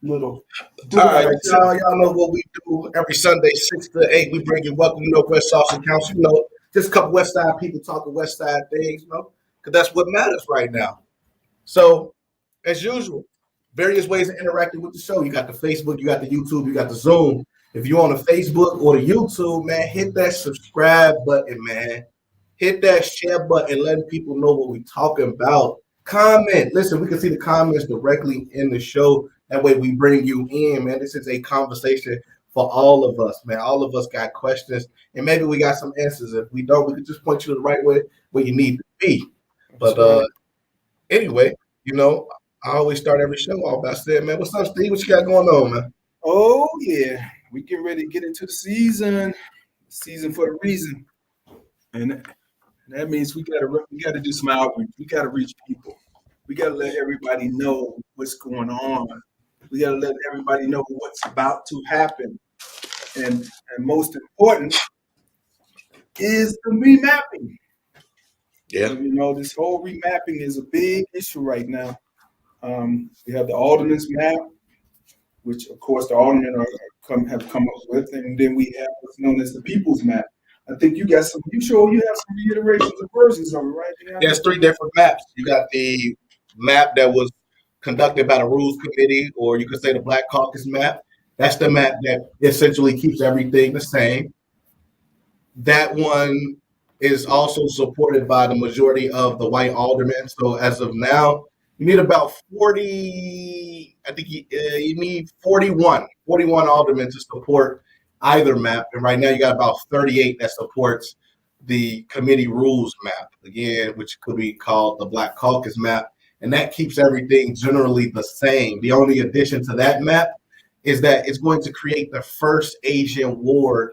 little All right, do-rag. y'all know what we do every Sunday, 6 to 8. We bring you Welcome to Northwest Sausage Council. Just a couple West Side people talking West Side things, because that's what matters right now. So, as usual, various ways of interacting with the show. You got the Facebook, you got the YouTube, you got the Zoom. If you're on the Facebook or the YouTube, man, hit that subscribe button, man. Hit that share button, letting people know what we're talking about. Comment. Listen, we can see the comments directly in the show. That way we bring you in, man. This is a conversation for all of us, man. All of us got questions, and maybe we got some answers. If we don't, we can just point you the right way where you need to be. But anyway, I always start every show off by saying, man, what's up, Steve? What you got going on, man? Oh yeah, we getting ready to get into the season for a reason, and that means we gotta do some outreach. We gotta reach people. We gotta let everybody know what's going on. We gotta let everybody know what's about to happen, and most important is the remapping. Yeah. This whole remapping is a big issue right now. We have the Alderman's map, which of course the Aldermen have come up with, and then we have what's known as the People's Map. I think you got some. You have some reiterations of versions of it, right? There's 3 different maps. You got the map that was conducted by the Rules Committee, or you could say the Black Caucus map. That's the map that essentially keeps everything the same. That one is also supported by the majority of the white aldermen. So as of now, you need about 40, I think you need 41 aldermen to support either map. And right now you got about 38 that supports the committee rules map, again, which could be called the Black Caucus map. And that keeps everything generally the same. The only addition to that map is that it's going to create the first Asian ward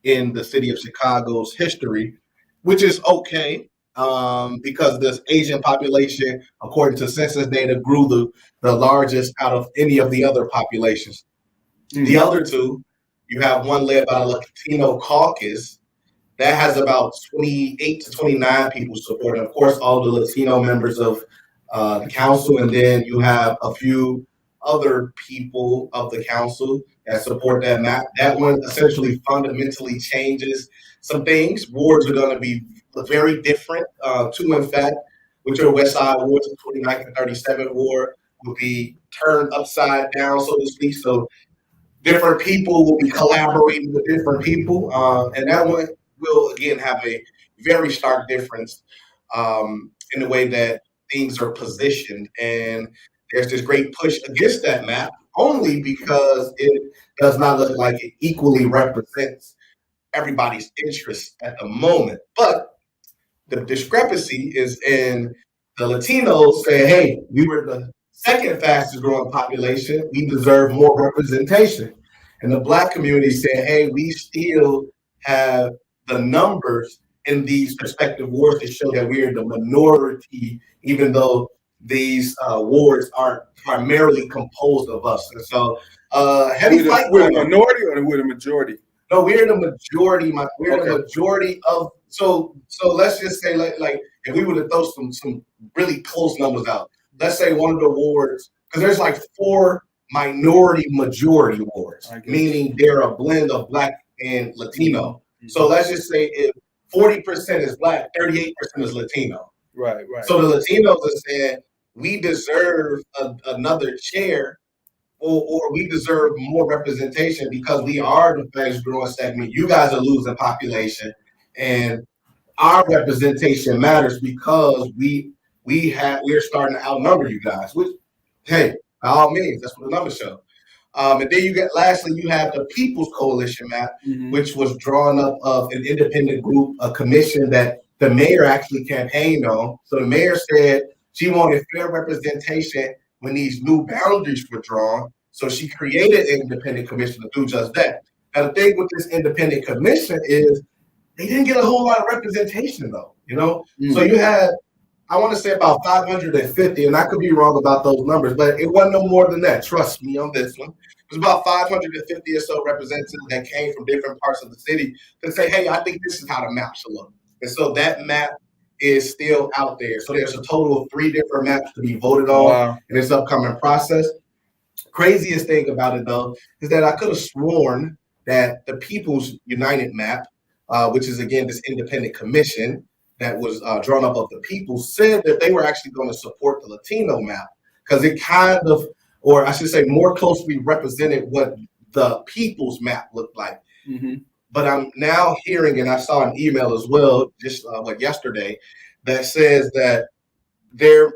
in the city of Chicago's history, which is okay, because this Asian population, according to census data, grew the largest out of any of the other populations. Mm-hmm. The other 2, you have one led by the Latino caucus that has about 28 to 29 people supporting, of course, all the Latino members of the council, and then you have a few other people of the council that support that map. That one essentially fundamentally changes some things. Wards are going to be very different. 2, in fact, which are West Side wards, the 29th and 37th ward, will be turned upside down, so to speak. So different people will be collaborating with different people. And that one will, again, have a very stark difference in the way that things are positioned. And there's this great push against that map only because it does not look like it equally represents everybody's interests at the moment. But the discrepancy is in the Latinos saying, hey, we were the second fastest growing population. We deserve more representation. And the Black community saying, hey, we still have the numbers in these prospective wards to show that we're the minority, even though these wards are primarily composed of us. And so heavy fight. We're the minority or we're the majority? No, we're the majority. The majority of so let's just say like if we were to throw some really close numbers out, let's say one of the wards, because there's like 4 minority majority wards, meaning they're a blend of Black and Latino. Mm-hmm. So let's just say if 40% is Black, 38% is Latino. Right. So the Latinos are saying we deserve another chair, or we deserve more representation because we are the fastest growing segment. You guys are losing population, and our representation matters because we're starting to outnumber you guys. Which, hey, by all means, that's what the numbers show. And then lastly, you have the People's Coalition map, mm-hmm. which was drawn up of an independent group, a commission that the mayor actually campaigned on. So the mayor said she wanted fair representation when these new boundaries were drawn. So she created an independent commission to do just that. Now, the thing with this independent commission is they didn't get a whole lot of representation, though, Mm-hmm. So you had, I want to say about 550, and I could be wrong about those numbers, but it wasn't no more than that. Trust me on this one. It was about 550 or so representatives that came from different parts of the city to say, hey, I think this is how the map should look. And so that map is still out there. So there's a total of 3 different maps to be voted on in this upcoming process. Craziest thing about it, though, is that I could have sworn that the People's United map, which is, again, this independent commission that was drawn up of the people, said that they were actually going to support the Latino map because it kind of, or I should say, more closely represented what the People's map looked like. Mm-hmm. But I'm now hearing, and I saw an email as well, just yesterday, that says that there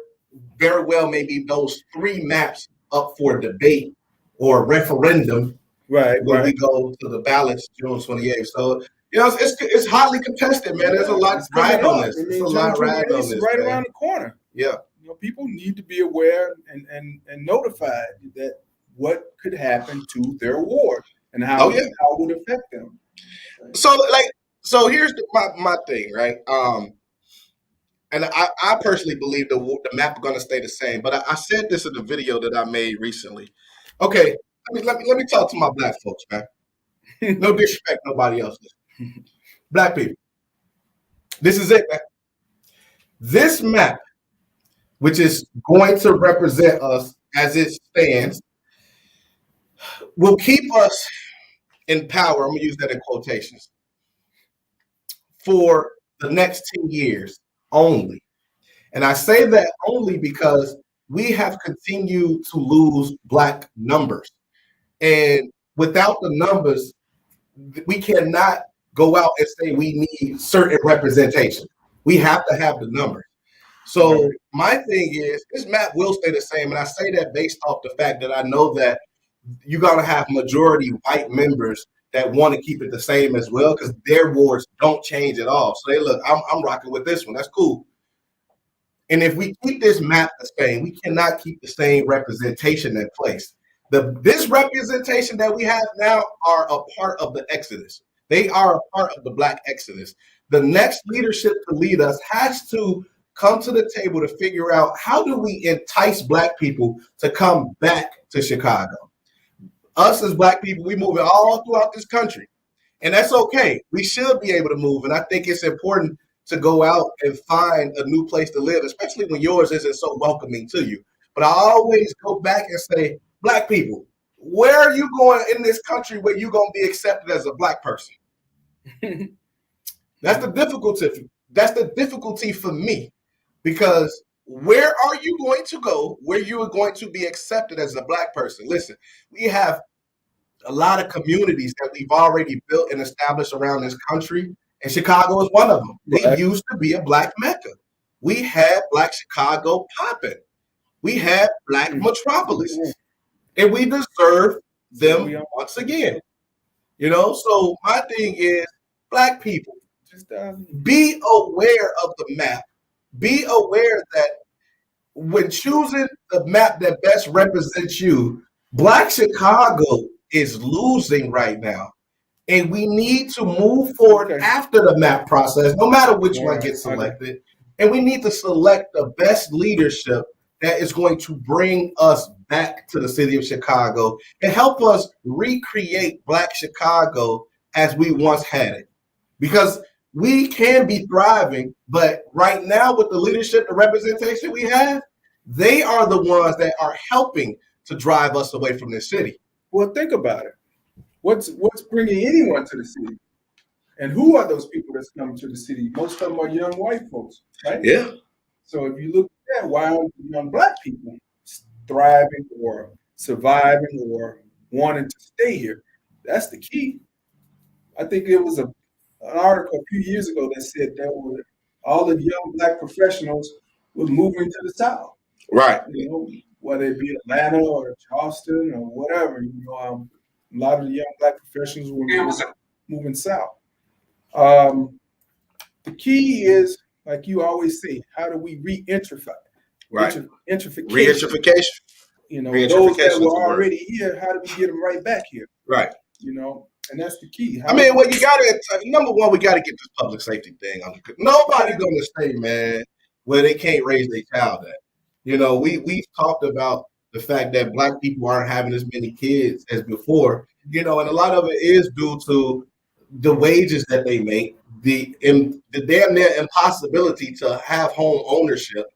very well may be those three maps up for debate or referendum when we go to the ballots June 28th. So, it's hotly contested, man. There's a lot riding on this. There's a lot riding on this. Right around the corner. Yeah. People need to be aware and notified that what could happen to their ward and how it would affect them. So here's my thing, right? And I personally believe the map is going to stay the same. But I said this in the video that I made recently. Okay, let me talk to my black folks, man. No disrespect, nobody else. Black people, this is it, man. This map, which is going to represent us as it stands, will keep us in power. I'm going to use that in quotations for the next 10 years only. And I say that only because we have continued to lose black numbers. And without the numbers, we cannot go out and say we need certain representation. We have to have the numbers. So my thing is, this map will stay the same. And I say that based off the fact that I know that you're going to have majority white members that want to keep it the same as well, because their wards don't change at all. So they look, I'm rocking with this one. That's cool. And if we keep this map the same, we cannot keep the same representation in place. This representation that we have now are a part of the Exodus. They are a part of the Black Exodus. The next leadership to lead us has to come to the table to figure out, how do we entice Black people to come back to Chicago? Us as Black people, we moving all throughout this country, and that's okay. We should be able to move, and I think it's important to go out and find a new place to live, especially when yours isn't so welcoming to you. But I always go back and say, Black people, where are you going in this country where you're going to be accepted as a Black person? That's the difficulty. That's the difficulty for me, because where are you going to go where you are going to be accepted as a Black person? Listen, we have a lot of communities that we've already built and established around this country, and Chicago is one of them. It used to be a Black Mecca. We had Black Chicago popping. We had Black metropolises, and we deserve them once again. So my thing is, Black people, be aware of the map. Be aware that when choosing the map that best represents you, Black Chicago is losing right now. And we need to move forward after the map process, no matter which one gets selected. And we need to select the best leadership that is going to bring us back to the city of Chicago and help us recreate Black Chicago as we once had it. Because we can be thriving, but right now with the leadership, the representation we have, they are the ones that are helping to drive us away from this city. Well, think about it. What's bringing anyone to the city? And who are those people that's coming to the city? Most of them are young white folks, right? Yeah. So if you look at that, why aren't young Black people thriving or surviving or wanting to stay here? That's the key. I think it was an article a few years ago that said that all the young Black professionals was moving to the South. Right. Whether it be Atlanta or Charleston or whatever. A lot of the young Black professionals were moving south. The key is, like you always say, how do we re-gentrify? Right. Gentrification. Re-gentrification. Those that were already here, how do we get them right back here? Right. And that's the key. You gotta, number one, we gotta get this public safety thing under control. Nobody's gonna stay, man, where they can't raise their child at. We've talked about the fact that Black people aren't having as many kids as before, and a lot of it is due to the wages that they make, the damn near impossibility to have home ownership,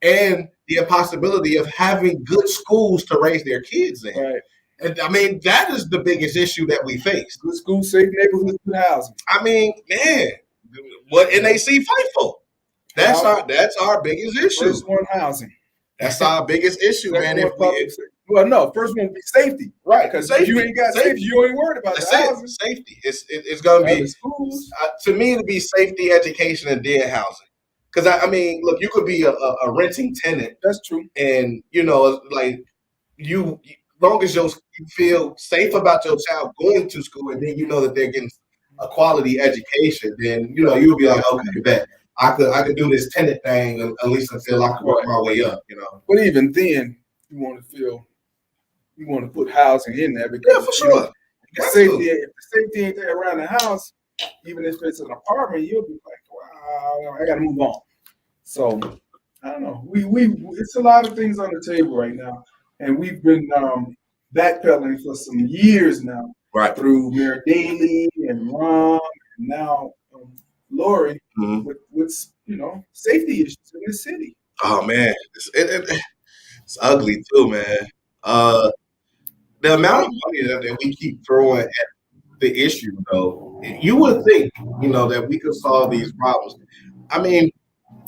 and the impossibility of having good schools to raise their kids in. Right. And I mean, that is the biggest issue that we face. Good school, safe neighborhoods, good housing. I mean, man, what NAC fight for? That's our biggest issue. First one, housing. That's our biggest issue, man. Well, no, first one would be safety, right? Because if you ain't got safety, you ain't worried about the housing. Safety. It's going to be schools. To me, it'd be safety, education, and then housing. Because I mean, look, you could be a renting tenant. That's true. And like long as you feel safe about your child going to school, and then you know that they're getting a quality education, then you'll be like, okay, bet I could do this tenant thing at least until I can work my way up. But even then, you want to put housing in there because for sure. If the safety ain't there around the house, even if it's an apartment, you'll be like, wow, I got to move on. So I don't know. It's a lot of things on the table right now. And we've been backpedaling for some years now, right? Through Mayor Daley and Ron, and now Lori, with safety issues in the city. Oh man, it's ugly too, man. The amount of money that we keep throwing at the issue, though, you would think that we could solve these problems. I mean,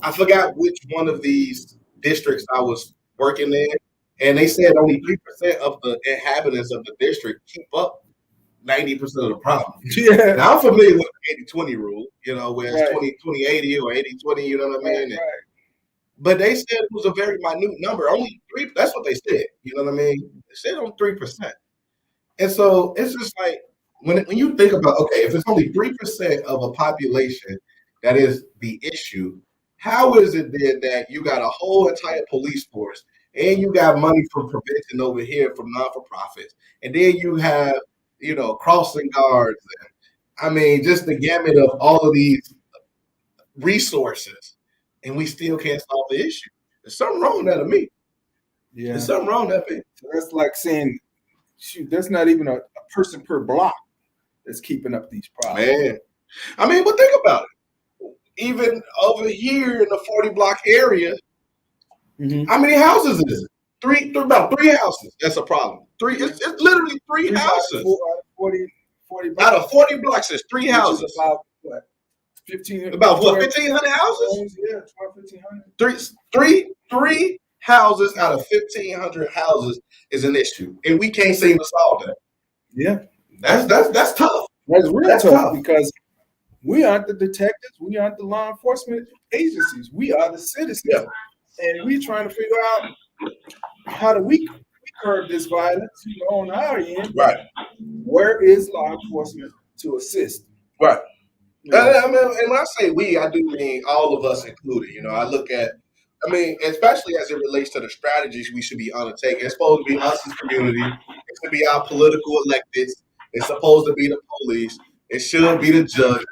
I forgot which one of these districts I was working in. And they said only 3% of the inhabitants of the district keep up 90% of the problem. Yeah. Now, I'm familiar with the 80-20 rule, where it's right. 20-80 or 80-20, you know what I mean? Right. But they said it was a very minute number. Only 3%, that's what they said, you know what I mean? They said only 3%. And so it's just like, when you think about, okay, if it's only 3% of a population that is the issue, how is it then that you got a whole entire police force and you got money for prevention over here from non-for-profits, and then you have, crossing guards, and I mean, just the gamut of all of these resources, and we still can't solve the issue? There's something wrong with that to me. Yeah, there's something wrong with that. So that's like saying, shoot, there's not even a person per block that's keeping up these problems. Man, I mean, but think about it. Even over here in the 40 block area. How many houses is it? About three houses. That's a problem. It's literally three houses. 40 out of 40 blocks, there's 3 houses. About what? 1500. About what? 1,500 houses? Yeah, 1,500. Three houses out of 1,500 houses is an issue, and we can't seem to solve that. Yeah, that's tough. That's real tough because we aren't the detectives. We aren't the law enforcement agencies. We are the citizens. Yeah. And we're trying to figure out how do we curb this violence, on our end. Right. Where is law enforcement to assist? Right. I mean, and when I say we, I do mean all of us included. I look at, especially as it relates to the strategies we should be undertaking. It's supposed to be us as community. It should be our political electeds. It's supposed to be the police. It should be the judges.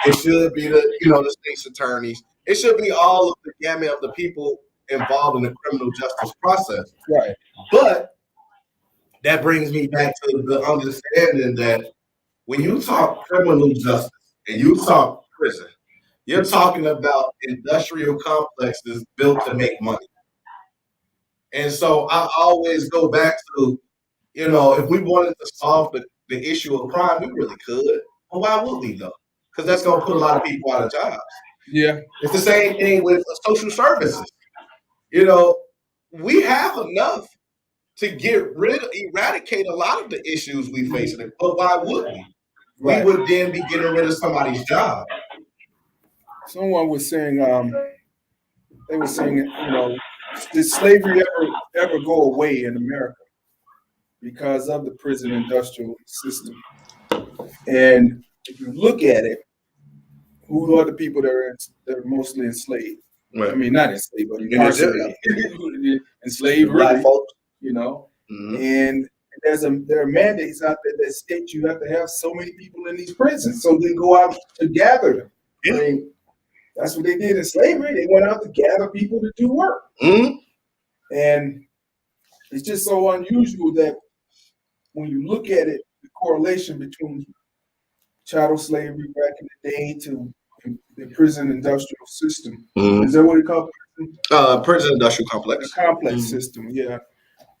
It should be the state's attorneys. It should be all of the gamut of the people involved in the criminal justice process. Right. But that brings me back to the understanding that when you talk criminal justice and you talk prison, you're talking about industrial complexes built to make money. And so I always go back to, if we wanted to solve the issue of crime, we really could. But why would we, though? Because that's going to put a lot of people out of jobs. Yeah. It's the same thing with social services. We have enough to eradicate a lot of the issues we face. But why would we? Right. We would then be getting rid of somebody's job. Someone was saying, they were saying, did slavery ever go away in America because of the prison industrial system? And if you look at it, who are the people that are mostly enslaved? Right. I mean, not enslaved, but incarcerated. Enslaved, really, folks. And there are mandates out there that state you have to have so many people in these prisons, so they go out to gather them. Yeah. I mean, that's what they did in slavery. They went out to gather people to do work. Mm-hmm. And it's just so unusual that when you look at it, the correlation between chattel slavery back in the day to the prison industrial system. Mm-hmm. Is that what it called? Prison industrial complex. The complex system, yeah.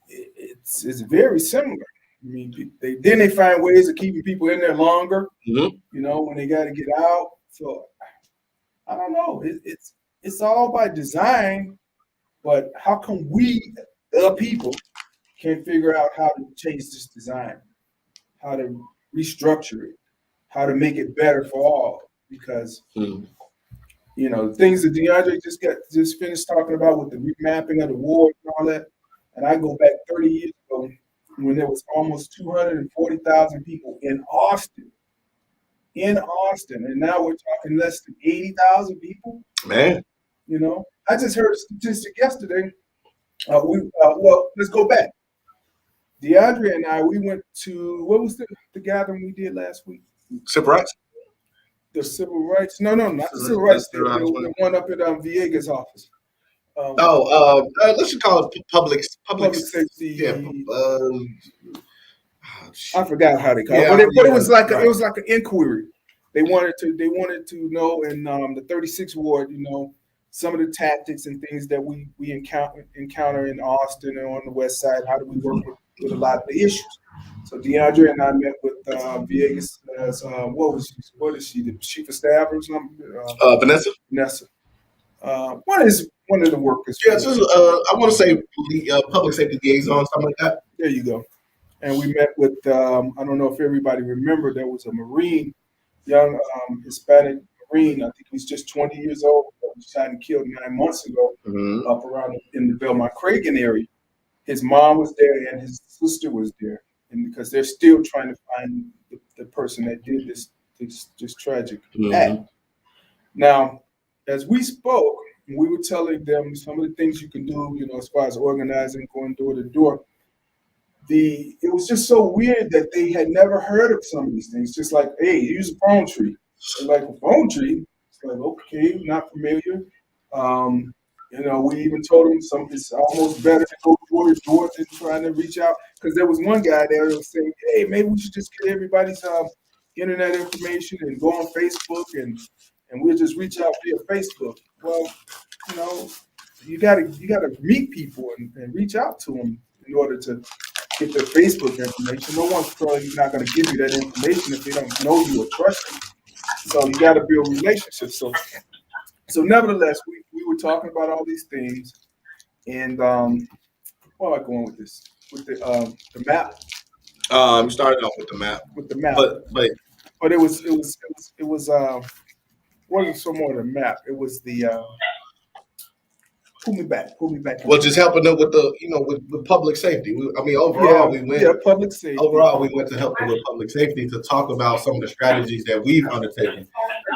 It's very similar. I mean, they find ways of keeping people in there longer. Mhm. You know, when they got to get out. So I don't know. It's all by design, but how come we, the people, can't figure out how to change this design, how to restructure it, how to make it better for all? Because Mhm. you know, the things that DeAndre just finished talking about with the remapping of the ward and all that. And I go back 30 years ago when there was almost 240,000 people in Austin. In Austin. And now we're talking less than 80,000 people. Man. You know, I just heard a statistic yesterday. Well, let's go back. DeAndre and I, we went to, what was the gathering we did last week? Civil rights. The civil rights? No, not the civil rights. The one up at Villegas' office. Let's just call it public safety. Yeah. I forgot how they call it, but it was like an inquiry. They wanted to know in the 36th ward, you know, some of the tactics and things that we encounter in Austin and on the west side. How do we work with a lot of the issues? So DeAndre and I met with Villegas. What is she? The chief of staff or something? Vanessa. Vanessa. One of the workers. Yeah, I want to say public safety liaison, something like that. There you go. And we met with, I don't know if everybody remember, there was a Marine, young Hispanic Marine. I think he was just 20 years old. He was shot and killed 9 months ago up around in the Belmont Cragen area. His mom was there and his sister was there. And because they're still trying to find the person that did this tragic act. Now, as we spoke, we were telling them some of the things you can do, you know, as far as organizing, going door to door. It was just so weird that they had never heard of some of these things. Just like, hey, use a phone tree. They're like, a phone tree? It's like, okay, not familiar. You know, we even told them it's almost better to go door to door than trying to reach out. Because there was one guy there that was saying, hey, maybe we should just get everybody's internet information and go on Facebook and we'll just reach out via Facebook. Well, you know, you gotta meet people and reach out to them in order to get their Facebook information. No one's probably not going to give you that information if they don't know you or trust you. So you got to build relationships. So nevertheless, we were talking about all these things, and where am I going with this? With the map. You started off with the map. With the map, but it was wasn't so more the map. It was the pull me back. Well, just helping them with with public safety. Overall, we went. Yeah, public safety. Overall, we went to help them with public safety to talk about some of the strategies that we've undertaken.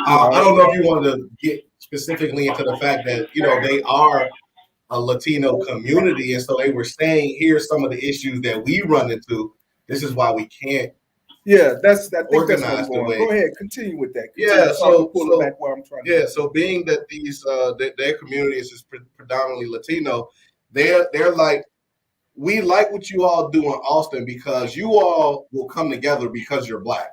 I don't know if you wanted to get specifically into the fact that they are a Latino community, and so they were saying, here's some of the issues that we run into. This is why we can't. Yeah, I think that's what I'm going. Way. Go ahead, continue with that. Pull back where I'm trying. So being that these their community is predominantly Latino, they're like, we like what you all do in Austin because you all will come together because you're Black.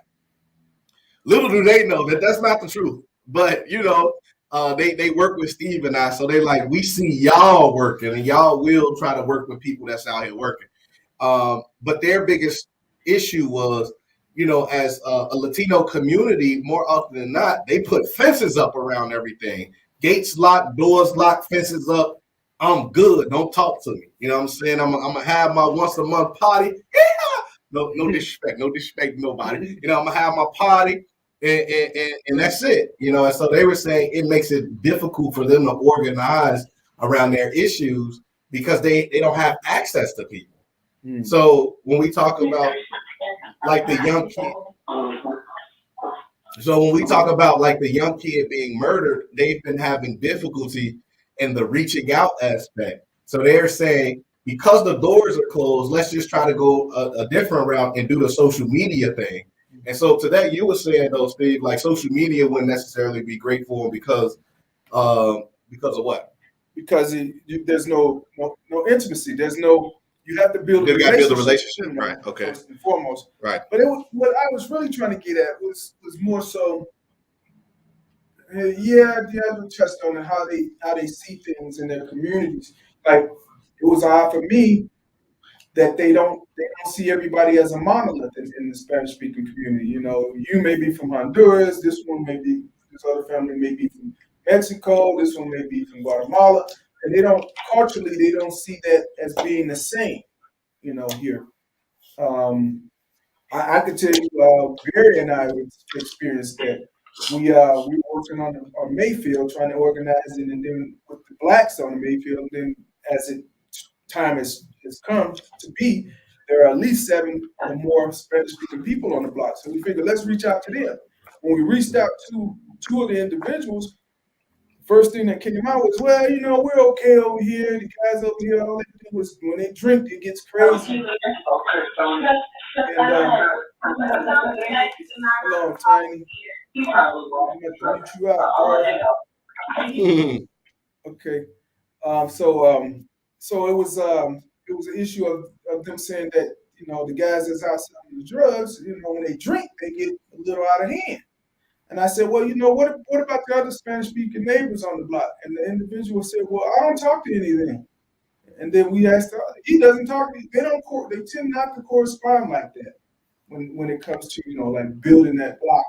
Little do they know that that's not the truth, but they work with Steve and I, so they like, we see y'all working and y'all will try to work with people that's out here working. But their biggest issue was, as a Latino community, more often than not, they put fences up around everything. Gates locked, doors locked, fences up. I'm good. Don't talk to me. You know what I'm saying? I'm gonna have my once a month party. Yeah. No disrespect. No disrespect to nobody. I'm gonna have my party and that's it. And so they were saying it makes it difficult for them to organize around their issues because they don't have access to people. So when we talk about like the young kid, being murdered, they've been having difficulty in the reaching out aspect. So they're saying, because the doors are closed, let's just try to go a different route and do the social media thing. And so to that, you were saying though, Steve, like social media wouldn't necessarily be great for them because of what? Because there's no intimacy. There's no. You have to build. You got to build a relationship, right? Okay. First and foremost, right. But what I was really trying to get at was more so. Yeah, DeAndre touched on how they see things in their communities. Like it was odd for me that they don't see everybody as a monolith in the Spanish speaking community. You know, you may be from Honduras, this other family may be from Mexico, this one may be from Guatemala, and they don't see that as being the same. You know, here. I could tell you, Barry and I experienced that. We were working on Mayfield, trying to organize it, and then with the blacks on the Mayfield, and then as it time has come to be, there are at least 7 or more Spanish-speaking people on the block. So we figured, let's reach out to them. When we reached out to 2 of the individuals, first thing that came out was, well, we're okay over here. The guys over here, all they do was when they drink, it gets crazy. And hello, Tiny. I'm gonna mute you out, bro. Okay. So it was an issue of them saying that the guys that's out selling the drugs, when they drink, they get a little out of hand. And I said, well, what about the other Spanish speaking neighbors on the block? And the individual said, well, I don't talk to any of them. And then we asked, he doesn't talk. They tend not to correspond like that when it comes to like building that block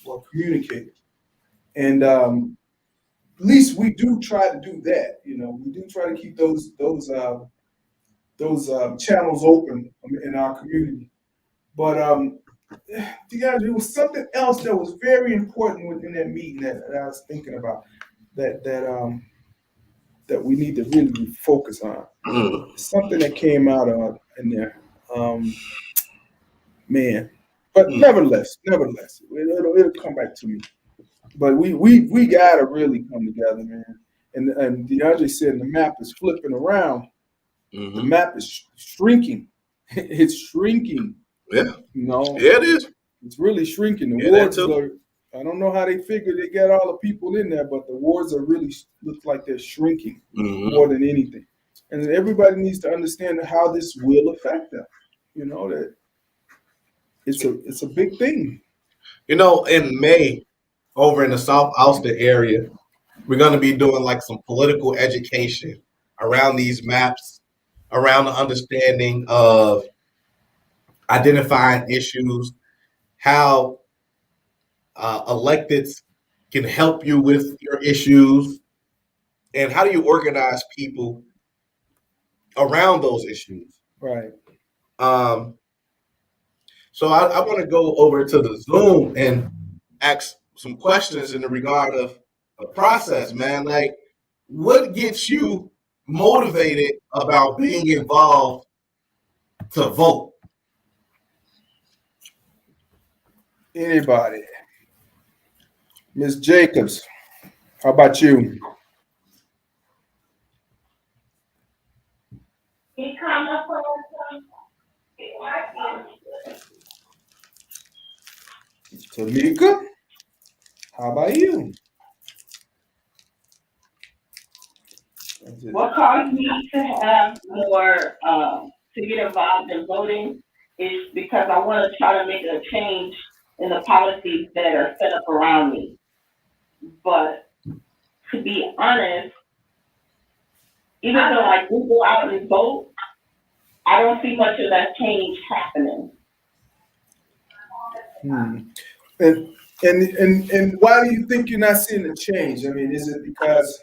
or communicating. And at least we do try to do that. We do try to keep those channels open in our community. But there was something else that was very important within that meeting that I was thinking about that we need to really focus on. Something that came out of in there, man. But nevertheless, it'll come back to me. But we gotta really come together, man. And DeAndre said the map is flipping around. Mm-hmm. The map is shrinking. It's shrinking. Yeah. Yeah, it is. It's really shrinking. The wards I don't know how they figure they got all the people in there, but the wards are really look like they're shrinking more than anything. And everybody needs to understand how this will affect them. That it's a big thing. In May, over in the South Austin area, we're going to be doing like some political education around these maps, around the understanding of identifying issues, how electeds can help you with your issues, and how do you organize people around those issues. Right. So I want to go over to the Zoom and ask some questions in the regard of the process, man. Like, what gets you motivated about being involved to vote? Anybody? Ms. Jacobs, how about you? Tamika, how about you? What caused me to have more to get involved in voting is because I want to try to make a change in the policies that are set up around me. But to be honest, even though I do go out and vote, I don't see much of that change happening. And why do you think you're not seeing a change? I mean, is it because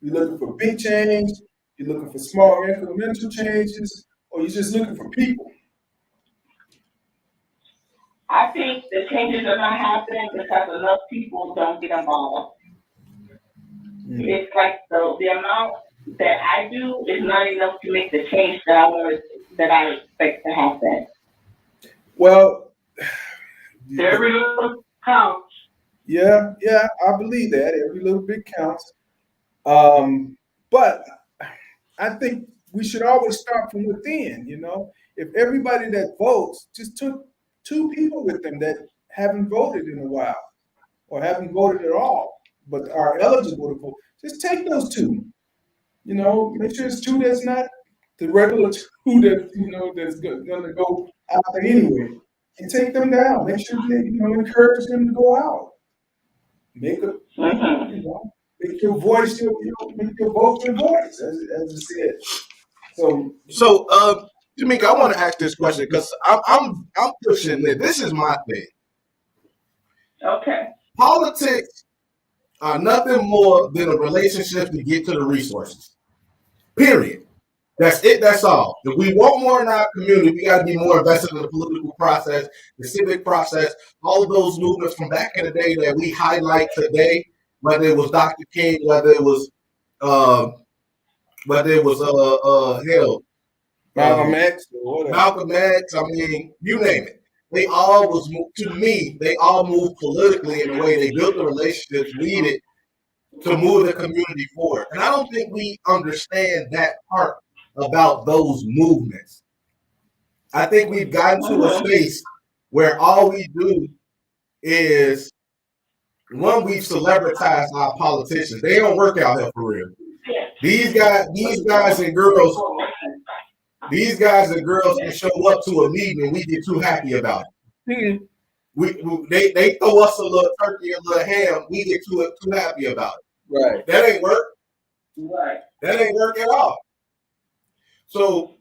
you're looking for big change, you're looking for small incremental changes, or you're just looking for people? I think the changes are not happening because enough people don't get involved. It's like the amount that I do is not enough to make the change that I expect to happen. Well, every little counts. Yeah, I believe that every little bit counts. But I think we should always start from within. If everybody that votes just took 2 people with them that haven't voted in a while or haven't voted at all, but are eligible to vote, just take those 2. Make sure it's 2 that's not the regular 2 that that's going to go out there anyway, and take them down. Make sure they encourage them to go out. make a, Mhm. you know, make your voice, make your vote your voice, as you said. So, Jamaica, I want to ask this question because I'm pushing it. This is my thing. Okay. Politics are nothing more than a relationship to get to the resources. Period. That's it. That's all. If we want more in our community, we got to be more invested in the political process, the civic process, all of those movements from back in the day that we highlight today, whether it was Dr. King, whether it was uh, hell, Malcolm X or whatever. Malcolm X. I mean, you name it. They all was to me. They all moved politically in a way. They built the relationships needed to move the community forward. And I don't think we understand that part about those movements. I think we've gotten to a space where all we do is we've celebritized our politicians. They don't work out here for real. These guys and girls can show up to a meeting and we get too happy about it. They throw us a little turkey, a little ham, we get too happy about it. Right. That ain't work. Right. That ain't work at all. So,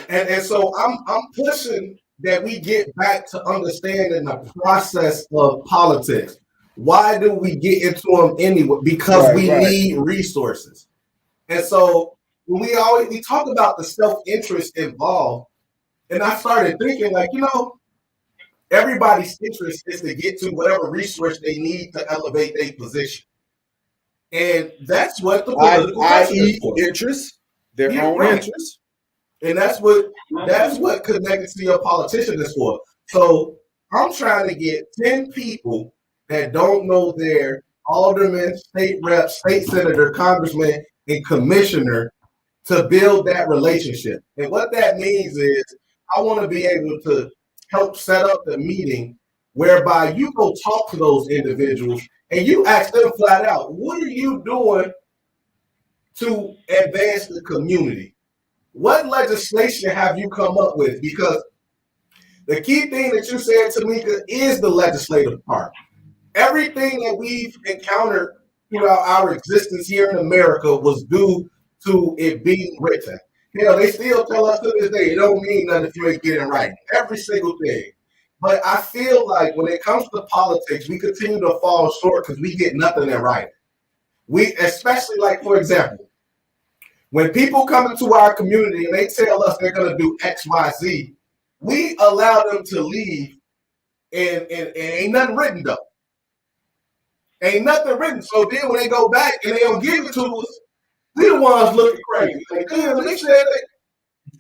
and so I'm pushing that we get back to understanding the process of politics. Why do we get into them anyway? Because we need resources. And so when we talk about the self-interest involved, and I started thinking like, everybody's interest is to get to whatever resource they need to elevate their position. And that's what the political i.e. interest, their own interest. And that's what connected to your politician is for. So I'm trying to get 10 people that don't know their alderman, state rep, state senator, congressman, and commissioner to build that relationship. And what that means is I want to be able to help set up the meeting whereby you go talk to those individuals and you ask them flat out, what are you doing to advance the community? What legislation have you come up with? Because the key thing that you said, Tamika, is the legislative part. Everything that we've encountered throughout our existence here in America was due to it being written. They still tell us to this day, it don't mean nothing if you ain't getting right. Every single thing. But I feel like when it comes to politics, we continue to fall short because we get nothing in writing. We, especially like, for example, when people come into our community and they tell us they're going to do X, Y, Z, we allow them to leave and ain't nothing written though. Ain't nothing written. So then when they go back and they don't give it to us, we the ones looking crazy. Like, damn, they said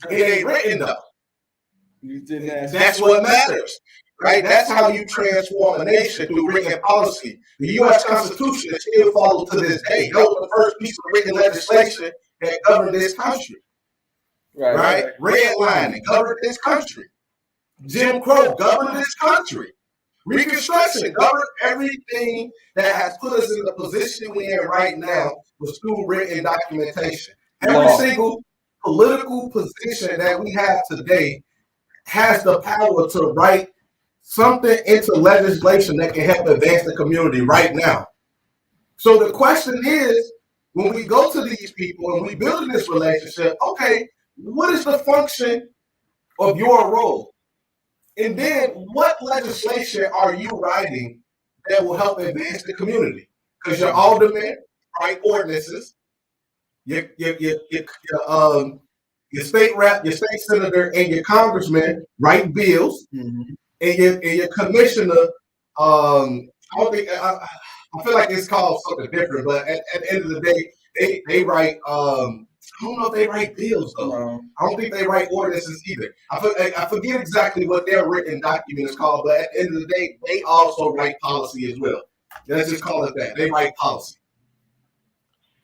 it ain't written though. That's what matters, right? That's how you transform a nation through written policy. The U.S. Constitution is still followed to this day. That was the first piece of written legislation that governed this country, right? Redlining governed this country. Jim Crow governed this country. Reconstruction governed everything that has put us in the position we're in right now was through written documentation. Every single political position that we have today has the power to write something into legislation that can help advance the community right now. So the question is, when we go to these people and we build this relationship, okay, what is the function of your role? And then what legislation are you writing that will help advance the community? Because your aldermen write ordinances, your state rep, your state senator, and your congressman write bills, and your commissioner. I feel like it's called something different, but at the end of the day, they write. I don't know if they write bills though. I don't think they write ordinances either. I forget exactly what their written document is called, but at the end of the day, they also write policy as well. Let's just call it that. They write policy.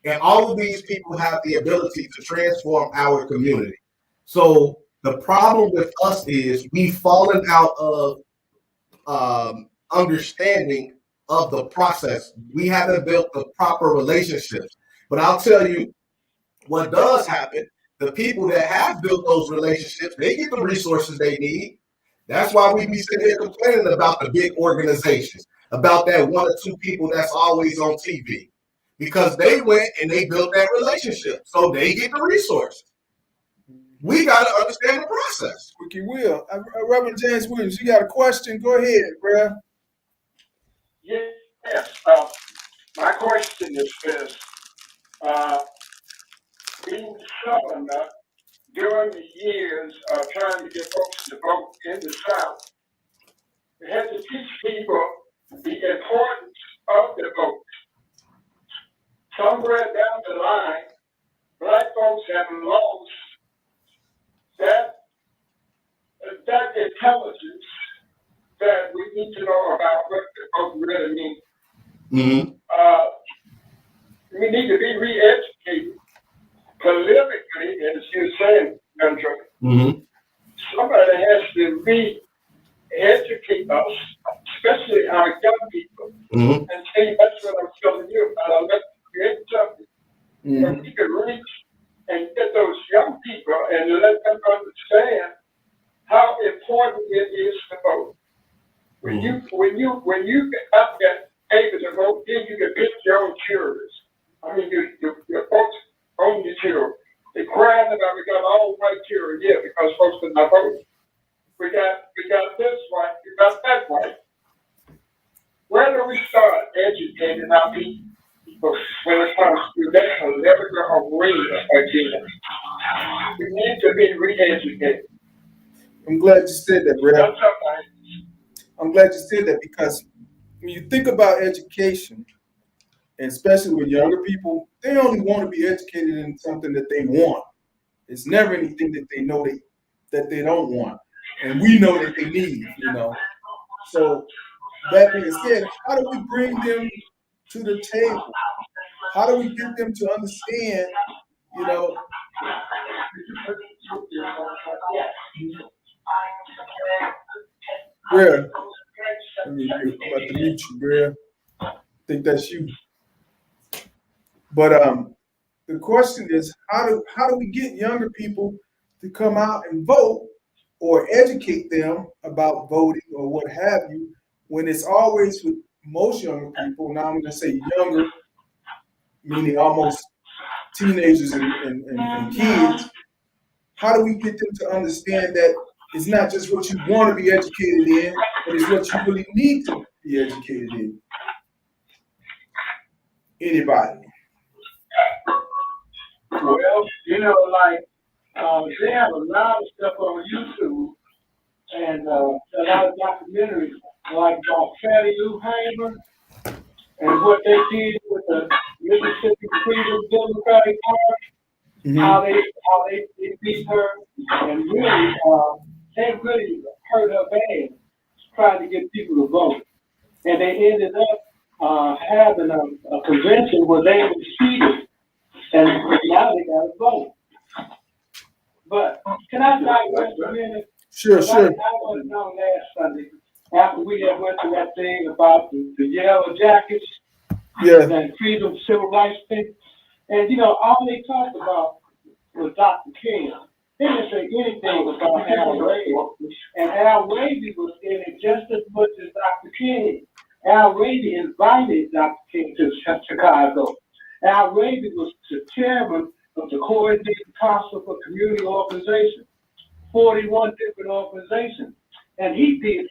And all of these people have the ability to transform our community. So the problem with us is we've fallen out of understanding of the process. We haven't built the proper relationships. But I'll tell you, what does happen, the people that have built those relationships, they get the resources they need. That's why we be sitting here complaining about the big organizations, about that one or two people that's always on TV, because they went and they built that relationship, so they get the resources. We got to understand the process. Ricky Will. Reverend James Williams, you got a question? Go ahead, bruh. Yes. My question is this. Being stubborn during the years of trying to get folks to vote in the South, we had to teach people the importance of the vote. Somewhere down the line, Black folks have lost that intelligence that we need to know about what the vote really means. Mm-hmm. We need to be re-educated politically, as you're saying, country. Mm-hmm. Somebody has to re-educate us, especially our young people. Mm-hmm. And see, that's what I'm telling you about. Let's create something where we can reach and get those young people and let them understand how important it is to vote. When you get up and able to vote, then you can build your own juries. I mean, your folks own your jury. They crying about we got all white jury, yeah, because folks did not vote. We got this white, we got that white. Where do we start educating our people when it comes to that political arena again? We need to be re-educated. I'm glad you said that, bruh. That's something. I'm glad you said that because when you think about education, and especially with younger people, they only want to be educated in something that they want. It's never anything that they know that they don't want. And we know that they need, you know. So that being said, how do we bring them to the table? How do we get them to understand, you know? Bruh, I'm about to mute you, bruh. I think that's you. But the question is, how do we get younger people to come out and vote or educate them about voting or what have you, when it's always with most younger people, now I'm going to say younger, meaning almost teenagers and kids, how do we get them to understand that it's not just what you want to be educated in, but it's what you really need to be educated in? Anybody? Well, like they have a lot of stuff on YouTube and a lot of documentaries, like about Fannie Lou Hamer and what they did with the Mississippi Freedom Democratic Party, how they beat her, and really they really hurt her bad, trying to get people to vote, and they ended up having a convention where they were seated. And now they got to vote. But can I digress a minute? Sure. I was on last Sunday after we had went through that thing about the yellow jackets and freedom, civil rights thing. And, all they talked about was Dr. King. They didn't say anything about Al Raby. And Al Raby was in it just as much as Dr. King. Al Raby invited Dr. King to Chicago. Al Raby was the chairman of the Coordinating Council for Community Organizations, 41 different organizations. And he did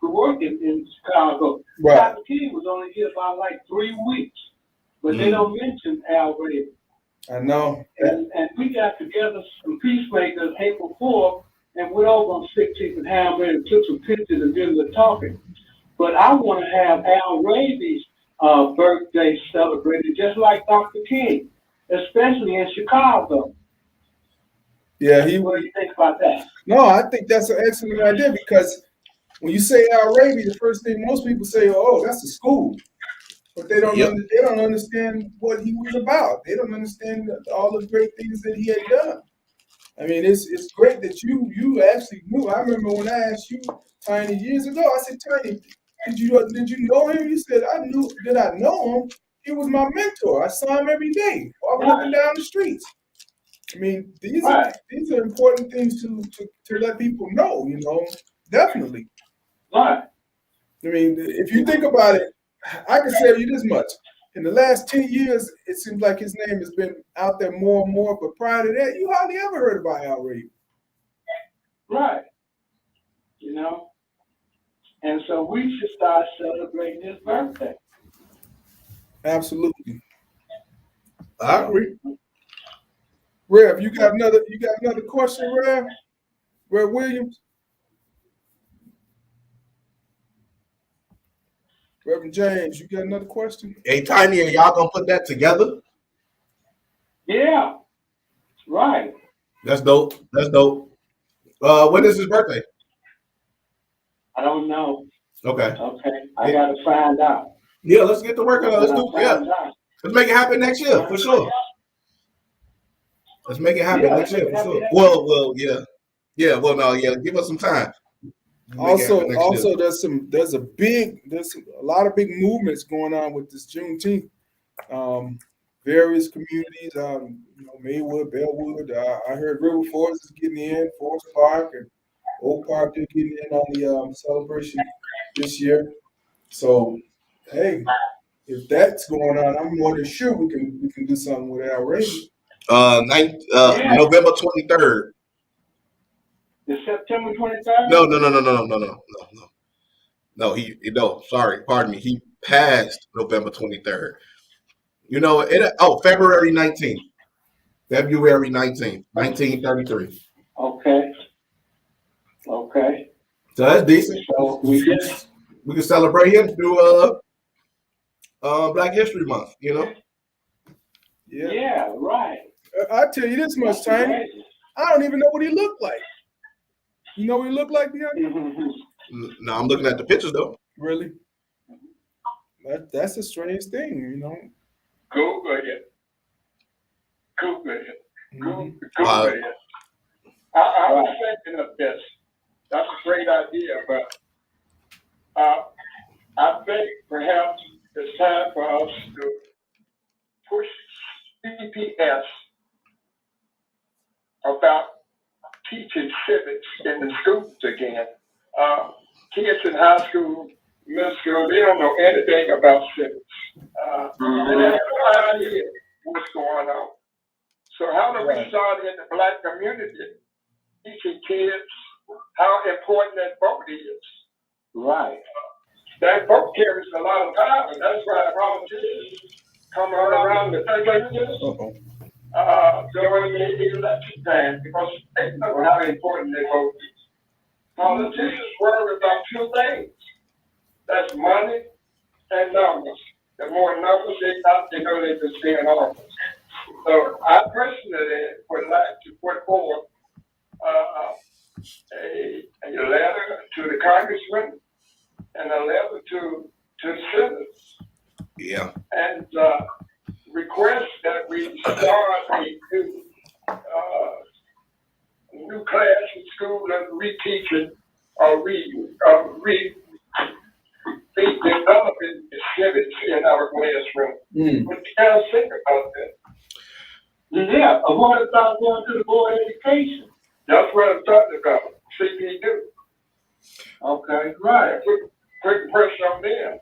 the work in Chicago. Right. Dr. King was only here about like 3 weeks, but they don't mention Al Raby. I know. And we got together some peacemakers April 4th and went over on 16th and Hammer and took some pictures and did the talking. But I want to have Al Raby's birthday celebrated just like Dr. King, especially in Chicago. Yeah, what do you think about that? No, I think that's an excellent idea because when you say Al Raby, the first thing most people say, "Oh, that's a school," but they don't they don't understand what he was about. They don't understand all the great things that he had done. I mean, it's great that you actually knew. I remember when I asked you, Tiny, years ago. I said, Tiny, did you know him? You said, I knew. Did I know him? He was my mentor. I saw him every day, walking up and down the streets. I mean, Right. these are important things to let people know, definitely. Right. I mean, if you think about it, I can tell you this much. In the last 10 years, it seems like his name has been out there more and more, but prior to that, you hardly ever heard about Al Ray. Right. And so we should start celebrating his birthday. Absolutely. I agree. Rev, you got another question, Rev? Rev Williams? Reverend James, you got another question? Hey, Tiny, are y'all gonna put that together? Yeah. Right. That's dope. That's dope. When is his birthday? I don't know. Okay. Okay. I gotta find out. Yeah, let's get to work on it. Let's do. Yeah, Find out. let's make it happen next year for sure. Let's make it happen Yeah, next year let's for make it sure. happen. Well, yeah, yeah. Well, no, yeah. Give us some time. We'll make it happen next year. There's a lot of big movements going on with this Juneteenth. Various communities, Maywood, Bellwood. I heard River Forest is getting in, Forest Park and Oak Park, they're getting in on the celebration this year. So, hey, if that's going on, I'm more than sure we can do something with Al Ray. Yeah. November 23rd. It's September 23rd? No. Sorry, pardon me. He passed November 23rd. February 19th. February 19th, 1933. Okay. So that's decent. So we can celebrate him through Black History Month, Yeah. Right. I tell you this much, Tiny. I don't even know what he looked like. You know what he looked like, Deandre? No, I'm looking at the pictures though. Really? That's a strange thing, Google it. Google it. Mhm. Google it. I was thinking of this. That's a great idea, but I think perhaps it's time for us to push CPS about teaching civics in the schools again. Kids in high school, middle school, they don't know anything about civics. They have no idea what's going on. So how do we start in the Black community teaching kids how important that vote is? Right. That vote carries a lot of power. That's why politicians come around the country during the election time, because they know how important their vote is. Politicians worry about two things. That's money and numbers. The more numbers they got, they know they can stay in office. So I personally would like to put forward a letter to the congressman and a letter to the senators. Yeah. And request that we start a new class in school of reteaching or developing the civics in our classroom. What do you guys think about that? Yeah, what about going to the board of education? That's what I'm talking about. CPD. Okay, right. Put pressure on them.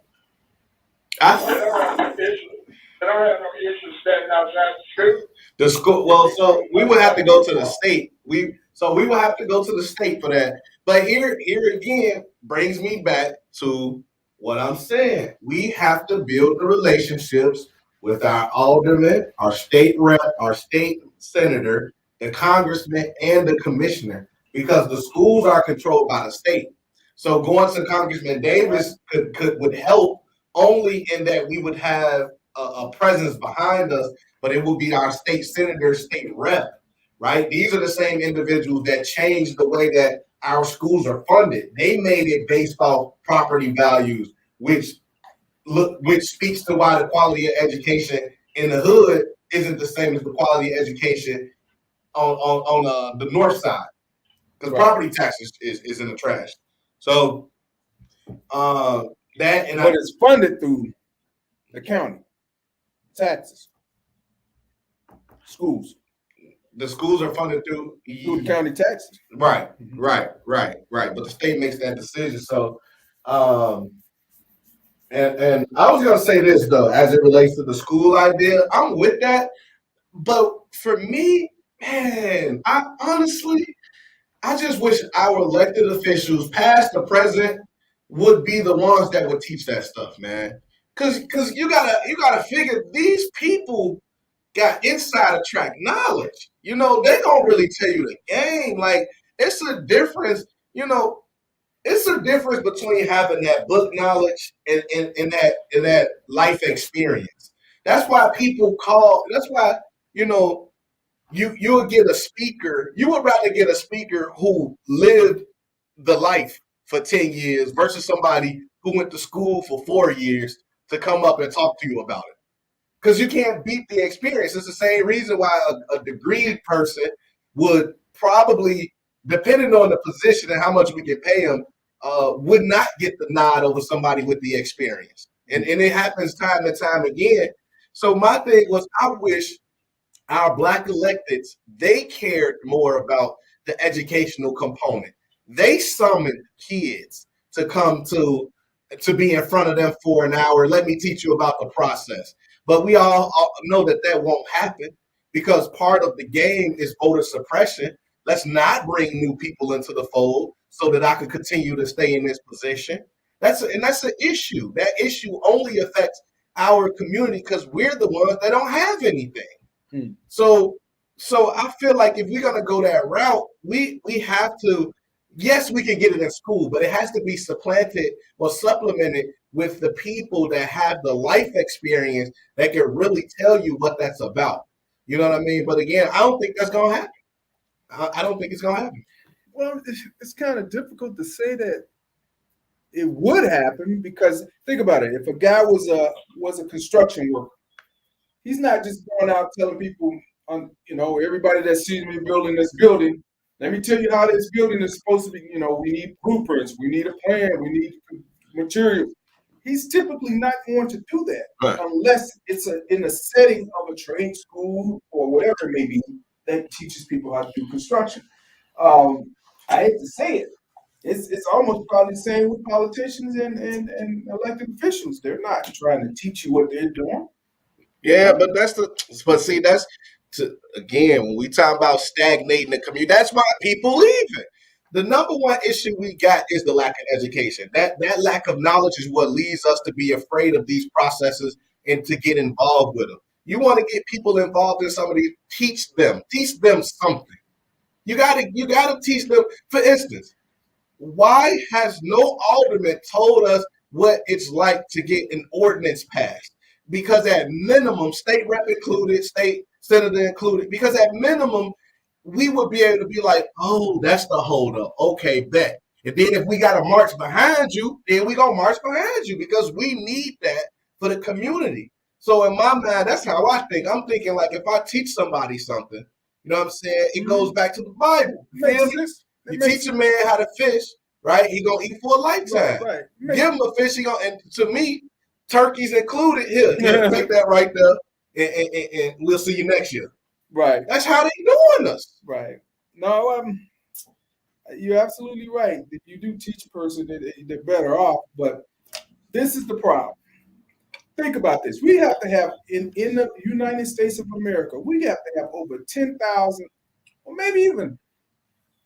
They don't have no issue standing outside the school. The school. Well, so we would have to go to the state. We would have to go to the state for that. But here again brings me back to what I'm saying. We have to build the relationships with our alderman, our state rep, our state senator, the congressman, and the commissioner, because the schools are controlled by the state. So going to Congressman Davis would help only in that we would have a presence behind us, but it will be our state senator, state rep, right? These are the same individuals that changed the way that our schools are funded. They made it based off property values, which speaks to why the quality of education in the hood isn't the same as the quality of education on the north side, because property taxes is in the trash. So but it's funded through the county taxes, schools. The schools are funded through Through the county taxes. Right. But the state makes that decision. So, and I was gonna say this though, as it relates to the school idea, I'm with that. But for me, man, I honestly, I just wish our elected officials, past or present, would be the ones that would teach that stuff, man. Cause you gotta figure these people got insider track knowledge. You know, they don't really tell you the game. Like it's a difference, you know, it's a difference between having that book knowledge and that life experience. That's why, you know, you'll get a speaker, you would rather get a speaker who lived the life for 10 years versus somebody who went to school for 4 years to come up and talk to you about it. Because you can't beat the experience. It's the same reason why a degree person would probably, depending on the position and how much we can pay them, would not get the nod over somebody with the experience. And it happens time and time again. So my thing was, I wish our Black electeds, they cared more about the educational component. They summoned kids to come to be in front of them for an hour. Let me teach you about the process. But we all know that won't happen because part of the game is voter suppression. Let's not bring new people into the fold so that I can continue to stay in this position. That's an issue. That issue only affects our community because we're the ones that don't have anything. So I feel like if we're gonna go that route, we have to. Yes, we can get it in school, but it has to be supplanted or supplemented with the people that have the life experience that can really tell you what that's about. You know what I mean? But again, I don't think that's gonna happen. I don't think it's gonna happen. Well, it's kind of difficult to say that it would happen because think about it. If a guy was a construction worker, he's not just going out telling people, everybody that sees me building this building. Let me tell you how this building is supposed to be. You know, we need blueprints, we need a plan, we need materials. He's typically not going to do that unless it's in a setting of a trade school or whatever it may be that teaches people how to do construction. I hate to say it. It's almost probably the same with politicians and elected officials. They're not trying to teach you what they're doing. Yeah, but again, when we talk about stagnating the community, that's why people leaving. The number one issue we got is the lack of education. That lack of knowledge is what leads us to be afraid of these processes and to get involved with them. You want to get people involved in some of these, teach them something. You gotta teach them. For instance, why has no alderman told us what it's like to get an ordinance passed? Because at minimum, state rep included, state senator included, because at minimum, we would be able to be like, oh, that's the holdup. Okay, bet. And then if we got to march behind you, then we going to march behind you because we need that for the community. So in my mind, that's how I think. I'm thinking like if I teach somebody something, you know what I'm saying? It goes back to the Bible. You teach a man how to fish, right? He going to eat for a lifetime. Right. Give him a fish, and to me, turkeys included. Here, take that right there, and we'll see you next year. Right. That's how they doing us. Right. No, you're absolutely right. If you do teach a person, they're better off. But this is the problem. Think about this. We have to have, in the United States of America, we have to have over 10,000, or maybe even,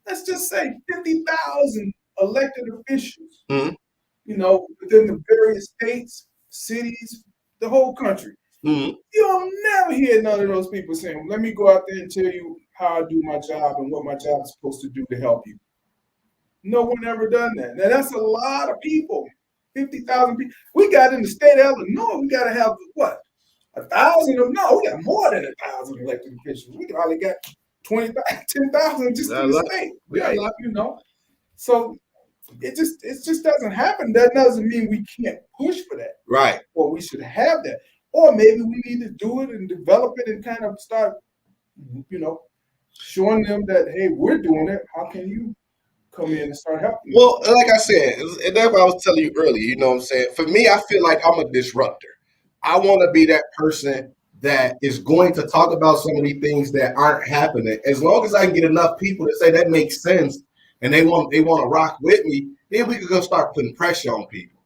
let's just say 50,000 elected officials, within the various states, cities, the whole country. Mm-hmm. You'll never hear none of those people saying, let me go out there and tell you how I do my job and what my job is supposed to do to help you. No one ever done that. Now, that's a lot of people, 50,000 people. We got in the state of Illinois, we got to have, 1,000 of them? No, we got more than 1,000 elected officials. We probably got 10,000 just in the state. Right, So it just doesn't happen. That doesn't mean we can't push for that. Right. Or we should have that. Or maybe we need to do it and develop it and kind of start, showing them that, hey, we're doing it. How can you come in and start helping? Well, like I said, and that's what I was telling you earlier, you know what I'm saying? For me, I feel like I'm a disruptor. I want to be that person that is going to talk about some of these things that aren't happening. As long as I can get enough people to say that makes sense and they want to rock with me, then we can go start putting pressure on people.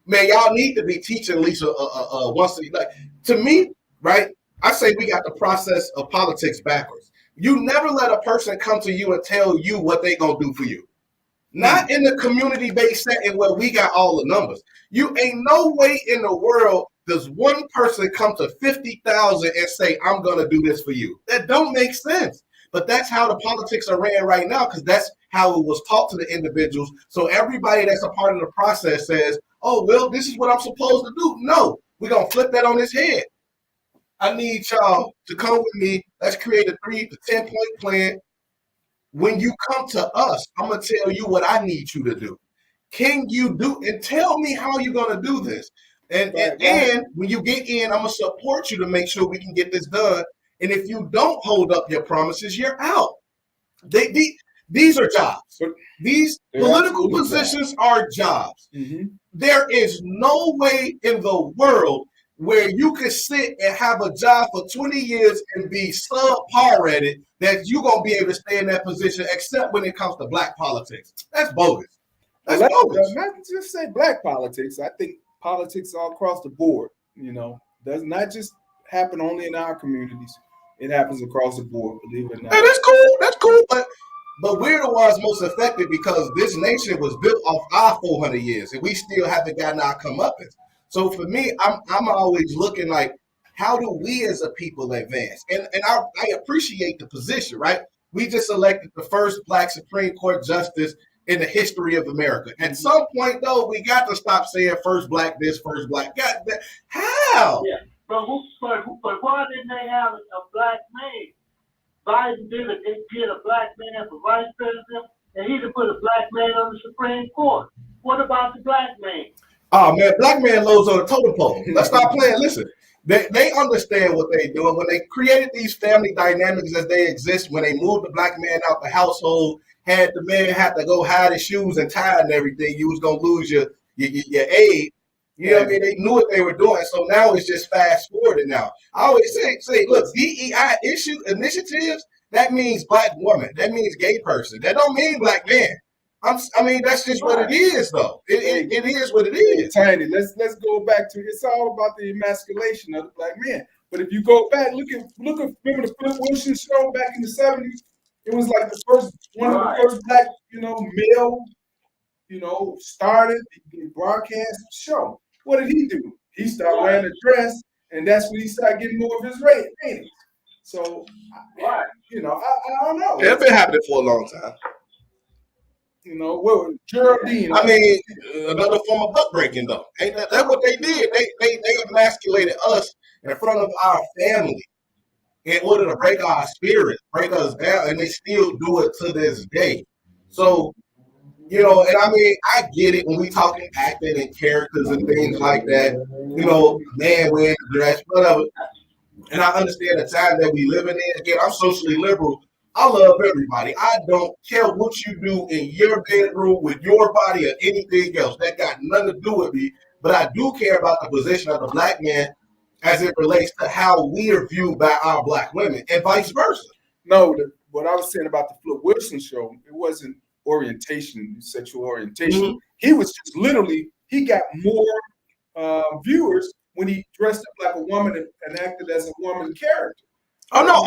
Man, y'all need to be teaching at least once a like to me, right? I say we got the process of politics backwards. You never let a person come to you and tell you what they gonna do for you. Not in the community-based setting where we got all the numbers. You ain't no way in the world does one person come to 50,000 and say, I'm going to do this for you. That don't make sense. But that's how the politics are ran right now, because that's how it was taught to the individuals. So everybody that's a part of the process says, oh, well, this is what I'm supposed to do. No, we're going to flip that on its head. I need y'all to come with me. Let's create a 3 to 10 point plan. When you come to us, I'm going to tell you what I need you to do. Can you do, and tell me how you're going to do this. And when you get in, I'm going to support you to make sure we can get this done. And if you don't hold up your promises, you're out. These are jobs. These political positions are jobs. Mm-hmm. There is no way in the world where you can sit and have a job for 20 years and be subpar at it that you're going to be able to stay in that position, except when it comes to black politics. That's bogus. That's bogus. Not just say black politics. I think politics all across the board, does not just happen only in our communities. It happens across the board, believe it or not. Hey, that's cool. That's cool. But we're the ones most affected because this nation was built off our 400 years, and we still haven't gotten our comeuppance. So for me, I'm always looking like, how do we as a people advance? And I appreciate the position, right? We just elected the first Black Supreme Court justice in the history of America. At some point, though, we got to stop saying first black this, first black that. How? Yeah, but why didn't they have a black man? Biden did it. They get a black man for vice president, and he could put a black man on the Supreme Court. What about the black man? Oh, man, black man lows on the totem pole. Let's stop playing. Listen, they understand what they're doing. When they created these family dynamics as they exist, when they moved the black man out the household, had the man have to go hide his shoes and tie and everything, you was going to lose your aid. You know what I mean? They knew what they were doing. So now it's just fast forwarded now. I always say, look, DEI initiatives, that means black woman. That means gay person. That don't mean black man. That's just what it is, though. It is what it is. Tiny, let's go back to it's all about the emasculation of the black man. But if you go back, remember the Flip Wilson show back in the 70s? It was like one of the first black, male, started the broadcast show. What did he do? He started wearing a dress, and that's when he started getting more of his ratings. So, I don't know. It's been happening for a long time. What was Geraldine? Another form of butt breaking, though. Ain't that what they did? They emasculated us in front of our family in order to break our spirit, break us down, and they still do it to this day. So, and I get it when we talking acting and characters and things like that. Man wearing a dress, whatever. And I understand the time that we living in. Again, I'm socially liberal. I love everybody. I don't care what you do in your bedroom with your body or anything else. That got nothing to do with me. But I do care about the position of the black man as it relates to how we are viewed by our black women and vice versa. No, what I was saying about the Flip Wilson show, it wasn't sexual orientation. Mm-hmm. He was just literally, he got more viewers when he dressed up like a woman and acted as a woman character. Oh no,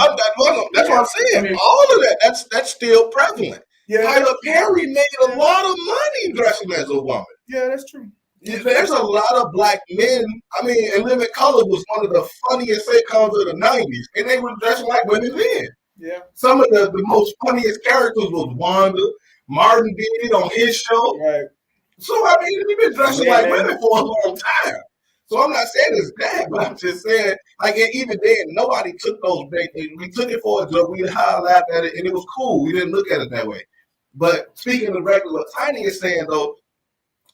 that's what I'm saying. All of that's still prevalent. Yeah, Tyler Perry made a lot of money dressing as a woman. Yeah, that's true. There's a lot of black men. In Living Color was one of the funniest sitcoms of the 90s, and they were dressing like women then. Yeah. Some of the most funniest characters was Wanda. Martin did it on his show. Right. So we've been dressing like women for a long time. So I'm not saying it's bad, but I'm just saying, even then, nobody took those big things. We took it for a joke. We laughed at it, and it was cool. We didn't look at it that way. But speaking of regular, what Tiny is saying, though,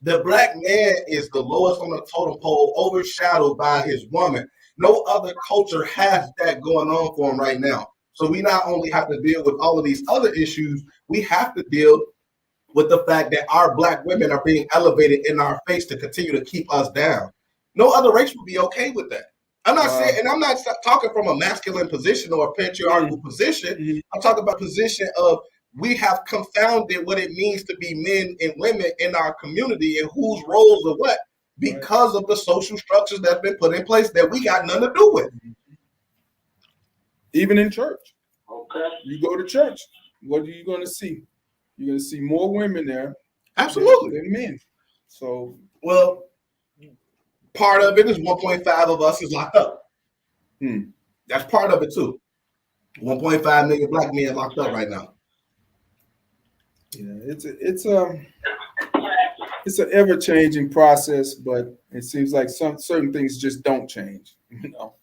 the black man is the lowest on the totem pole, overshadowed by his woman. No other culture has that going on for him right now. So we not only have to deal with all of these other issues, we have to deal with the fact that our black women are being elevated in our face to continue to keep us down. No other race would be okay with that. I'm not Wow. saying, and I'm not talking from a masculine position or a patriarchal position. Mhm. I'm talking about position of we have confounded what it means to be men and women in our community and whose roles are what because of the social structures that's been put in place that we got nothing to do with. Even in church, Okay. you go to church, what are you going to see? You're going to see more women there Absolutely. than men. So, Well, part of it is 1.5 of us is locked up. That's part of it too. 1.5 million black men locked up right now. yeah, it's an ever changing process, but it seems like certain things just don't change. You know.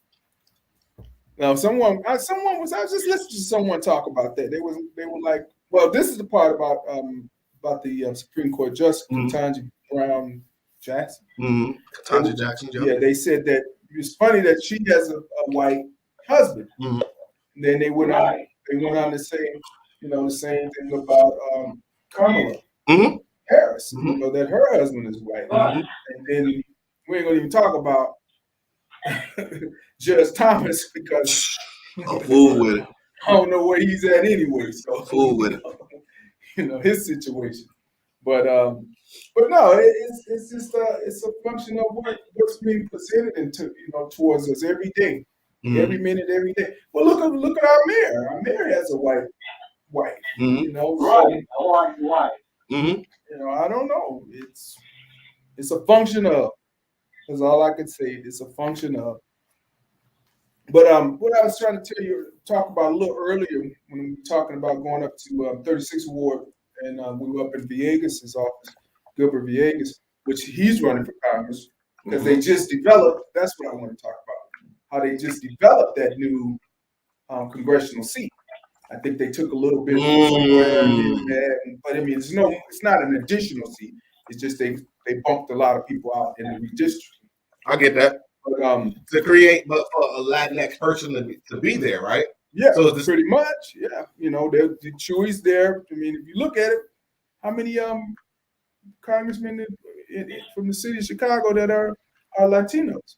Now, someone I was just listening to someone talk about that. They were like, well, this is the part about the Supreme Court Justice Ketanji Brown Jackson. Ketanji Jackson. Yeah, they said that it's funny that she has a white husband. Mhm. And then they went on to say, the same thing about Kamala Mhm. Harris. Mhm. You know that her husband is white. Mhm. And then we ain't gonna even talk about Judge Thomas because A fool with it. I don't know where he's at anyway. So Fool with it. His situation. But no, it's just it's a function of what's being presented into towards us every day, every minute, every day. Well, look at our mayor. Our mayor has a white. Mhm. Right. Mhm. I don't know. It's a function of. That's all I could say. It's a function of. But what I was trying to talk about a little earlier when we were talking about going up to 36th Ward, and we were up in Villegas' office, Gilbert Villegas, which he's running for Congress because they just developed. That's what I want to talk about. How they just developed that new congressional seat. I think they took a little bit from somewhere, but I mean, it's not an additional seat. It's just they bumped a lot of people out in the redistricting. I get that. But to create, but for a Latinx person to be there, right? yeah, So so pretty much, yeah. The Chewy's there. I mean, if you look at it, how many congressmen from the city of Chicago that are Latinos?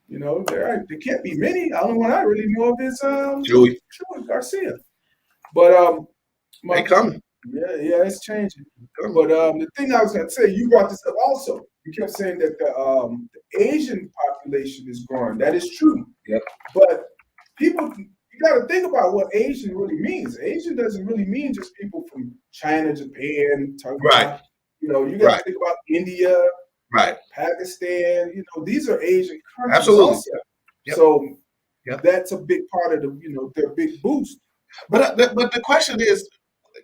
There can't be many. The only one I really know of is Chewy Garcia. But they coming. Yeah, it's changing. But the thing I was going to say, you brought this up also. You kept saying that the Asian population is growing. That is true. Yep. But you got to think about what Asian really means. Asian doesn't really mean just people from China, Japan, Turkey. Right. You got to think about India, right, Pakistan. These are Asian countries. Absolutely. Also. Yep. So Yep. that's a big part of their big boost. But the question is,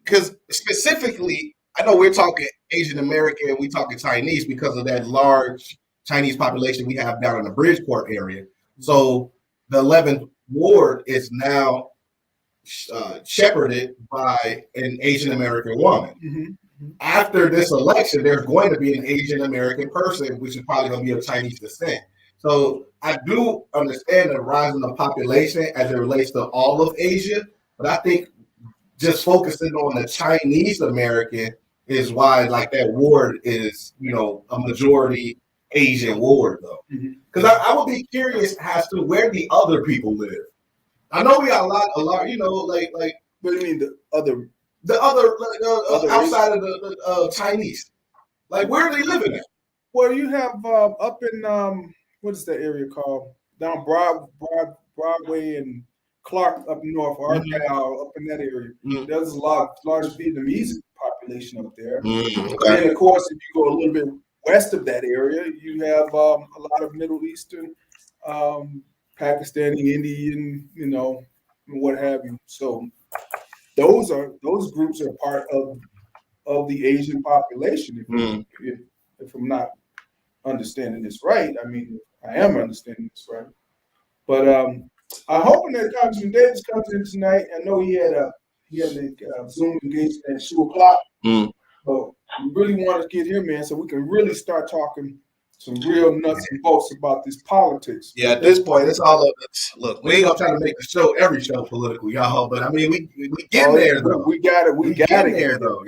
because specifically, I know we're talking Asian American, we talking Chinese because of that large Chinese population we have down in the Bridgeport area. So the 11th ward is now shepherded by an Asian American woman. Mm-hmm. After this election, there's going to be an Asian American person, which is probably going to be of Chinese descent. So I do understand the rise in the population as it relates to all of Asia, but I think just focusing on the Chinese American is why like that ward is, a majority Asian ward though. Because I would be curious as to where the other people live. I know we got a lot, like What do you mean the other outside of the Chinese? Like where are they living at? Well, you have up in what is that area called? Down Broadway and Clark up north, Argyle up in that area. There's a large Vietnamese population up there. Okay. And of course, if you go a little bit west of that area, you have a lot of Middle Eastern, Pakistani, Indian, what have you. So those groups are part of the Asian population. If I'm not understanding this right, I mean, I am understanding this right. But I'm hoping that Congressman Davis comes in tonight. I know he had a Zoom engagement at 2:00. So we really want to get him in so we can really start talking some real nuts and bolts about this politics. Yeah, at this point, it's all of this. Look, we ain't gonna try to make the show every show political, y'all. But I mean, we get there though. We got it. We got it there though.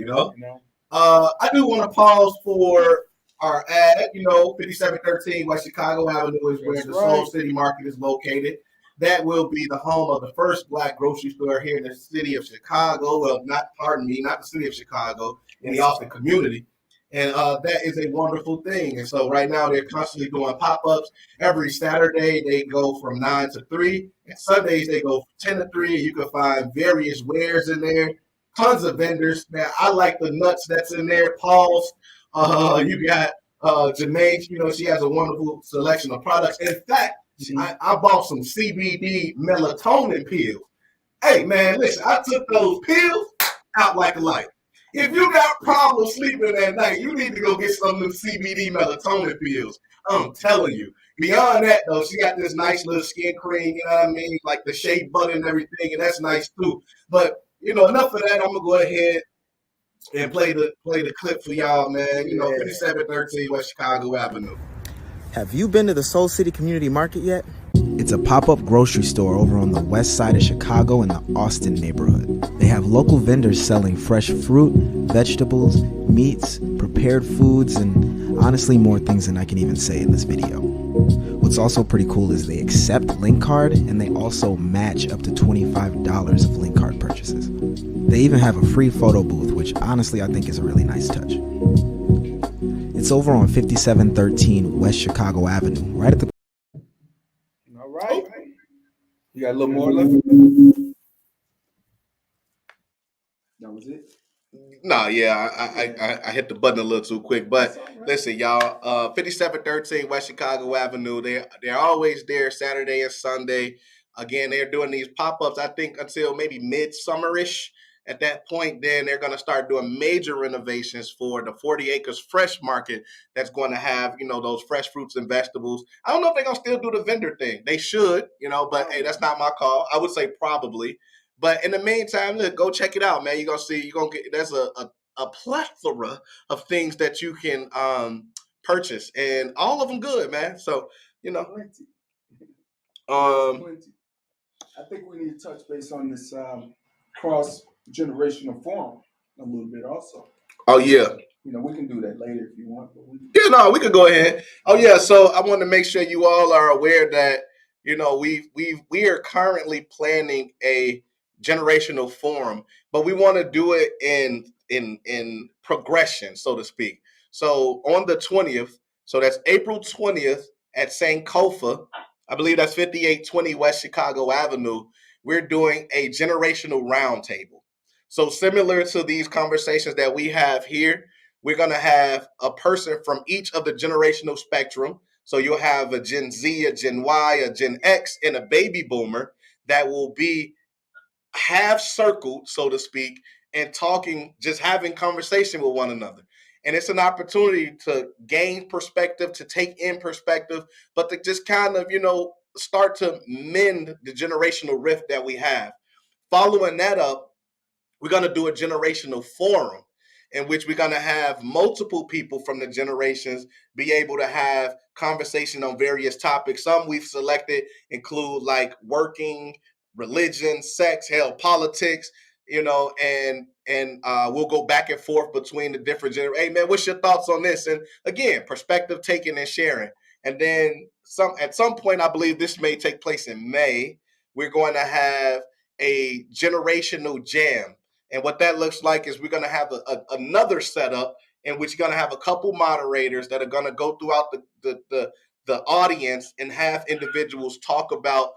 I do want to pause for our ad, 5713 West Chicago Avenue is where That's the Soul right. City Market is located. That will be the home of the first Black grocery store here in the city of Chicago. Well, not the city of Chicago, in the Austin community. And that is a wonderful thing. And so right now they're constantly doing pop-ups. Every Saturday they go from 9 to 3. And Sundays they go from 10 to 3. You can find various wares in there. Tons of vendors. Now I like the nuts that's in there. Paul's. You got Janae. She has a wonderful selection of products. In fact, I bought some CBD melatonin pills. Hey man, listen, I took those pills out like a light. If you got problems sleeping at night, you need to go get some of them CBD melatonin pills. I'm telling you. Beyond that, though, she got this nice little skin cream, you know what I mean? Like the shea butter and everything, and that's nice too. But, enough of that. I'm going to go ahead and play the clip for y'all, man. 5713 West Chicago Avenue. Have you been to the Soul City Community Market yet? It's a pop-up grocery store over on the west side of Chicago in the Austin neighborhood. They have local vendors selling fresh fruit, vegetables, meats, prepared foods, and honestly more things than I can even say in this video. What's also pretty cool is they accept link card and they also match up to $25 of link card purchases. They even have a free photo booth, which honestly I think is a really nice touch. It's over on 5713 West Chicago Avenue, right at the... All right. You got a little more left? That was it? No, yeah, I hit the button a little too quick. But listen, y'all, 5713 West Chicago Avenue, they're always there Saturday and Sunday. Again, they're doing these pop-ups, I think, until maybe midsummer-ish. At that point, then they're going to start doing major renovations for the 40 Acres Fresh Market that's going to have, those fresh fruits and vegetables. I don't know if they're going to still do the vendor thing. They should, but hey, that's not my call. I would say probably. But in the meantime, look, go check it out, man. You're going to get, there's a plethora of things that you can purchase, and all of them good, man. So, Plenty. I think we need to touch base on this cross-generational forum a little bit also. Oh, yeah. We can do that later if you want. But we could go ahead. Oh, yeah. So I want to make sure you all are aware that, we are currently planning a generational forum, but we want to do it in progression, so to speak. So on the 20th, so that's April 20th at Sankofa, I believe that's 5820 West Chicago Avenue, we're doing a generational roundtable. So similar to these conversations that we have here, we're going to have a person from each of the generational spectrum. So you'll have a Gen Z, a Gen Y, a Gen X, and a baby boomer that will be half circled, so to speak, and talking, just having conversation with one another. And it's an opportunity to gain perspective, to take in perspective, but to just kind of, start to mend the generational rift that we have. Following that up, we're going to do a generational forum in which we're going to have multiple people from the generations be able to have conversation on various topics. Some we've selected include like working, religion, sex, hell, politics, and we'll go back and forth between the different generations. Hey, man, what's your thoughts on this? And again, perspective taking and sharing. And then at some point, I believe this may take place in May, we're going to have a generational jam. And what that looks like is we're going to have another setup in which you're going to have a couple moderators that are going to go throughout the audience and have individuals talk about,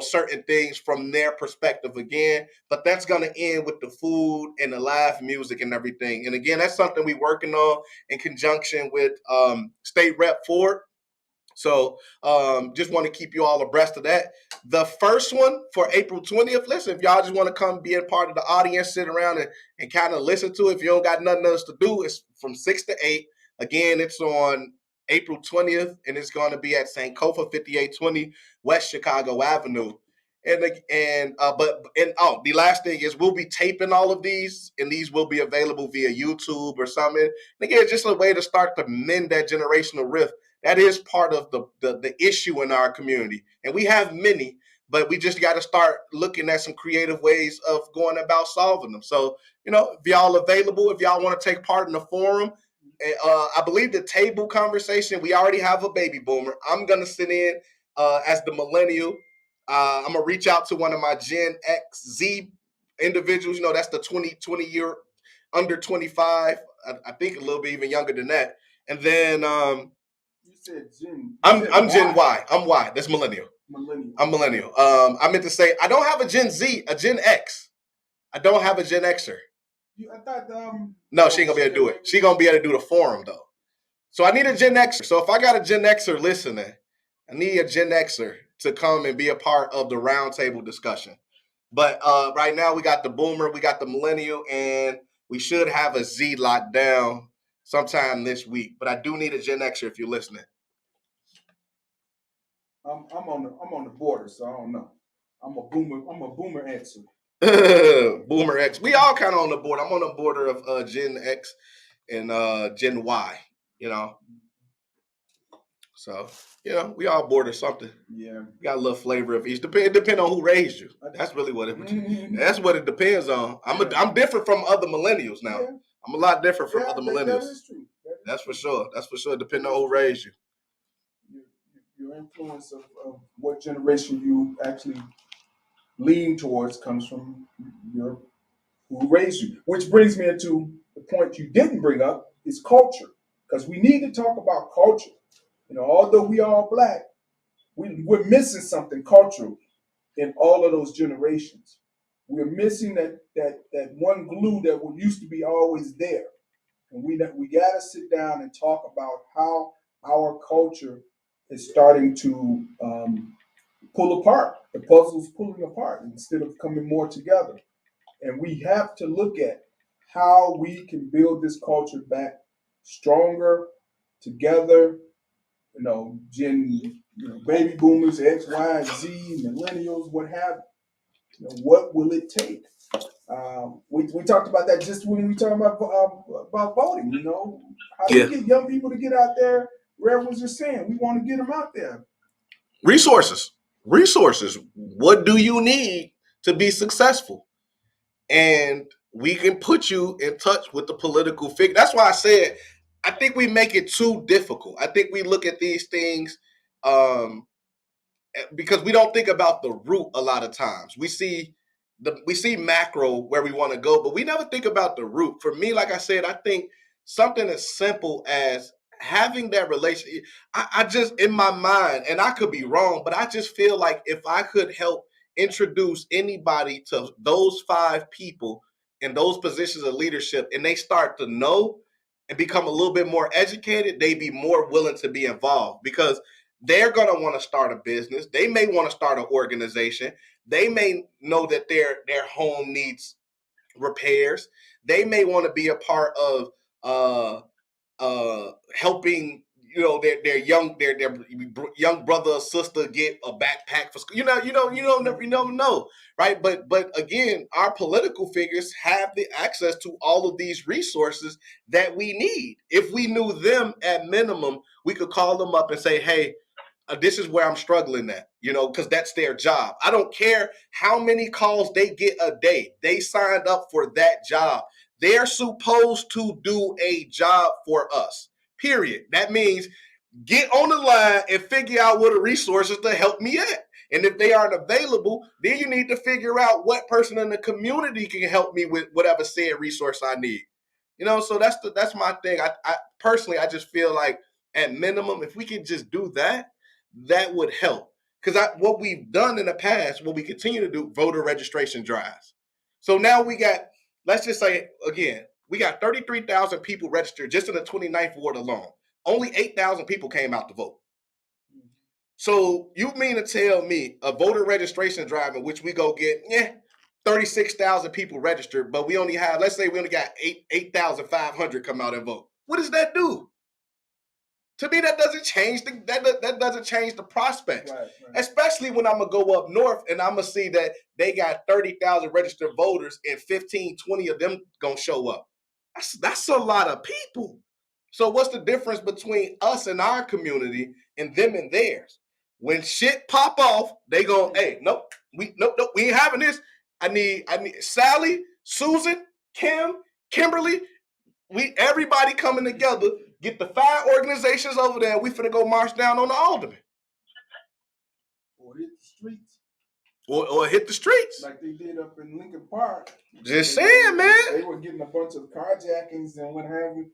certain things from their perspective again. But that's going to end with the food and the live music and everything. And again, that's something we're working on in conjunction with State Rep Ford. So just want to keep you all abreast of that. The first one for April 20th, listen, if y'all just want to come be a part of the audience, sit around and kind of listen to it, if you don't got nothing else to do, it's from 6 to 8. Again, it's on April 20th, and it's going to be at Sankofa 5820 West Chicago Avenue. The last thing is we'll be taping all of these, and these will be available via YouTube or something. And again, just a way to start to mend that generational rift. That is part of the issue in our community. And we have many, but we just got to start looking at some creative ways of going about solving them. So, if y'all available, if y'all want to take part in the forum, I believe the table conversation, we already have a baby boomer. I'm going to sit in as the millennial. I'm going to reach out to one of my Gen X, Z individuals. You know, that's the 20 year under 25. I think a little bit even younger than that. And then You said Gen. I'm Gen Y. I'm Y. That's millennial. Millennial. I'm millennial. I meant to say I don't have a Gen Z, a Gen X. I don't have a Gen Xer. I thought No, she ain't gonna be able to do it. She gonna be able to do the forum though. So I need a Gen Xer. So if I got a Gen Xer listening, I need a Gen Xer to come and be a part of the roundtable discussion. But right now we got the boomer, we got the millennial, and we should have a Z locked down sometime this week. But I do need a Gen Xer if you're listening. I'm on the border, so I don't know. I'm a boomer answer. Boomer X. We all kind of on the border. I'm on the border of Gen X and Gen Y, you know. So, you know, we all border something. Yeah. Got a little flavor of each. Depend on who raised you. That's really what it that's what it depends on. I'm different from other millennials now. Yeah. I'm a lot different from other millennials. That is true. That's for sure. That's for sure. Depending on who raised you. Your influence of what generation you actually lean towards comes from who raised you. Which brings me into the point you didn't bring up is culture. Because we need to talk about culture. You know, although we are Black, we're missing something culturally in all of those generations. We're missing that one glue that used to be always there. And we got to sit down and talk about how our culture is starting to pull apart. The puzzle's pulling apart instead of coming more together. And we have to look at how we can build this culture back stronger, together. You know, baby boomers, X, Y, and Z, millennials, what have you. You know, what will it take? We talked about that just when we talked about voting. You know, how do you get young people to get out there? Rev was just saying, we want to get them out there. Resources. What do you need to be successful? And we can put you in touch with the political figure. That's why I said I think we make it too difficult. I think we look at these things because we don't think about the root a lot of times. We see macro where we want to go, but we never think about the root. For me, like I said, I think something as simple as having that relationship. I just, in my mind, and I could be wrong, but I just feel like if I could help introduce anybody to those 5 people in those positions of leadership and they start to know and become a little bit more educated, they'd be more willing to be involved because they're going to want to start a business. They may want to start an organization. They may know that their home needs repairs. They may want to be a part of helping, you know, their young brother or sister get a backpack for school. You never know, right? But again, our political figures have the access to all of these resources that we need. If we knew them at minimum, we could call them up and say, hey, this is where I'm struggling at, you know, because that's their job. I don't care how many calls they get a day. They signed up for that job. They're supposed to do a job for us, period. That means get on the line and figure out what the resources to help me at. And if they aren't available, then you need to figure out what person in the community can help me with whatever said resource I need. You know, so that's my thing. I personally, I just feel like at minimum, if we could just do that, that would help. Because what we've done in the past, what we continue to do, voter registration drives. So now we got, let's just say, again, we got 33,000 people registered just in the 29th ward alone. Only 8,000 people came out to vote. So you mean to tell me a voter registration drive in which we go get 36,000 people registered, but we only have, let's say we only got 8,500 come out and vote. What does that do? To me, that doesn't change the prospects, right. Especially when I'm gonna go up north and I'm gonna see that they got 30,000 registered voters and 15, 20 of them gonna show up. That's a lot of people. So what's the difference between us and our community and them and theirs? When shit pop off, they go, hey, nope, we ain't having this. I need Sally, Susan, Kim, Kimberly. everybody coming together, get the 5 organizations over there, and we finna go march down on the alderman. Or hit the streets. Or hit the streets. Like they did up in Lincoln Park. Just saying, man. They were getting a bunch of carjackings and what have you.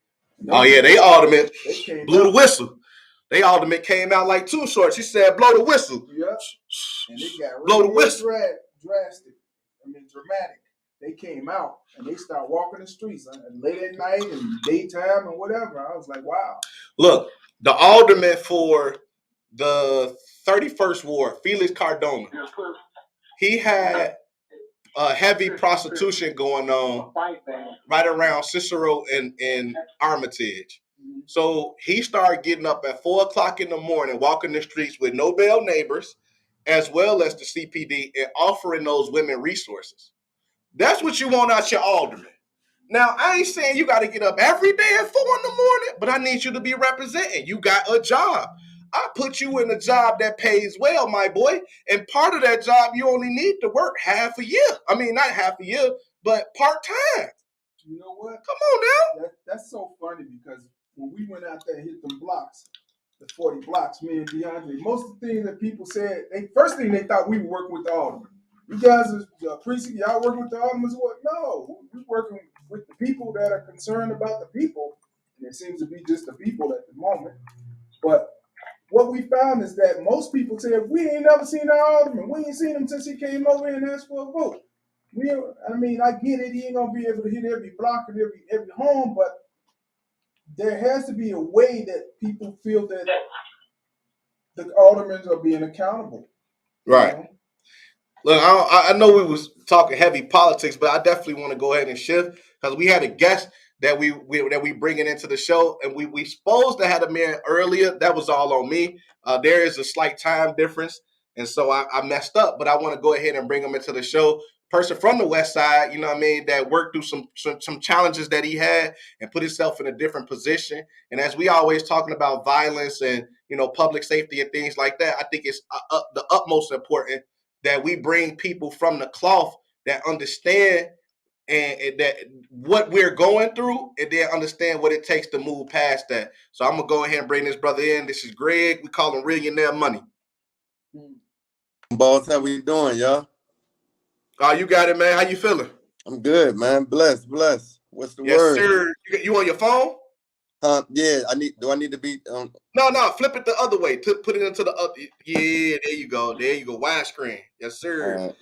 Oh, yeah, they alderman came blew the out. whistle. They alderman came out like Too Short. She said, blow the whistle. Yeah. And they got blow the really whistle. drastic. Dramatic. They came out and they started walking the streets late at night and daytime and whatever. I was like, wow. Look, the alderman for the 31st Ward, Felix Cardona, he had heavy prostitution going on right around Cicero and Armitage. So he started getting up at 4 o'clock in the morning, walking the streets with no bail neighbors, as well as the CPD, and offering those women resources. That's what you want out your alderman. Now, I ain't saying you got to get up every day at 4 in the morning, but I need you to be representing. You got a job. I put you in a job that pays well, my boy. And part of that job, you only need to work half a year. I mean, not half a year, but part-time. You know what? Come on now. That's so funny because when we went out there and hit them blocks, the 40 blocks, me and DeAndre, most of the things that people said, first thing they thought we were working with the alderman. You guys are precinct, y'all working with the aldermen? What? No, we're working with the people that are concerned about the people. And it seems to be just the people at the moment. But what we found is that most people said, we ain't never seen our alderman. We ain't seen him since he came over here and asked for a vote. I get it. He ain't going to be able to hit every block and every home, but there has to be a way that people feel that the aldermen are being accountable. Right. You know? Look, I know we was talking heavy politics, but I definitely want to go ahead and shift because we had a guest that we bringing into the show, and we supposed to have him in earlier. That was all on me. There is a slight time difference, and so I messed up. But I want to go ahead and bring him into the show. Person from the West Side, you know what I mean, that worked through some challenges that he had and put himself in a different position. And as we always talking about violence and public safety and things like that, I think it's the utmost important that we bring people from the cloth that understand and that what we're going through, and then understand what it takes to move past that. So I'm gonna go ahead and bring this brother in. This is Greg. We call him Millionaire Money. Boss, how we doing, y'all? Oh, you got it, man. How you feeling? I'm good, man. Blessed. What's the Yes, word? sir. You on your phone? Yeah. Do I need to be? No. Flip it the other way. Put it into the other. Yeah, there you go. Widescreen. Yes, sir.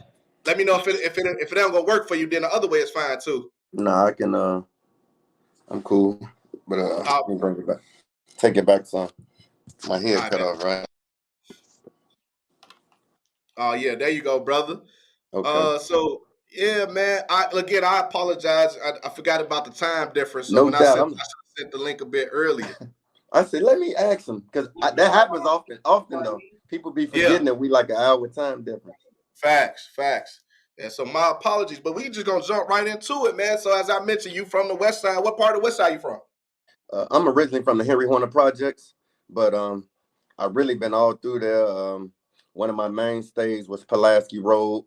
Let me know if it don't gonna work for you. Then the other way is fine too. Nah, I can. I'm cool, but let me bring it back. Take it back some. My hair cut off, right? Oh yeah, there you go, brother. Okay. So yeah, man. I apologize. I forgot about the time difference. So No when doubt. I should have sent the link a bit earlier. I said, let me ask him because that happens often though. People be forgetting that we like an hour time difference. Facts. And so my apologies, but we just gonna jump right into it, man. So as I mentioned, you from the West Side. What part of the West Side you from? I'm originally from the Henry Horner Projects, but I've really been all through there. One of my mainstays was Pulaski Road,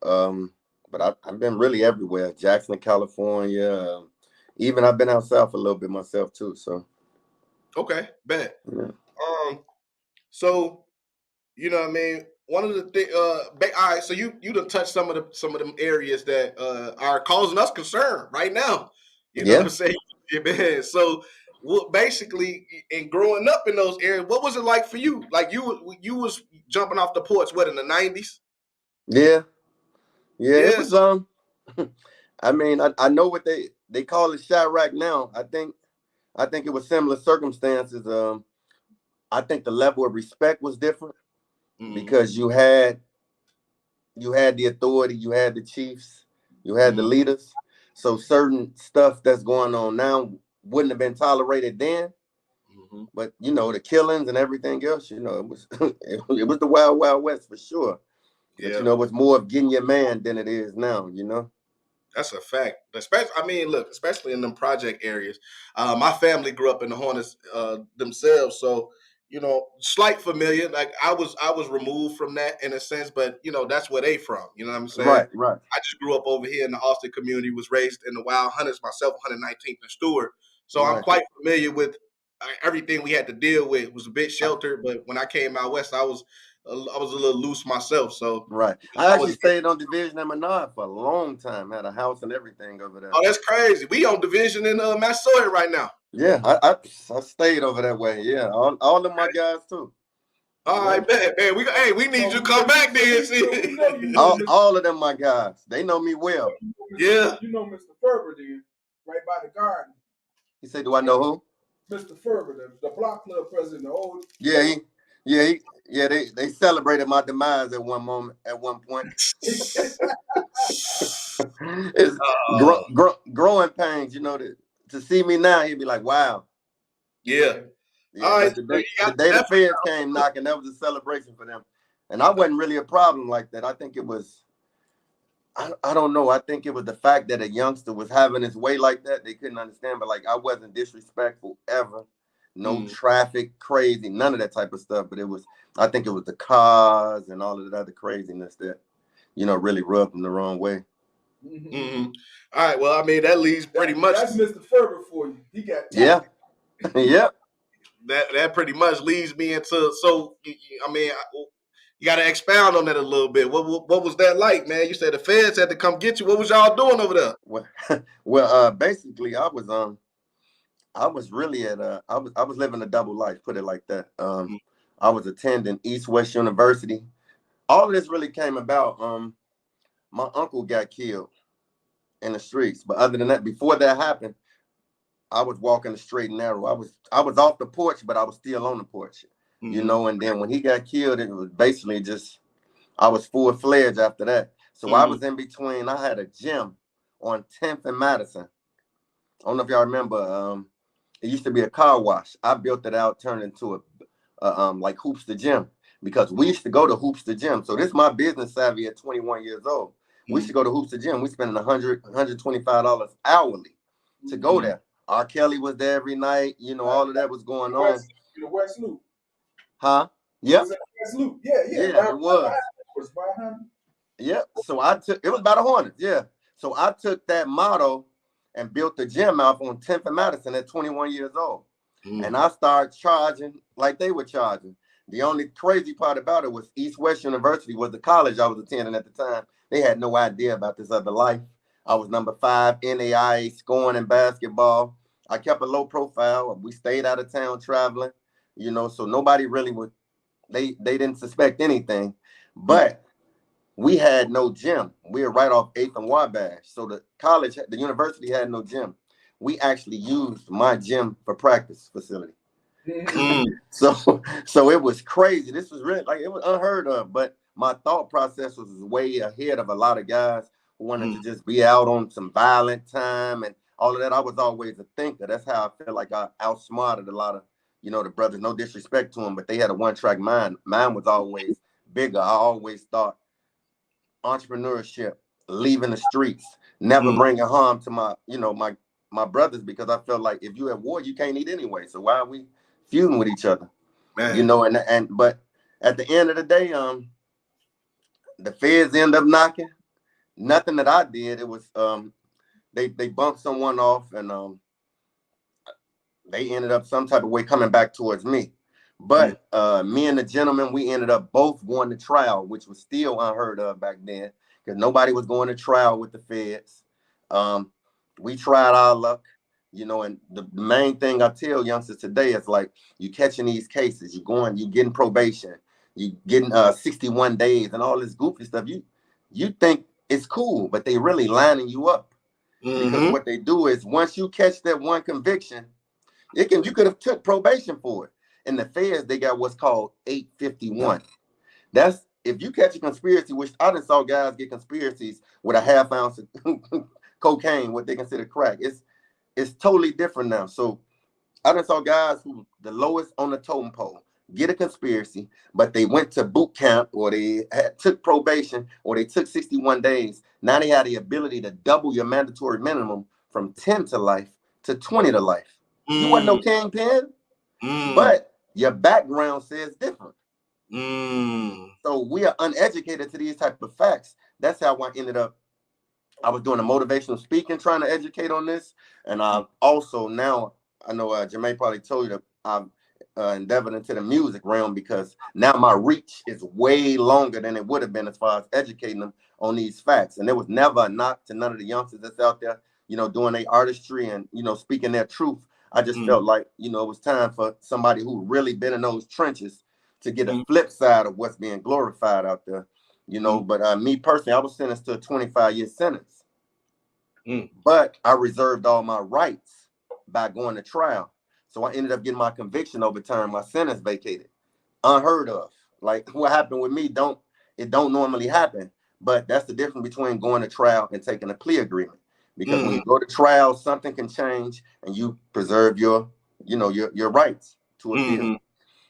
but I've been really everywhere. Jackson, California. Even I've been out south a little bit myself too. So. Okay, bet. Yeah. So, you know what I mean? One of the things, all right, so you done touched some of them areas that are causing us concern right now. You know what I'm saying? Yeah, man. So, basically, in growing up in those areas, what was it like for you? Like you was jumping off the porch, what, in the 90s? Yeah. It was I mean, I know what they call it Chirac now. I think it was similar circumstances. I think the level of respect was different because you had the authority, you had the chiefs, you had the leaders. So certain stuff that's going on now wouldn't have been tolerated then. But the killings and everything else, it was it was the Wild Wild West for sure. Yeah. But it was more of getting your man than it is now, That's a fact. Especially in them project areas. My family grew up in the Hornets themselves, so slight familiar. Like I was removed from that in a sense, but that's where they from. You know what I'm saying? Right. I just grew up over here in the Austin community, was raised in the Wild Hunters myself, 119th and Stewart. So I'm Right. quite familiar with everything we had to deal with. It was a bit sheltered, but when I came out west, I was a little loose myself. So Right. I actually stayed on Division and Menard for a long time. Had a house and everything over there. Oh, that's crazy. We on Division in Massasoit right now. Yeah, I stayed over that way. Yeah, all of my guys too. All right, man. We need you to come back then. See? All of them my guys. They know me well. Yeah. You know Mr. Ferber then, right by the garden. He said, "Do I know who?" Mr. Ferber, the block club president, the old. Yeah, they celebrated my demise at one point. It's growing pains, to see me now, he'd be like, "Wow." Yeah. All right. The day the feds came knocking, that was a celebration for them. And I wasn't really a problem like that. I think it was, I don't know. I think it was the fact that a youngster was having his way like that. They couldn't understand, but like I wasn't disrespectful ever. No traffic, crazy, none of that type of stuff. But I think it was the cars and all of that other craziness that, really rubbed them the wrong way. Mm-hmm. All right. Well, I mean, that leads pretty much. That's Mr. Ferber for you. He got yeah. That pretty much leads me into. So, I mean, you got to expound on that a little bit. What was that like, man? You said the feds had to come get you. What was y'all doing over there? Well, basically, I was really I was living a double life. Put it like that. I was attending East West University. All of this really came about. My uncle got killed in the streets, but other than that, before that happened, I was walking the straight and narrow. I was off the porch, but I was still on the porch, And then when he got killed, it was basically just I was full-fledged after that. So I was in between. I had a gym on 10th and Madison. I don't know if y'all remember. It used to be a car wash. I built it out, turned into a like Hoops the Gym, because we used to go to Hoops the Gym. So this is my business savvy at 21 years old. We used to go to Hoops the Gym. We spending $125 hourly to go there. R. Kelly was there every night. All of that was going on. The West Loop. Huh? Yep. West Loop. Yeah. Yeah, it was. Yep. So it was by the Hornets. Yeah. So I took that motto and built the gym out on 10th and Madison at 21 years old. And I started charging like they were charging. The only crazy part about it was East West University was the college I was attending at the time. They had no idea about this other life. I was number 5 NAIA scoring in basketball. I kept a low profile. We stayed out of town traveling, so nobody really they didn't suspect anything. But we had no gym. We were right off 8th and Wabash. So the university had no gym. We actually used my gym for practice facility. So it was crazy. This was really it was unheard of. But my thought process was way ahead of a lot of guys who wanted to just be out on some violent time and all of that. I was always a thinker. That's how I feel like I outsmarted a lot of, the brothers. No disrespect to them, but they had a one-track mind. Mine was always bigger. I always thought entrepreneurship, leaving the streets, never bringing harm to my brothers, because I felt like if you at war, you can't eat anyway. So why are we feuding with each other? Man. But at the end of the day, the feds end up knocking. Nothing that I did. It was they bumped someone off, and they ended up some type of way coming back towards me. But me and the gentleman, we ended up both going to trial, which was still unheard of back then, because nobody was going to trial with the feds. We tried our luck, and the main thing I tell youngsters today is like, you catching these cases, you getting probation, you getting 61 days and all this goofy stuff. You think it's cool, but they really lining you up. Because what they do is, once you catch that one conviction, you could have took probation for it. And the feds, they got what's called 851. That's if you catch a conspiracy, which I done saw guys get conspiracies with a half ounce of cocaine, what they consider crack. It's totally different now. So I done saw guys who the lowest on the totem pole get a conspiracy, but they went to boot camp, or they took probation, or they took 61 days. Now they had the ability to double your mandatory minimum from 10 to life to 20 to life. You wasn't no kingpin, but your background says different. Mm. So we are uneducated to these type of facts. That's how I ended up. I was doing a motivational speaking, trying to educate on this. And I've also now, I know Jermaine probably told you that I've endeavored into the music realm, because now my reach is way longer than it would have been as far as educating them on these facts. And there was never a knock to none of the youngsters that's out there, you know, doing their artistry and, you know, speaking their truth. I just felt like, you know, it was time for somebody who really been in those trenches to get a flip side of what's being glorified out there, you know. But me personally, I was sentenced to a 25-year sentence. But I reserved all my rights by going to trial. So I ended up getting my conviction overturned, my sentence vacated. Unheard of. Like what happened with me, don't normally happen. But that's the difference between going to trial and taking a plea agreement. Because when you go to trial, something can change and you preserve your, you know, your rights to appeal.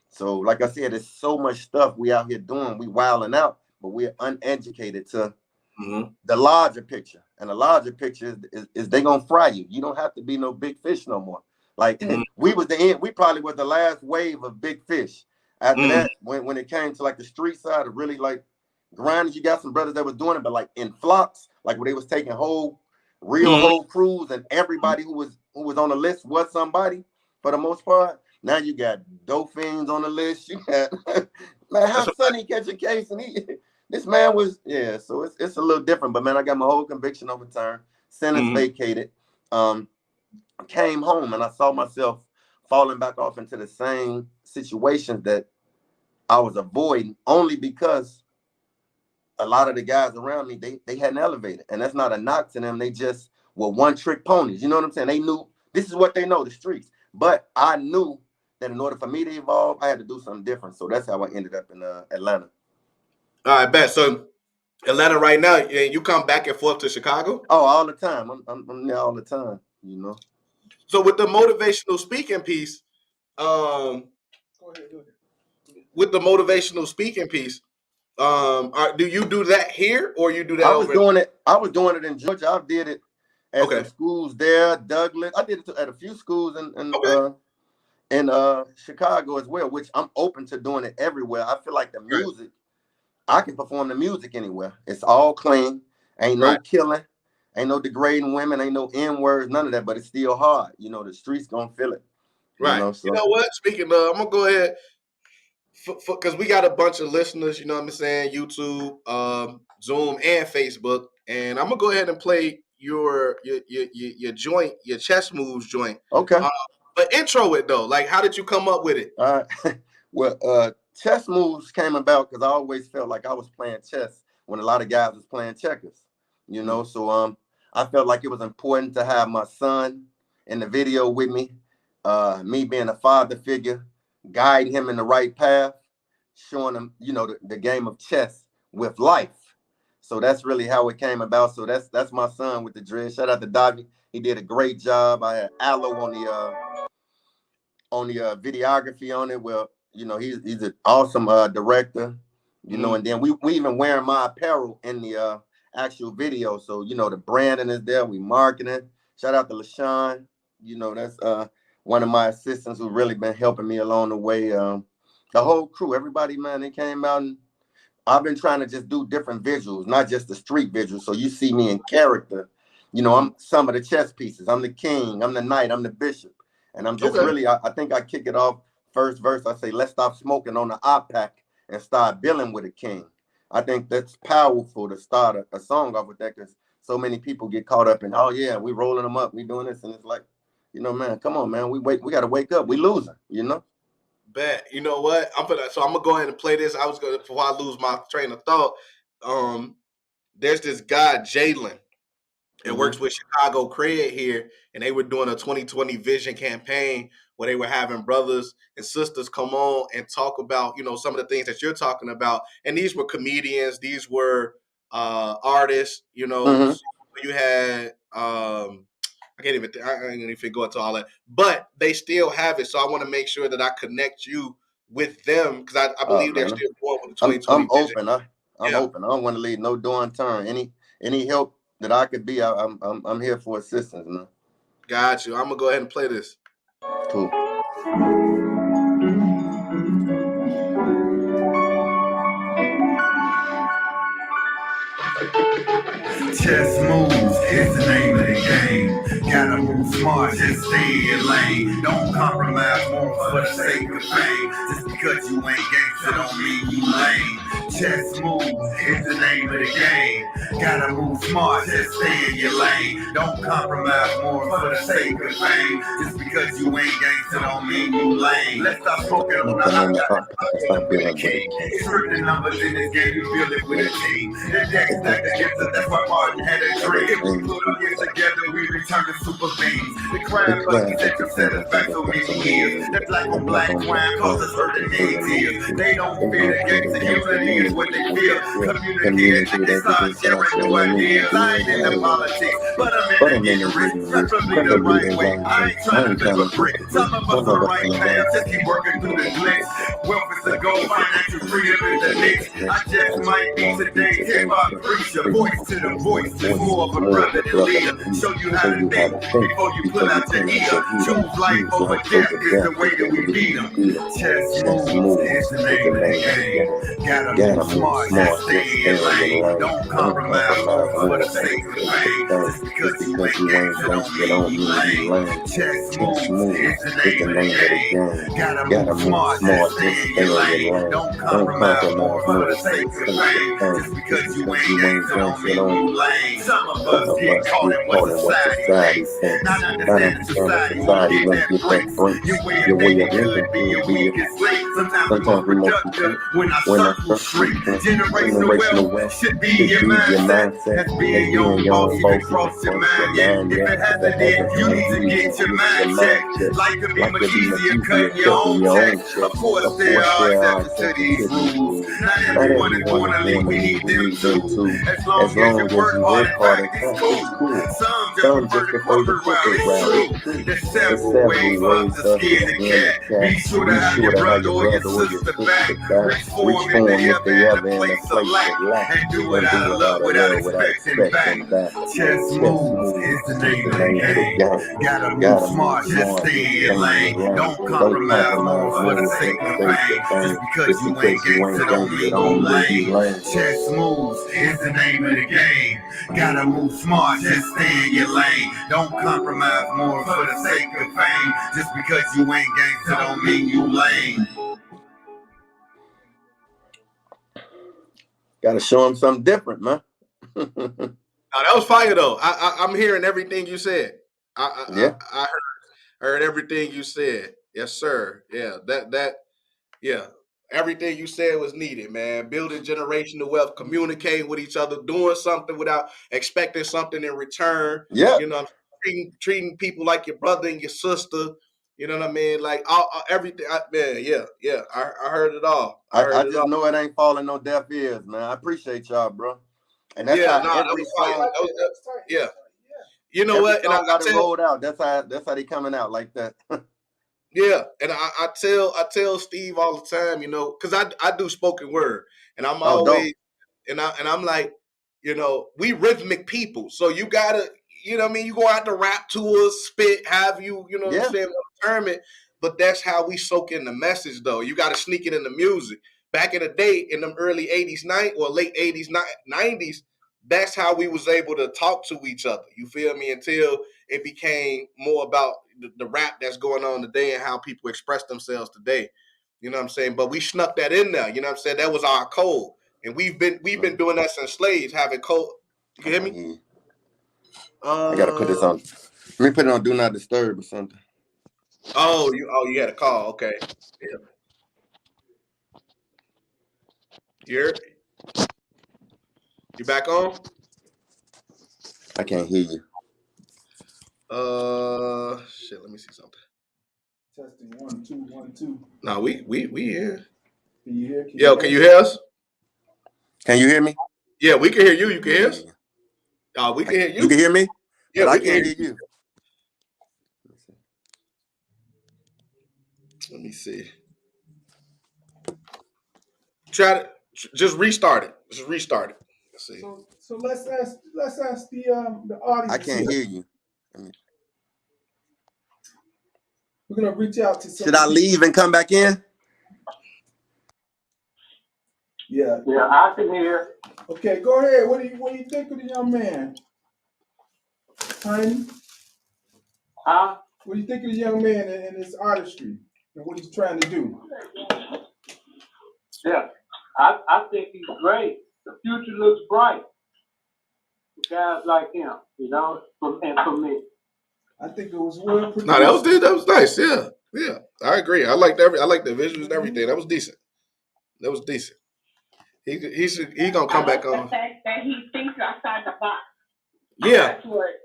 So like I said, there's so much stuff we out here doing. We wilding out, but we're uneducated to the larger picture. And the larger picture is they gonna fry you. You don't have to be no big fish no more. Like we was the end. We probably was the last wave of big fish. After that, when it came to like the street side of really like grinding, you got some brothers that was doing it, but like in flocks, like where they was taking whole crews, and everybody who was on the list was somebody for the most part. Now you got dope fiends on the list. You got man, how Sonny catch a case and this man was so it's a little different. But man, I got my whole conviction overturned, sentence vacated. Came home and I saw myself falling back off into the same situations that I was avoiding, only because a lot of the guys around me, they hadn't elevated. And that's not a knock to them. They just were one-trick ponies. You know what I'm saying? They knew this is what they know, the streets. But I knew that in order for me to evolve, I had to do something different. So that's how I ended up in Atlanta. All right, bet. So Atlanta right now, you come back and forth to Chicago? Oh, all the time. I'm there all the time, you know. So with the motivational speaking piece, Go ahead. with the motivational speaking piece, do you do that here or you do that I was doing it in Georgia. I did it at some schools there, Douglas. I did it at a few schools in Chicago as well, which I'm open to doing it everywhere. I feel like the music, I can perform the music anywhere. It's all clean. Ain't no killing. Ain't no degrading women. Ain't no N-words, none of that. But it's still hard. You know, the streets gonna feel it. Right. You know what? Speaking of, I'm gonna go ahead because we got a bunch of listeners. You know what I'm saying? YouTube, Zoom, and Facebook. And I'm gonna go ahead and play your joint, your chess moves joint. Okay. But intro it though. Like, how did you come up with it? Well, chess moves came about because I always felt like I was playing chess when a lot of guys was playing checkers. You know, so I felt like it was important to have my son in the video with me. Me being a father figure, guiding him in the right path, showing him, you know, the game of chess with life. So that's really how it came about. So that's my son with the dread. Shout out to Davi. He did a great job. I had Aloe on the videography on it. Well, you know, he's an awesome director. You know, and then we even wearing my apparel in the actual video. So, you know, the branding is there. We marketing. Shout out to LaShawn. You know, that's one of my assistants who really been helping me along the way. The whole crew, everybody, man, they came out, and I've been trying to just do different visuals, not just the street visuals. So you see me in character. You know, I'm some of the chess pieces. I'm the king. I'm the knight. I'm the bishop. And I'm just really, I think I kick it off first verse. I say, let's stop smoking on the OPAC and start building with a king. I think that's powerful to start a song off with that, because so many people get caught up in, oh yeah, we rolling them up, we doing this, and it's like, you know, man, come on, man, we got to wake up. We losing, you know. Bet. You know what? I'm gonna go ahead and play this. Before I lose my train of thought. There's this guy Jalen. It works with Chicago Cred here, and they were doing a 2020 vision campaign where they were having brothers and sisters come on and talk about, you know, some of the things that you're talking about. And these were comedians, these were artists, you know. So you had I ain't even go into all that, but they still have it. So I want to make sure that I connect you with them, because I believe they're still going with the 2020 I'm open. I'm open. I don't want to leave no door unturned. Any help that I could be, I'm here for assistance, man. Got you. I'm gonna go ahead and play this. Cool. Chess moves is the name of the game. Gotta move smart, just stay in your lane. Don't compromise more for the sake of fame. Just because you ain't gangster don't mean you lame. Chess moves is the name of the game. Gotta move smart, just stay in your lane. Don't compromise more for the sake of fame. Just because you ain't gangster don't mean you lame. Let's stop smoking on the hot stop feeling with a king. It's certain numbers in this game, you feel it with a team. The deck stacked against us, that's why Martin had a dream. If we put our heads together, we return to super beings. The crime bucket that you set us back so many years. That black on black crime causes hurt and many tears. They don't fear the gangster, unity is what they feel. Communicate and they start sharing new ideas. I ain't into politics, but I'm in the getting rich, preferably the right way. I ain't trying to flip a brick. Some of us on the right path, just keep working through the glitz. Wealth is the goal, financial freedom is the next. I just might be today's hip-hop preacher. Voice to the voice, just more of a brother than leader. Show you how to think before you pull out your ear. Choose life over death is the way that we beat them. Chess moves is the name of the game. Gotta move smart, just stay in your lane. Don't compromise for the sake of fame. Just because you ain't gangster don't mean you lame. Chess moves is the name of the game. Gotta move smart, just stay in your lane. Don't compromise for the sake of fame. Just because you ain't gangster don't mean you lame. Some of us get caught in what society thinks. Not understanding society won't get that breaks. Your way of thinking could be your weakest link. Sometimes we're more productive when our circles shrink. Generational wealth should be your mindset. That's being your own boss, even cross your mind yet. If it hasn't yet, you need to get your mind checked. Life could be much easier cutting your own check. Of course, there are exceptions to these rules. Not everyone is born elite, we need them too. As long as you work hard and practice cool. Some just prefer the corporate route, it's true. There's several ways for us to skin the cat. Be sure to have your brother or your sister back. Reach for them if they ever in a place of lack. And do it out of love without expecting back. Chess moves is the name of the game. Gotta move smart, just stay in your lane. Don't compromise more for the sake of fame. Just because you ain't gangster don't mean you lame. Chess moves is the name of the game. Gotta move smart, just stay in your lane. Don't compromise more for the sake of fame. Just because you ain't gangster don't mean you lame. Gotta show them something different, man. Now, that was fire though. I'm hearing everything you said. I heard everything you said. Yes, sir. Yeah, yeah. Everything you said was needed, man. Building generational wealth, communicating with each other, doing something without expecting something in return. Yeah. You know, treating people like your brother and your sister. You know what I mean? Like everything. Yeah. I heard it all. I just know it ain't falling no deaf ears, man. I appreciate y'all, bro. And that's how every song. Yeah. You know what? And I got it rolled out. That's how they coming out like that. Yeah, and I tell Steve all the time, you know, because I do spoken word, and I'm always I'm like, you know, we rhythmic people, so you gotta, you know what I mean, you go out to rap to us, spit, have you know what I'm saying, term it, but that's how we soak in the message though. You gotta sneak it in the music. Back in the day, in them early 80s, late 80s, 90s, that's how we was able to talk to each other. You feel me? Until it became more about the rap that's going on today and how people express themselves today. You know what I'm saying? But we snuck that in there. You know what I'm saying? That was our code. And we've been doing that since slaves, having code. You hear me? I gotta put this on. Let me put it on Do Not Disturb or something. You had a call. Okay. Yeah. You back on? I can't hear you. Shit, let me see something. Testing 1 2 1 2. No, we here. Can you hear? Can you hear us? Can you hear me? Yeah, we can hear you. You can hear us? We can hear you. You can hear me? Yeah, I can't hear you. Let me see. Try to just restart it. Just restart it. Let's see. So let's ask the audience. I can't hear you. We're gonna reach out to some. Should I leave and come back in? Yeah. Yeah, I can hear. Okay, go ahead. What do you think of the young man? Honey? Huh? What do you think of the young man and his artistry and what he's trying to do? Yeah, I think he's great. The future looks bright. Guys like him, you know, for me. I think it was well produced. No, that was nice. Yeah, yeah, I agree. I liked the visuals and everything. That was decent. That was decent. He gonna come back I like on. the fact that he thinks outside the box. Yeah, That's what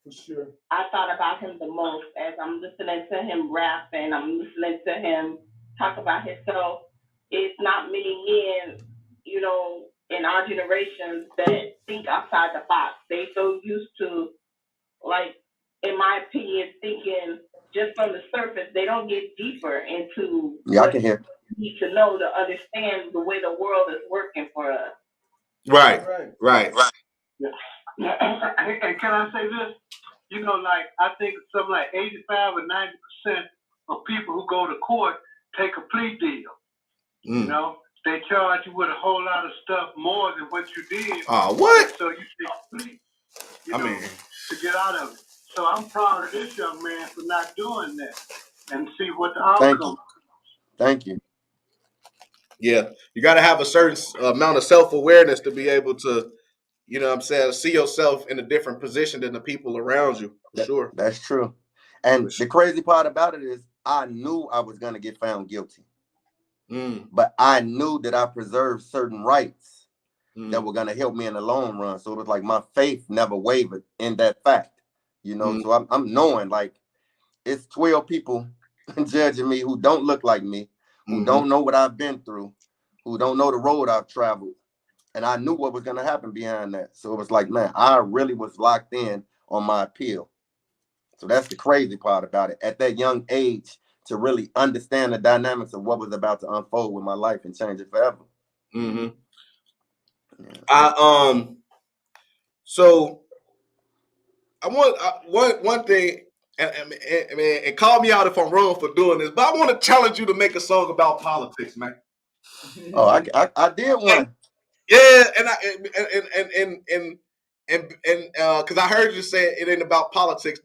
For sure. I thought about him the most as I'm listening to him rap and I'm listening to him talk about himself. It's not many men, you know, in our generation that think outside the box. They so used to, like, in my opinion, thinking just from the surface. They don't get deeper into Yeah, I can hear. you need to know to understand the way the world is working for us. right. Right. And can I say this? You know, like, I think something like 85 or 90% of people who go to court take a plea deal. You know, they charge you with a whole lot of stuff more than what you did. What? So you take a plea, to get out of it. So I'm proud of this young man for not doing that and see what the outcome. Thank you. Yeah, you got to have a certain amount of self-awareness to be able to, you know what I'm saying, see yourself in a different position than the people around you, for sure. That's true. And the crazy part about it is I knew I was going to get found guilty. But I knew that I preserved certain rights that were going to help me in the long run. So it was like my faith never wavered in that fact, you know. So I'm knowing, like, it's 12 people judging me who don't look like me, who don't know what I've been through, who don't know the road I've traveled. And I knew what was going to happen behind that. So it was like, man, I really was locked in on my appeal. So that's the crazy part about it. At that young age, to really understand the dynamics of what was about to unfold with my life and change it forever. So I want one thing, and call me out if I'm wrong for doing this, but I want to challenge you to make a song about politics, man. Oh, I did one. Yeah, and because I heard you say it ain't about politics,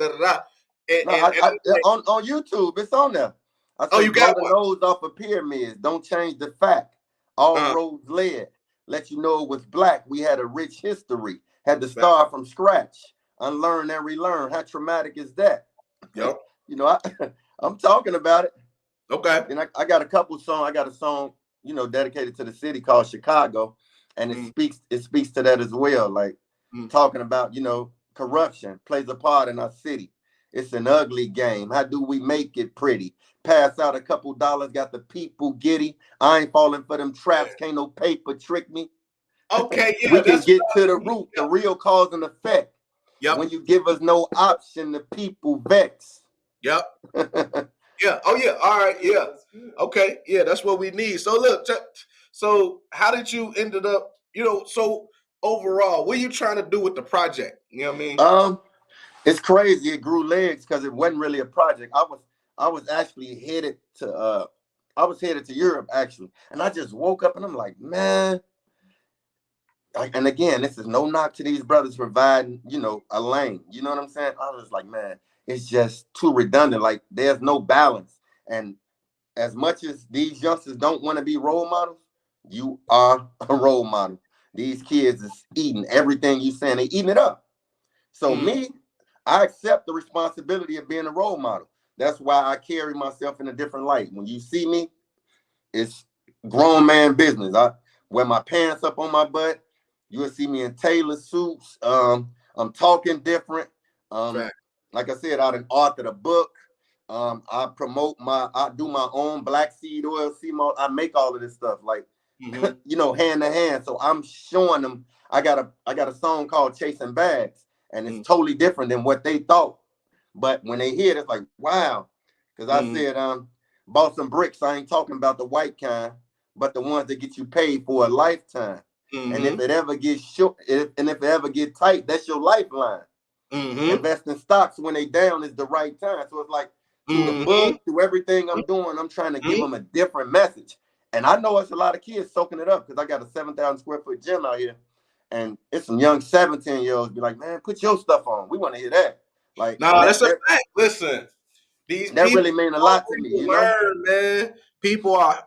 On YouTube, it's on there. I said, you got blow the nose off of pyramids. Don't change the fact. All roads led. Let you know it was black. We had a rich history. Had to start from scratch. Unlearn and relearn. How traumatic is that? Yep. You know, I'm talking about it. Okay. And I got a couple songs. I got a song, you know, dedicated to the city called Chicago. And it speaks to that as well. Like talking about, you know, corruption plays a part in our city. It's an ugly game. How do we make it pretty? Pass out a couple dollars, got the people giddy. I ain't falling for them traps. Can't no paper trick me. Okay, yeah. We can get to the root, the real cause and effect. Yep. When you give us no option, the people vex. Yep. Yeah. Oh, yeah. All right. Yeah. Okay. Yeah, that's what we need. So look, so how did you ended up, you know, so overall, what are you trying to do with the project? You know what I mean? It's crazy. It grew legs because it wasn't really a project. I was actually headed to Europe actually. And I just woke up and I'm like, man. And again, this is no knock to these brothers providing, you know, a lane. You know what I'm saying? I was like, man, it's just too redundant. Like there's no balance. And as much as these youngsters don't want to be role models, you are a role model. These kids is eating everything you saying. They eating it up. So me, I accept the responsibility of being a role model. That's why I carry myself in a different light. When you see me, it's grown man business. I wear my pants up on my butt. You'll see me in tailored suits. I'm talking different. Like I said, I done authored a book. I do my own black seed oil, I make all of this stuff, like, you know, hand to hand. So I'm showing them. I got a song called Chasing Bags, and it's totally different than what they thought. But when they hear it, it's like, wow. Because I said, bought some bricks. I ain't talking about the white kind, but the ones that get you paid for a lifetime. And if it ever gets short, if it ever get tight, that's your lifeline. Invest in stocks when they down is the right time. So it's like through the book, through everything I'm doing, I'm trying to give them a different message. And I know it's a lot of kids soaking it up because I got a 7,000 square foot gym out here. And it's some young 17-year-olds be like, man, put your stuff on. We want to hear that. Like, No, that's a fact. Listen, these that people really mean a lot to hungry me, you know? learn, man. People are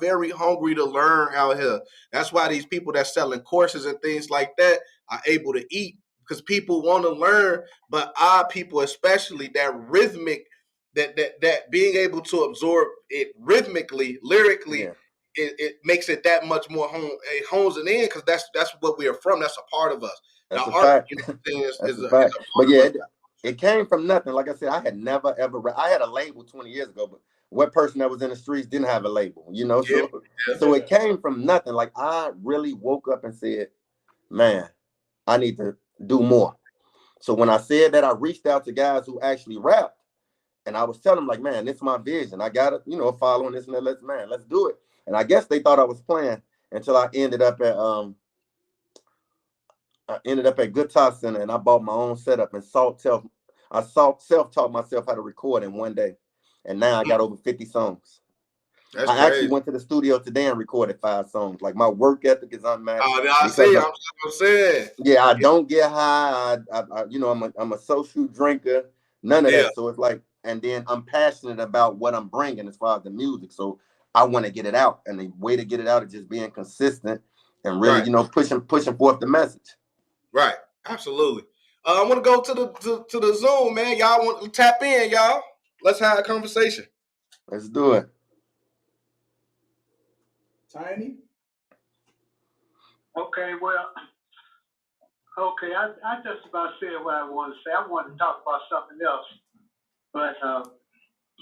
very hungry to learn out here. That's why these people that's selling courses and things like that are able to eat, because people want to learn. But our people, especially that rhythmic, that being able to absorb it rhythmically, lyrically, Yeah. it makes it that much more it hones it in, because that's what we are from. That's a part of us. That's Now, a art fact. is That's a a fact. part But of yeah, us. it came from nothing. Like I said, I had never ever I had a label 20 years ago, but what person that was in the streets didn't have a label, you know? Yeah. So it came from nothing. Like I really woke up and said, man, I need to do more. So when I said that, I reached out to guys who actually rap, and I was telling them like, man, this is my vision. I got it, following this and that. Let's do it. And I guess they thought I was playing until I ended up at Guitar Center, and I bought my own setup and self-taught myself how to record in one day. And now I got over 50 songs. That's I crazy. actually went to the studio today and recorded 5 songs. Like my work ethic is unmatched. I see. I'm saying. Yeah, I don't get high. I'm a social drinker. None of that. So it's like, and then I'm passionate about what I'm bringing as far as the music. So I want to get it out, and the way to get it out is just being consistent and really, pushing forth the message. Right. Absolutely. I want to go to the Zoom, man. Y'all want to tap in, y'all. Let's have a conversation. Let's do it. Tiny? Okay, I just about said what I want to say. I want to talk about something else, but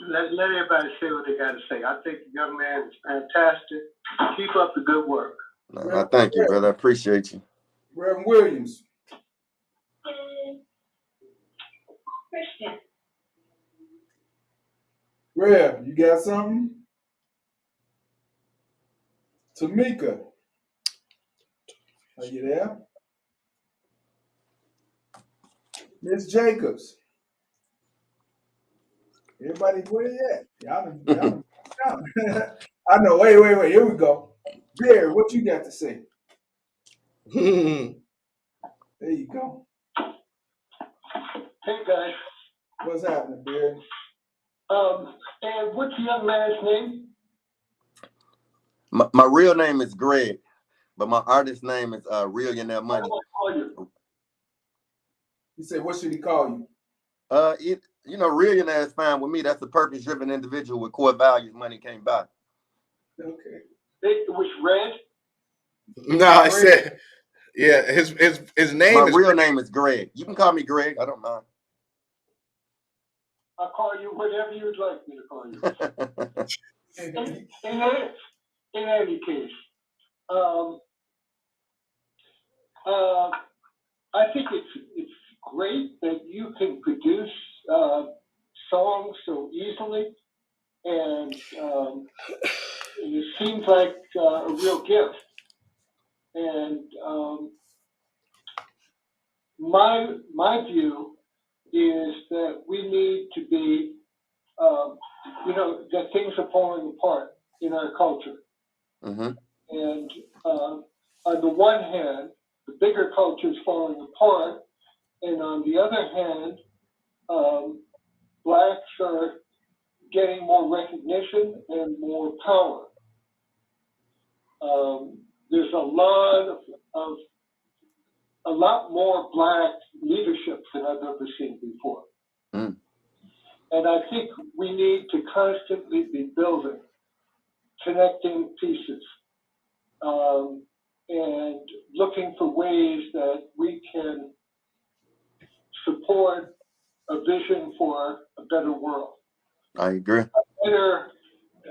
let everybody say what they got to say. I think the young man is fantastic. Keep up the good work. I thank you, brother. I appreciate you. Reverend Williams. Christian. Rev, you got something? Tamika. Are you there? Miss Jacobs. Everybody, where you at? Y'all I know. Wait. Here we go. Barry, what you got to say? There you go. Hey guys. What's happening, Barry? And what's the young man's name? My real name is Greg, but my artist name is Reallionaire Money. What do I call you? He said, what should he call you? Reallionaire is fine with me. That's a purpose-driven individual with core values. Money came by. Okay. It was Red. No, I said, yeah. His name. My real name is Greg. You can call me Greg. I don't mind. I'll call you whatever you'd like me to call you. In any case, I think it's great that you can produce songs so easily, and it seems like a real gift. And my view is that we need to be, that things are falling apart in our culture. Mm-hmm. And on the one hand, the bigger culture is falling apart, and on the other hand, blacks are getting more recognition and more power. There's a lot more black leadership than I've ever seen before. Mm. And I think we need to constantly be building, connecting pieces, and looking for ways that we can support a vision for a better world. I agree. A better,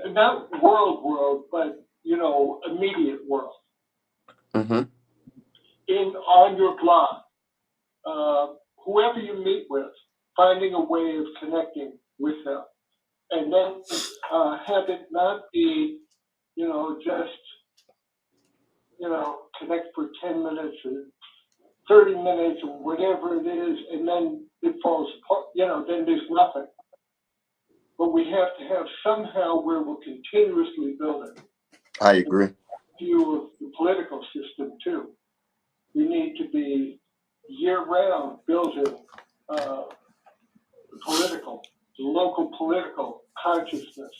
not world, but, immediate world. Mm-hmm. On your block, whoever you meet with, finding a way of connecting with them. And then have it not be, just, connect for 10 minutes or 30 minutes or whatever it is, and then it falls apart, then there's nothing. But we have to have somehow where we're continuously building. I agree. View of the political system too. We need to be year-round building local political consciousness,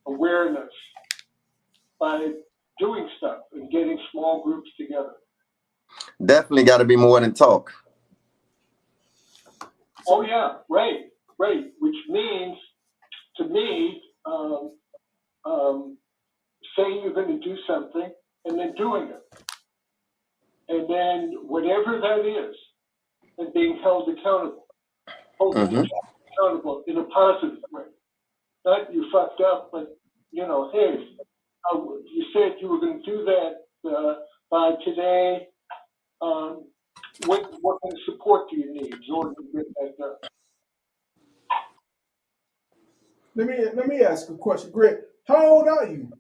awareness by doing stuff and getting small groups together. Definitely got to be more than talk. Oh yeah, right. Which means, to me, saying you're going to do something and then doing it, and then whatever that is, and being held accountable, holding Mhm. yourself accountable in a positive way. Not you fucked up, but hey, you said you were going to do that by today. What kind of support do you need in order to get that done? Let me ask a question, Greg. How old are you?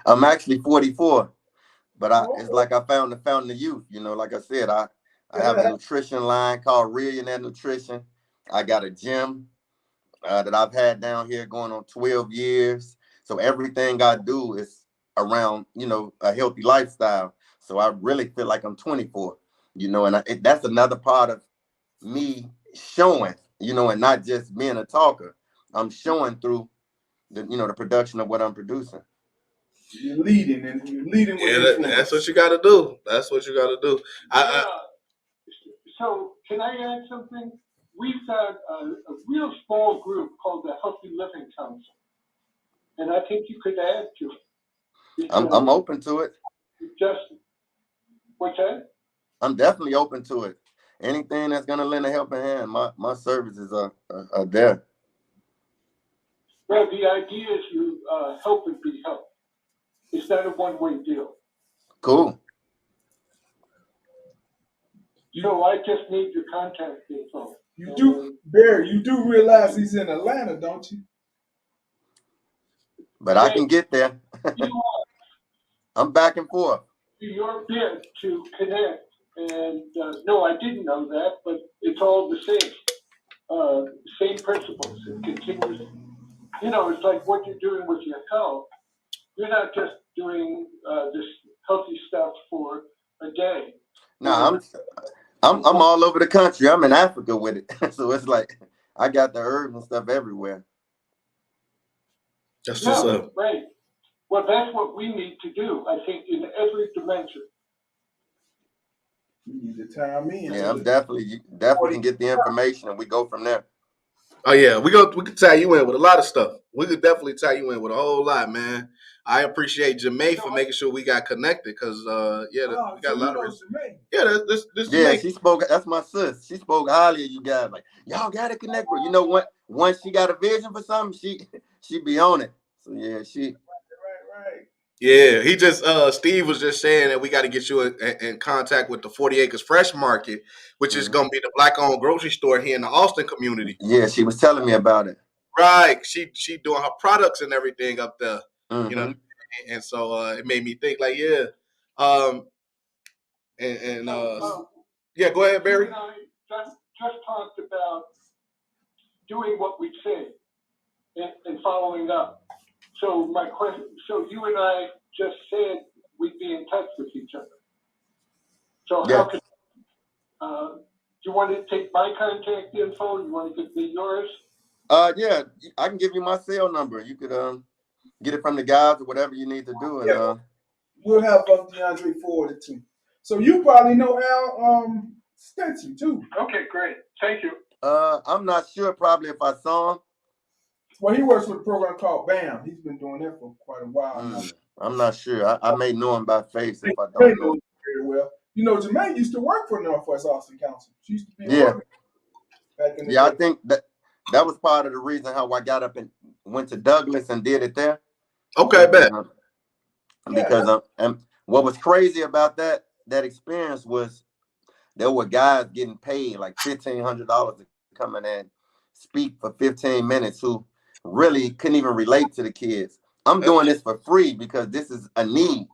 I'm actually 44, but Oh, it's like I found the fountain of youth. Like I said, I have a nutrition line called Millionaire Nutrition. I got a gym that I've had down here going on 12 years. So everything I do is around, a healthy lifestyle. So I really feel like I'm 24, and that's another part of me showing, and not just being a talker. I'm showing through the production of what I'm producing. you're leading with That's what you got to do. That's what you got to do. So can I add something? We've got a real small group called the Healthy Living Council, and I think you could add to it. I'm open to it. What's that? I'm definitely open to it. Anything that's gonna lend a helping hand, my services are there. Well, the idea is you help and be helped. It's not a one-way deal. Cool. So I just need your contact info. Barry, you do realize he's in Atlanta, don't you? But I can get there. I'm back and forth. Your bid to connect, and no, I didn't know that, but it's all the same principles. It continues. It's like what you're doing with your health. You're not just doing this healthy stuff for a day. No, I'm all over the country. I'm in Africa with it, so it's like I got the herbs and stuff everywhere. That's what's up. Right. Well, that's what we need to do. I think in every dimension. You need to time in. Yeah, I'm definitely can get the information and we go from there. Oh yeah, we could tie you in with a lot of stuff. We could definitely tie you in with a whole lot, man. I appreciate Jamae for making sure we got connected because we got a lot of Jamae. Yeah, this Yeah, Jamae. she spoke. That's my sis. She spoke highly of you guys. Like y'all gotta connect with. You know what? Once she got a vision for something, she be on it. So yeah, Right. Yeah, he just Steve was just saying that we got to get you in contact with the 40 Acres Fresh Market, which is going to be the Black-owned grocery store here in the Austin community. Yeah, she was telling me about it. Right, she doing her products and everything up there, Mm-hmm. and so it made me think like, yeah, yeah, go ahead, Barry. Just talked about doing what we say and following up. So my question, so you and I just said we'd be in touch with each other. So how can, do you want to take my contact info? You want to give me yours? Yeah, I can give you my cell number. You could get it from the guys or whatever you need to do. And we'll have DeAndre forward it too. So you probably know Al Stetson too. Okay, great. Thank you. I'm not sure probably if I saw him. Well, he works with a program called BAM. He's been doing that for quite a while now. I'm not sure. I may know him by face if I don't know him very well. Jamae used to work for Northwest Austin Council. She used to be back in the day. I think that was part of the reason how I got up and went to Douglas and did it there. Okay, bet. Because and what was crazy about that experience was there were guys getting paid like $1,500 to come in and speak for 15 minutes who really couldn't even relate to the kids. I'm doing this for free because this is a need.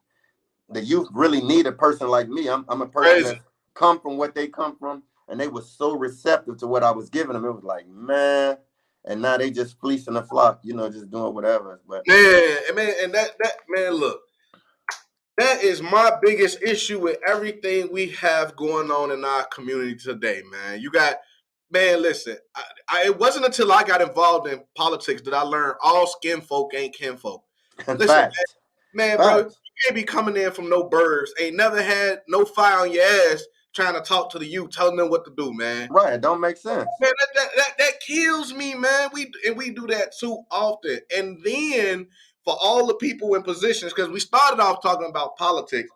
The youth really need a person like me. I'm a person that come from what they come from, and they were so receptive to what I was giving them. It was like, man, and now they just fleecing the flock, you know, just doing whatever. But And that man, look, that is my biggest issue with everything we have going on in our community today, man. Listen, it wasn't until I got involved in politics that I learned all skin folk ain't kinfolk. Listen, man, bro, you can't be coming in from no birds. Ain't never had no fire on your ass trying to talk to the youth, telling them what to do, man. Right, it don't make sense. Man, that kills me, man. We do that too often. And then for all the people in positions, because we started off talking about politics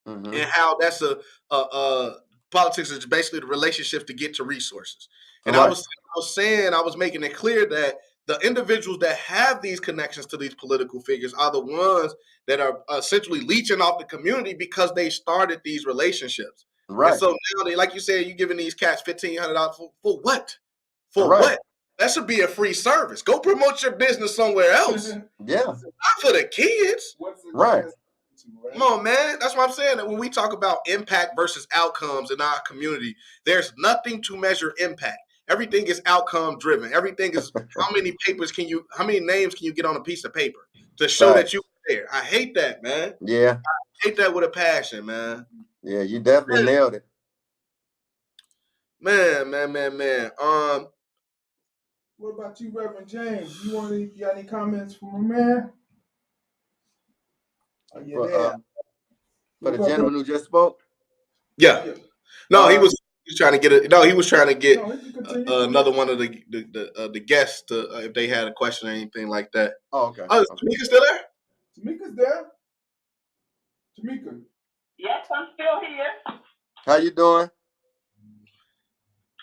and how that's politics is basically the relationship to get to resources. And I was making it clear that the individuals that have these connections to these political figures are the ones that are essentially leeching off the community because they started these relationships. Right. And so now they, like you said, you're giving these cats $1,500 for what? For what? That should be a free service. Go promote your business somewhere else. Yeah. Not for the kids. Right. Come on, man. That's what I'm saying. That when we talk about impact versus outcomes in our community, there's nothing to measure impact. Everything is outcome driven. Everything is how many names can you get on a piece of paper to show that you were there? I hate that, man. Yeah. I hate that with a passion, man. Yeah, you definitely nailed it. Man. What about you, Reverend James? You got any comments from my man? For the gentleman who just spoke? Yeah. No, he was trying to get another one of the guests to if they had a question or anything like that. Oh, okay. Oh, is Tamika still there? Tamika's there. Tamika. Yes, I'm still here. How you doing?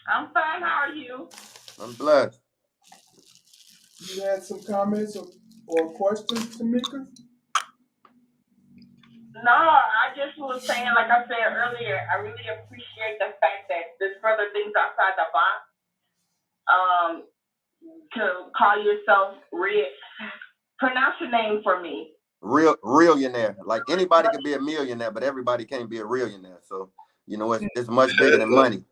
I'm fine. How are you? I'm blessed. You had some comments or questions, Tamika? No, I just was saying, like I said earlier, I really appreciate the fact that this brother thinks outside the box. To call yourself pronounce your name for me. Realionaire. Like anybody can be a millionaire, but everybody can't be a realionaire. So, you know, it's much bigger than money.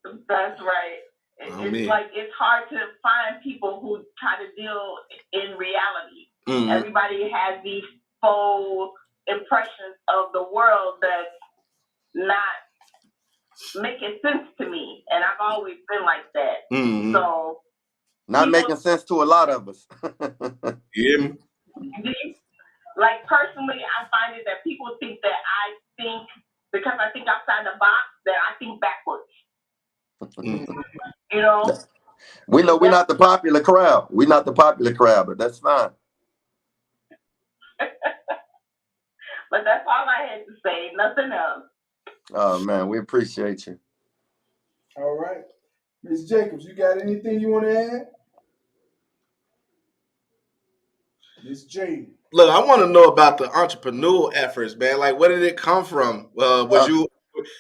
That's right. It's hard to find people who try to deal in reality. Mm-hmm. Everybody has these faux impressions of the world that's not making sense to me, and I've always been like that. Mm-hmm. So not making sense to a lot of us. Yeah. Like personally, I find it that people think that I think because I think outside the box that I think backwards. You know. We know we're not the popular crowd. We're not the popular crowd, but that's fine. But that's all I had to say. Nothing else. Oh man, we appreciate you. All right, Ms. Jacobs, you got anything you want to add? Ms. J. Look, I want to know about the entrepreneurial efforts, man. Like, where did it come from?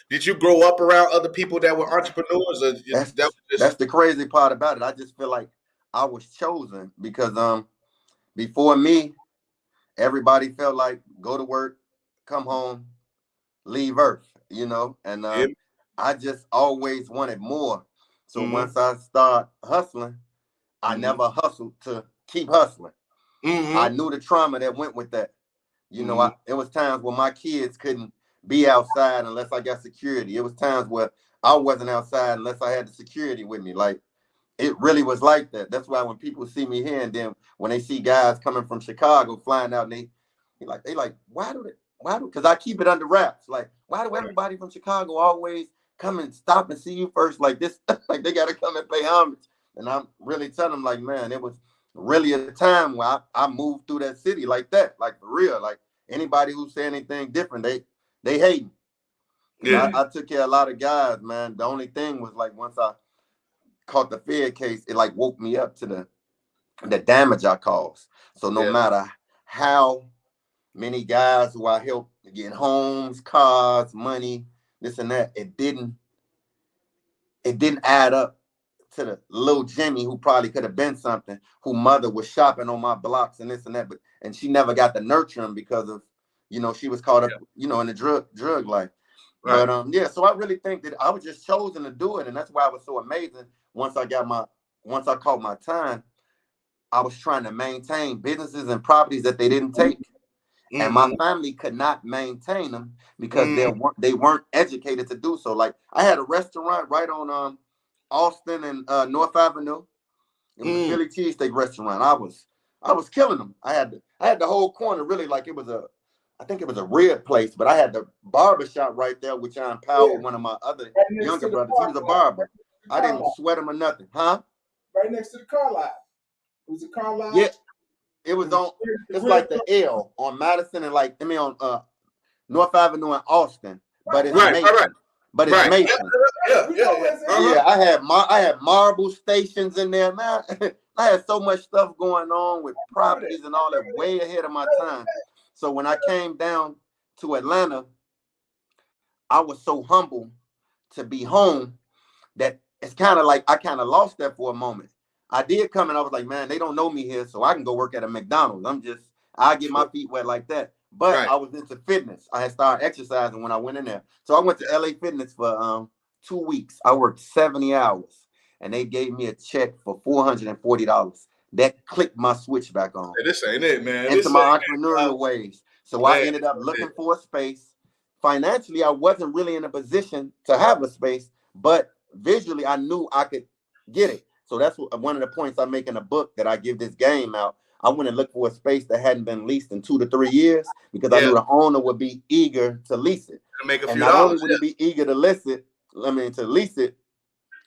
Did you grow up around other people that were entrepreneurs? Or that's the crazy part about it. I just feel like I was chosen because before me, everybody felt like go to work, come home, leave Earth, you know, and I just always wanted more. So once I start hustling, I never hustled to keep hustling. I knew the trauma that went with that. You know, it was times where my kids couldn't be outside unless I got security. It was times where I wasn't outside unless I had the security with me. Like, it really was like that. That's why when people see me here and then when they see guys coming from Chicago flying out, and they like, why do, because I keep it under wraps. Like, why do everybody from Chicago always come and stop and see you first like this? Like, they got to come and pay homage. And I'm really telling them, like, man, it was really a time where I moved through that city like that, like for real. Like, anybody who say anything different, they hate me. Yeah. I took care of a lot of guys, man. The only thing was, like, once I caught the Fed case, it like woke me up to the damage I caused. So no matter how many guys who I helped get homes, cars, money, this and that, it didn't add up to the little Jimmy who probably could have been something, who mother was shopping on my blocks and this and that, and she never got to nurture him because of, you know, she was caught up, you know, in the drug life. Right. But so I really think that I was just chosen to do it, and that's why it was so amazing once I caught my time, I was trying to maintain businesses and properties that they didn't take. And my family could not maintain them because they weren't educated to do so. Like I had a restaurant right on Austin and North Avenue. It was a Philly cheesesteak restaurant. I was killing them. I had the whole corner really like I think it was a rib place, but I had the barbershop right there, which I empowered one of my other younger brothers. He was a barber. I didn't sweat him or nothing, huh? Right next to the car lot. It was a car lot. Yeah. It was on. It's like the L on Madison and on North Avenue in Austin, but it's Mason. Right. But it's Mason. Yeah. I had marble stations in there, man. I had so much stuff going on with properties and all that, way ahead of my time. So when I came down to Atlanta, I was so humble to be home that it's kind of like I kind of lost that for a moment. I did come and I was like, man, they don't know me here, so I can go work at a McDonald's. I get my feet wet like that. But I was into fitness. I had started exercising when I went in there. So I went to LA Fitness for 2 weeks. I worked 70 hours and they gave me a check for $440. That clicked my switch back on. Hey, this ain't it, man. Into my entrepreneurial ways. So I ended up looking for a space. Financially, I wasn't really in a position to have a space, but visually I knew I could get it. So that's one of the points I make in the book that I give this game out. I went and looked for a space that hadn't been leased in 2 to 3 years because I knew the owner would be eager to lease it. To make a few and not dollars, only would he be eager to lease it,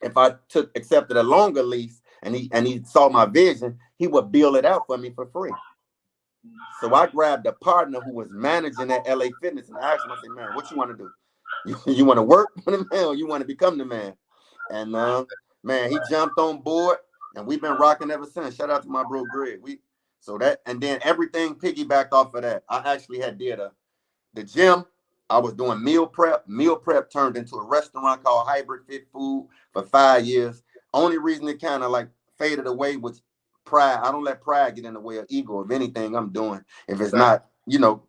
if I accepted a longer lease and he saw my vision, he would build it out for me for free. So I grabbed a partner who was managing at LA Fitness and I asked him, I said, man, what you want to do? You want to work for the man or you want to become the man? And man, he jumped on board and we've been rocking ever since. Shout out to my bro Greg. And then everything piggybacked off of that. I actually had did the gym. I was doing meal prep. Meal prep turned into a restaurant called Hybrid Fit Food for 5 years. Only reason it kind of like faded away was pride. I don't let pride get in the way of ego of anything I'm doing if it's not,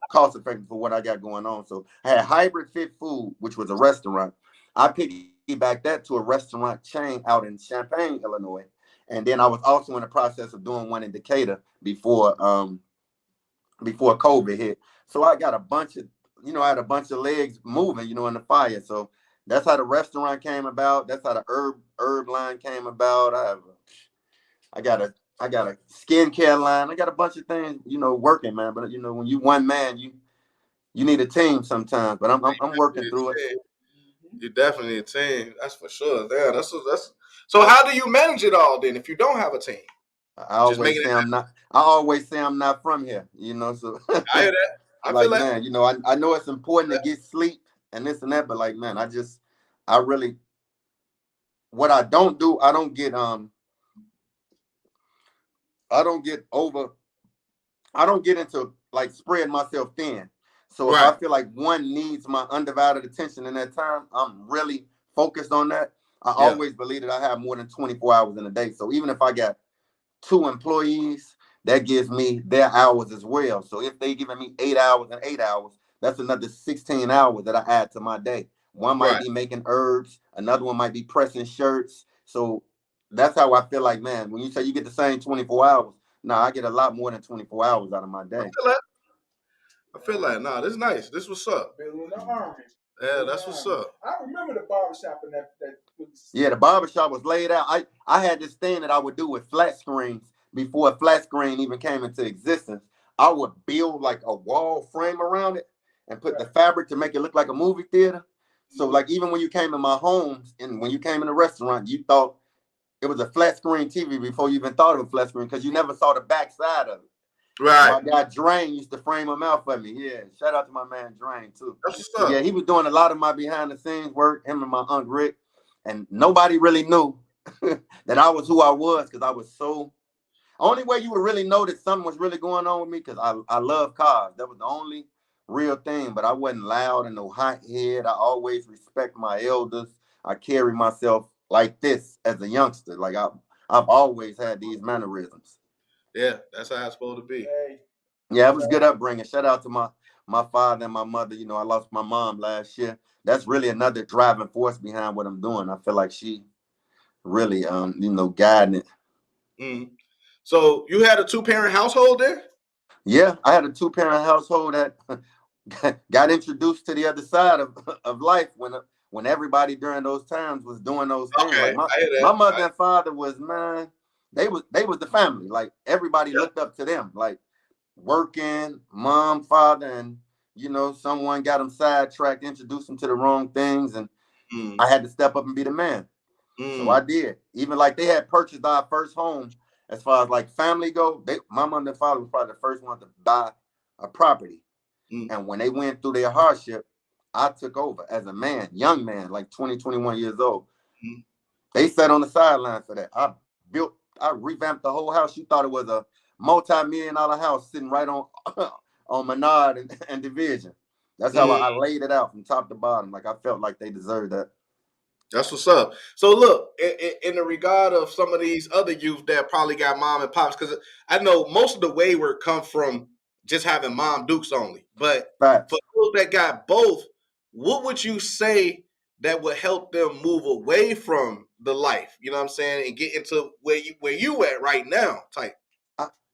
cost effective for what I got going on. So I had Hybrid Fit Food, which was a restaurant. I piggybacked that to a restaurant chain out in Champaign, Illinois. And then I was also in the process of doing one in Decatur before COVID hit. So I got a bunch of, I had a bunch of legs moving, in the fire. So that's how the restaurant came about. That's how the herb line came about. I got a skincare line. I got a bunch of things, working, man. But when you one man, you need a team sometimes. But I'm working through it. You definitely need a team. That's for sure. Yeah, that's. So how do you manage it all then if you don't have a team? I always say I'm not from here. So I hear that. I like, feel that. man, I know it's important to get sleep and this and that, but like, man, what I don't do, I don't get into like spreading myself thin. So if I feel like one needs my undivided attention in that time, I'm really focused on that. I always believe that I have more than 24 hours in a day. So even if I got 2 employees, that gives me their hours as well. So if they giving me 8 hours and 8 hours, that's another 16 hours that I add to my day. One might be making herbs, another one might be pressing shirts. So that's how I feel like, man, when you say you get the same 24 hours, I get a lot more than 24 hours out of my day. I feel like, this is nice. This what's up. Building the army. Yeah, that's what's up. I remember the barbershop in that. Yeah, the barbershop was laid out. I had this thing that I would do with flat screens before a flat screen even came into existence. I would build like a wall frame around it and put the fabric to make it look like a movie theater. So like even when you came in my homes and when you came in the restaurant, you thought it was a flat screen TV before you even thought of a flat screen because you never saw the back side of it. Right. My guy Drain used to frame them out for me. Yeah, shout out to my man Drain too. That's what's up. Yeah, he was doing a lot of my behind the scenes work, him and my Uncle Rick, and nobody really knew that I was who I was because I was so. Only way you would really know that something was really going on with me because I love cars. That was the only real thing, but I wasn't loud and no hot head. I always respect my elders. I carry myself like this as a youngster. Like I've always had these mannerisms. Yeah, that's how it's supposed to be. Yeah, it was good upbringing. Shout out to my father and my mother. I lost my mom last year. That's really another driving force behind what I'm doing. I feel like she really guiding it. Mm. So you had a 2-parent household there? Yeah, I had a 2-parent household that got introduced to the other side of life when everybody during those times was doing those things. Okay, Like I hear that. my mother and father was, man, they was the family. Like everybody looked up to them. Like working, mom, father, and someone got them sidetracked, introduced them to the wrong things, and I had to step up and be the man. So I did. Even like they had purchased our first home. As far as like family go, my mother and father was probably the first one to buy a property. And when they went through their hardship, I took over as a man, young man, like 20, 21 years old. They sat on the sideline for that. I revamped the whole house. You thought it was a multi-million-dollar house sitting right on Menard and Division. That's how I laid it out from top to bottom. Like I felt like they deserved that. That's what's up. So look, in the regard of some of these other youth that probably got mom and pops, because I know most of the wayward come from just having mom dukes only. But for those that got both, what would you say that would help them move away from the life? You know what I'm saying, and get into where you at right now? Type.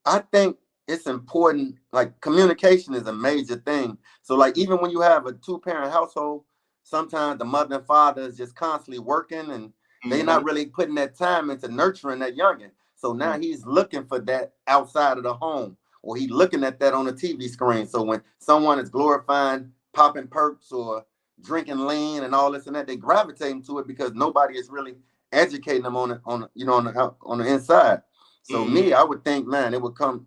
I think it's important. Like communication is a major thing. So like even when you have a 2-parent household, sometimes the mother and father is just constantly working and they're not really putting that time into nurturing that youngin'. So now he's looking for that outside of the home, or he's looking at that on the TV screen. So when someone is glorifying popping perks or drinking lean and all this and that, they gravitate to it because nobody is really educating them on the inside. So me, I would think, man, it would come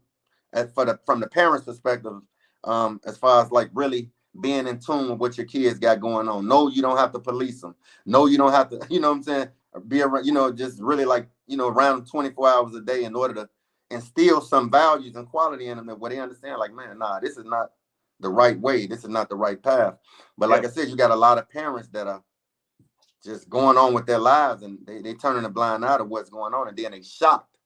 from the parents' perspective, as far as like really being in tune with what your kids got going on. No, you don't have to police them. No, you don't have to, you know what I'm saying, be around, just really like, around 24 hours a day in order to instill some values and quality in them where they understand like, man, nah, this is not the right way. This is not the right path. But like I said, you got a lot of parents that are just going on with their lives and they turning a blind eye to what's going on, and then they shocked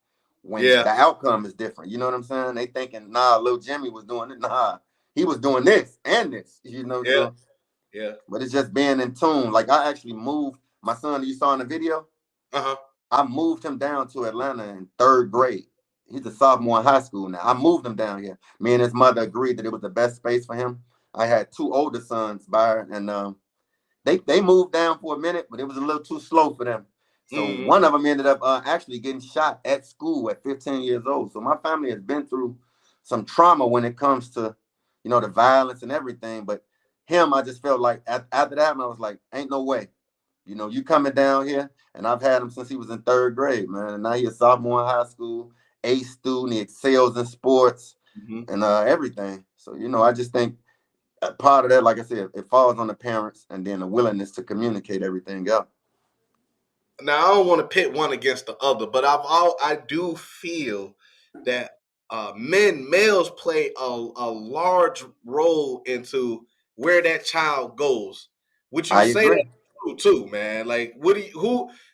when the outcome is different. You know what I'm saying? They thinking, nah, little Jimmy was doing it. Nah, he was doing this and this, So, but it's just being in tune. Like I actually moved my son, you saw in the video. I moved him down to Atlanta in 3rd grade. He's a sophomore in high school now. I moved him down here. Me and his mother agreed that it was the best space for him. I had 2 older sons by her, and they moved down for a minute, but it was a little too slow for them. So one of them ended up actually getting shot at school at 15 years old. So my family has been through some trauma when it comes to, the violence and everything. But him, I just felt like after that, I was like, ain't no way. You coming down here, and I've had him since he was in 3rd grade, man. And now he's a sophomore in high school, A student, he excels in sports and everything. So, I just think part of that, like I said, it falls on the parents and then the willingness to communicate everything out. Now, I don't want to pit one against the other, but I do feel that males play a large role into where that child goes. Would you say that's true too, man? Like,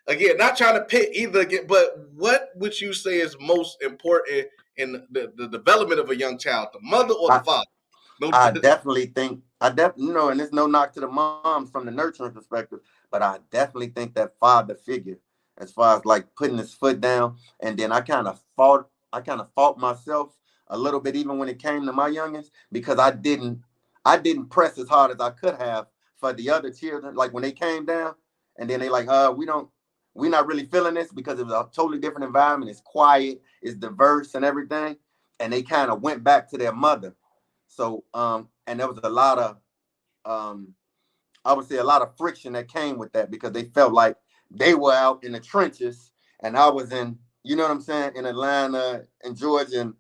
again, not trying to pit either, but what would you say is most important in the development of a young child, the mother or the father? I definitely think, and there's no knock to the moms from the nurturing perspective, but I definitely think that father figure, as far as like putting his foot down. And then I kind of fought myself a little bit, even when it came to my youngins, because I didn't press as hard as I could have for the other children. Like when they came down and then they like, we're not really feeling this because it was a totally different environment. It's quiet, it's diverse and everything. And they kind of went back to their mother. So, and there was a lot of, I would say a lot of friction that came with that because they felt like they were out in the trenches and I was in, you know what I'm saying, in Atlanta and Georgia and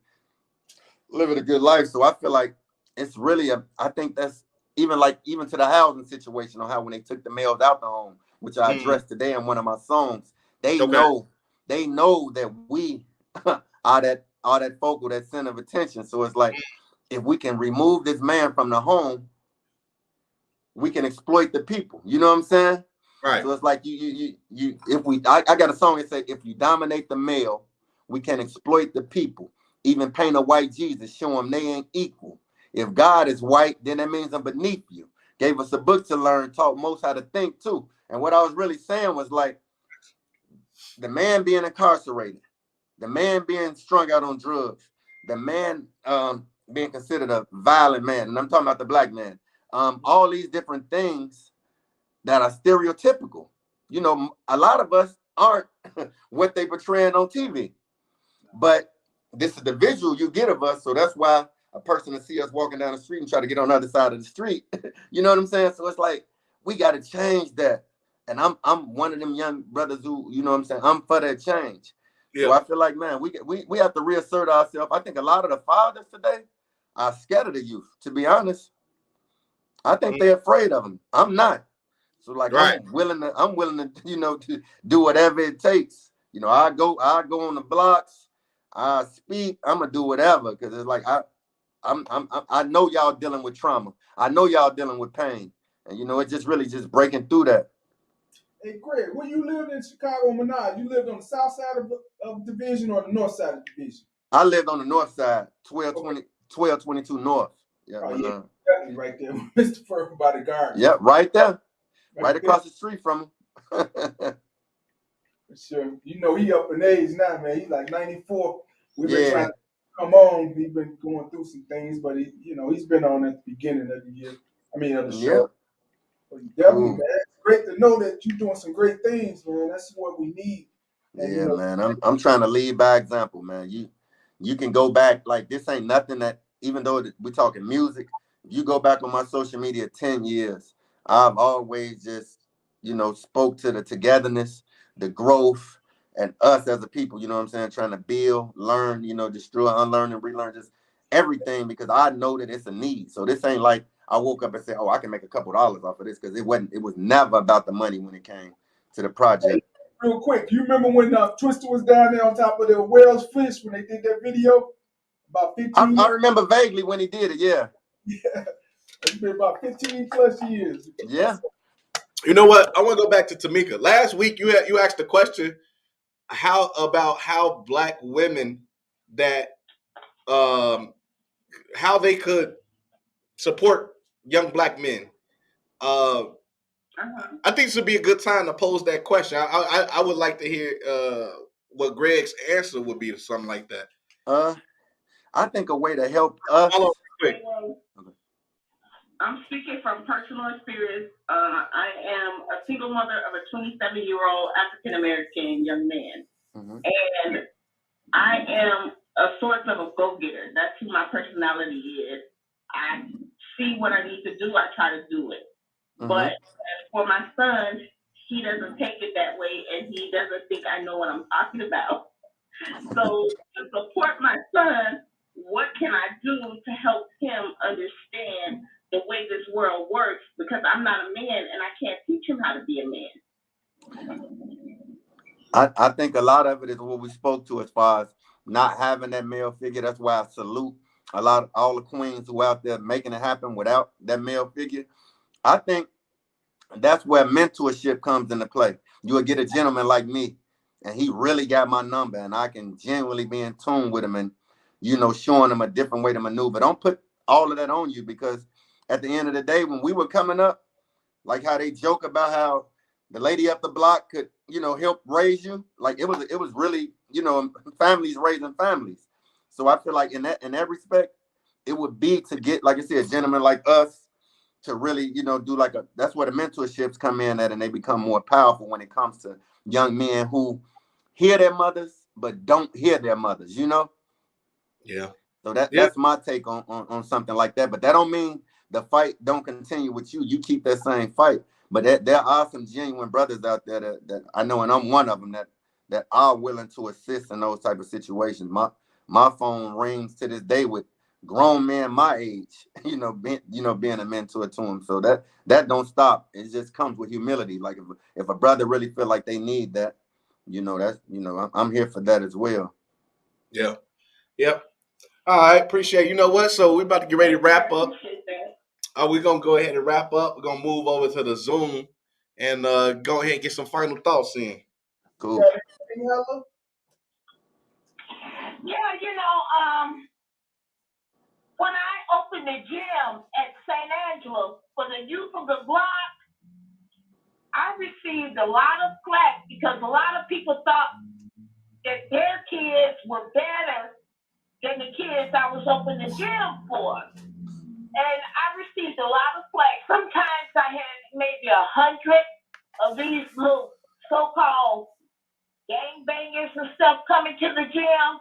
living a good life. So I feel like it's really I think that's even to the housing situation on how when they took the males out the home, which I addressed today in one of my songs, they know that we are that focal, that center of attention. So it's like, if we can remove this man from the home, we can exploit the people. You know what I'm saying? Right. So it's like I got a song that says, if you dominate the male, we can exploit the people. Even paint a white Jesus, show them they ain't equal. If God is white, then that means I'm beneath you. Gave us a book to learn, taught most how to think too. And what I was really saying was like, the man being incarcerated, the man being strung out on drugs, the man being considered a violent man, and I'm talking about the black man. All these different things that are stereotypical. You know, a lot of us aren't what they portraying on TV, but this is the visual you get of us. So that's why a person will see us walking down the street and try to get on the other side of the street. You know what I'm saying? So it's like, we got to change that. And I'm one of them young brothers who, you know what I'm saying, I'm for that change. Yeah. So I feel like, man, we have to reassert ourselves. I think a lot of the fathers today are scared of the youth, to be honest. I think they're afraid of them. I'm not. So like, right. I'm willing to, you know, to do whatever it takes. You know, I go on the blocks, I speak, I'm gonna do whatever, because it's like I know y'all dealing with trauma. I know y'all dealing with pain, and you know, it's just really just breaking through that. Hey, Greg, when you lived in Chicago, Menard, you lived on the south side of Division or the north side of Division? I lived on the north side, 1222 North. Yeah, oh, yeah, definitely right there, Mr. Furman by the garden. Yep, right there, right across the street from him. For sure. You know, he up in age now, man. He's like 94. We've been trying to come on. We've been going through some things, but he, you know, he's been on at the beginning of the year. I mean, of the show. But definitely, man, it's great to know that you're doing some great things, man. That's what we need. And, yeah, you know, man. I'm trying to lead by example, man. You can go back, like, this ain't nothing that, even though we're talking music, if you go back on my social media 10 years, I've always just, you know, spoke to the togetherness, the growth, and us as a people, you know what I'm saying, trying to build, learn, you know, destroy, unlearn, and relearn, just everything, because I know that it's a need. So this ain't like I woke up and said, oh, I can make a couple dollars off of this, because it was never about the money when it came to the project. Hey, real quick, you remember when Twister was down there on top of the whale's fish when they did that video? About 15 I remember vaguely when he did it, yeah. Yeah, it's been about 15 plus years. Yeah. You know what? I want to go back to Tamika. Last week, you asked the question, how black women that how they could support young black men. I think this would be a good time to pose that question. I would like to hear what Greg's answer would be to something like that. I think a way to help us. I'm speaking from personal experience. I am a single mother of a 27-year-old African-American young man. Mm-hmm. And I am a sort of a go-getter. That's who my personality is. I see what I need to do. I try to do it. Mm-hmm. But as for my son, he doesn't take it that way, and he doesn't think I know what I'm talking about. So to support my son, what can I do to help him understand the way this world works? Because I'm not a man, and I can't teach him how to be a man. I think a lot of it is what we spoke to as far as not having that male figure. That's why I salute all the queens who are out there making it happen without that male figure. I think that's where mentorship comes into play. You will get a gentleman like me, and he really got my number, and I can genuinely be in tune with him and, you know, showing him a different way to maneuver. Don't put all of that on you, because at the end of the day, when we were coming up, like how they joke about how the lady up the block could, you know, help raise you. Like it was really, you know, families raising families. So I feel like in that respect, it would be to get, like I said, a gentleman like us to really, you know, do that's where the mentorships come in at, and they become more powerful when it comes to young men who hear their mothers but don't hear their mothers, you know? Yeah. So that's my take on something like that. But that don't mean the fight don't continue with you. You keep that same fight. But there are some genuine brothers out there that I know, and I'm one of them, that are willing to assist in those type of situations. My phone rings to this day with grown men my age, you know, being a mentor to them. So that don't stop. It just comes with humility. Like if a brother really feel like they need that, you know, that's, you know, I'm here for that as well. Yeah. Yep. All right, appreciate it. You know what? So we're about to get ready to wrap up. We're going to go ahead and wrap up. We're going to move over to the Zoom and go ahead and get some final thoughts in. Cool. Yeah, you know, when I opened the gym at St. Angelo for the youth of the block, I received a lot of flack because a lot of people thought that their kids were better than the kids I was opening the gym for. And I received a lot of flack. Sometimes I had maybe 100 of these little so-called gangbangers and stuff coming to the gym.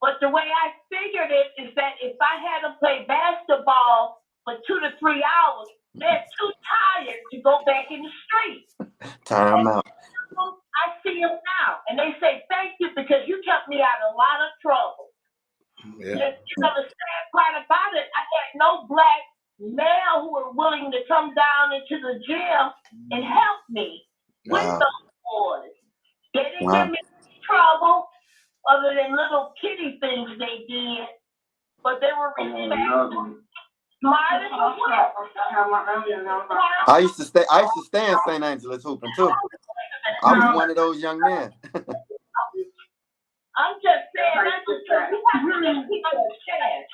But the way I figured it is that if I had to play basketball for 2 to 3 hours, they're too tired to go back in the street. Time out. I see them now, and they say, thank you, because you kept me out of a lot of trouble. Yeah. You know, the sad part about it, I had no black male who were willing to come down into the gym and help me with Wow. those boys. They didn't Wow. give me any trouble other than little kitty things they did, but they were respectful. Smart as a whip. I used to stay in St. Angeles hooping too. I was one of those young men. I'm just saying, that's just you have to give people a chance.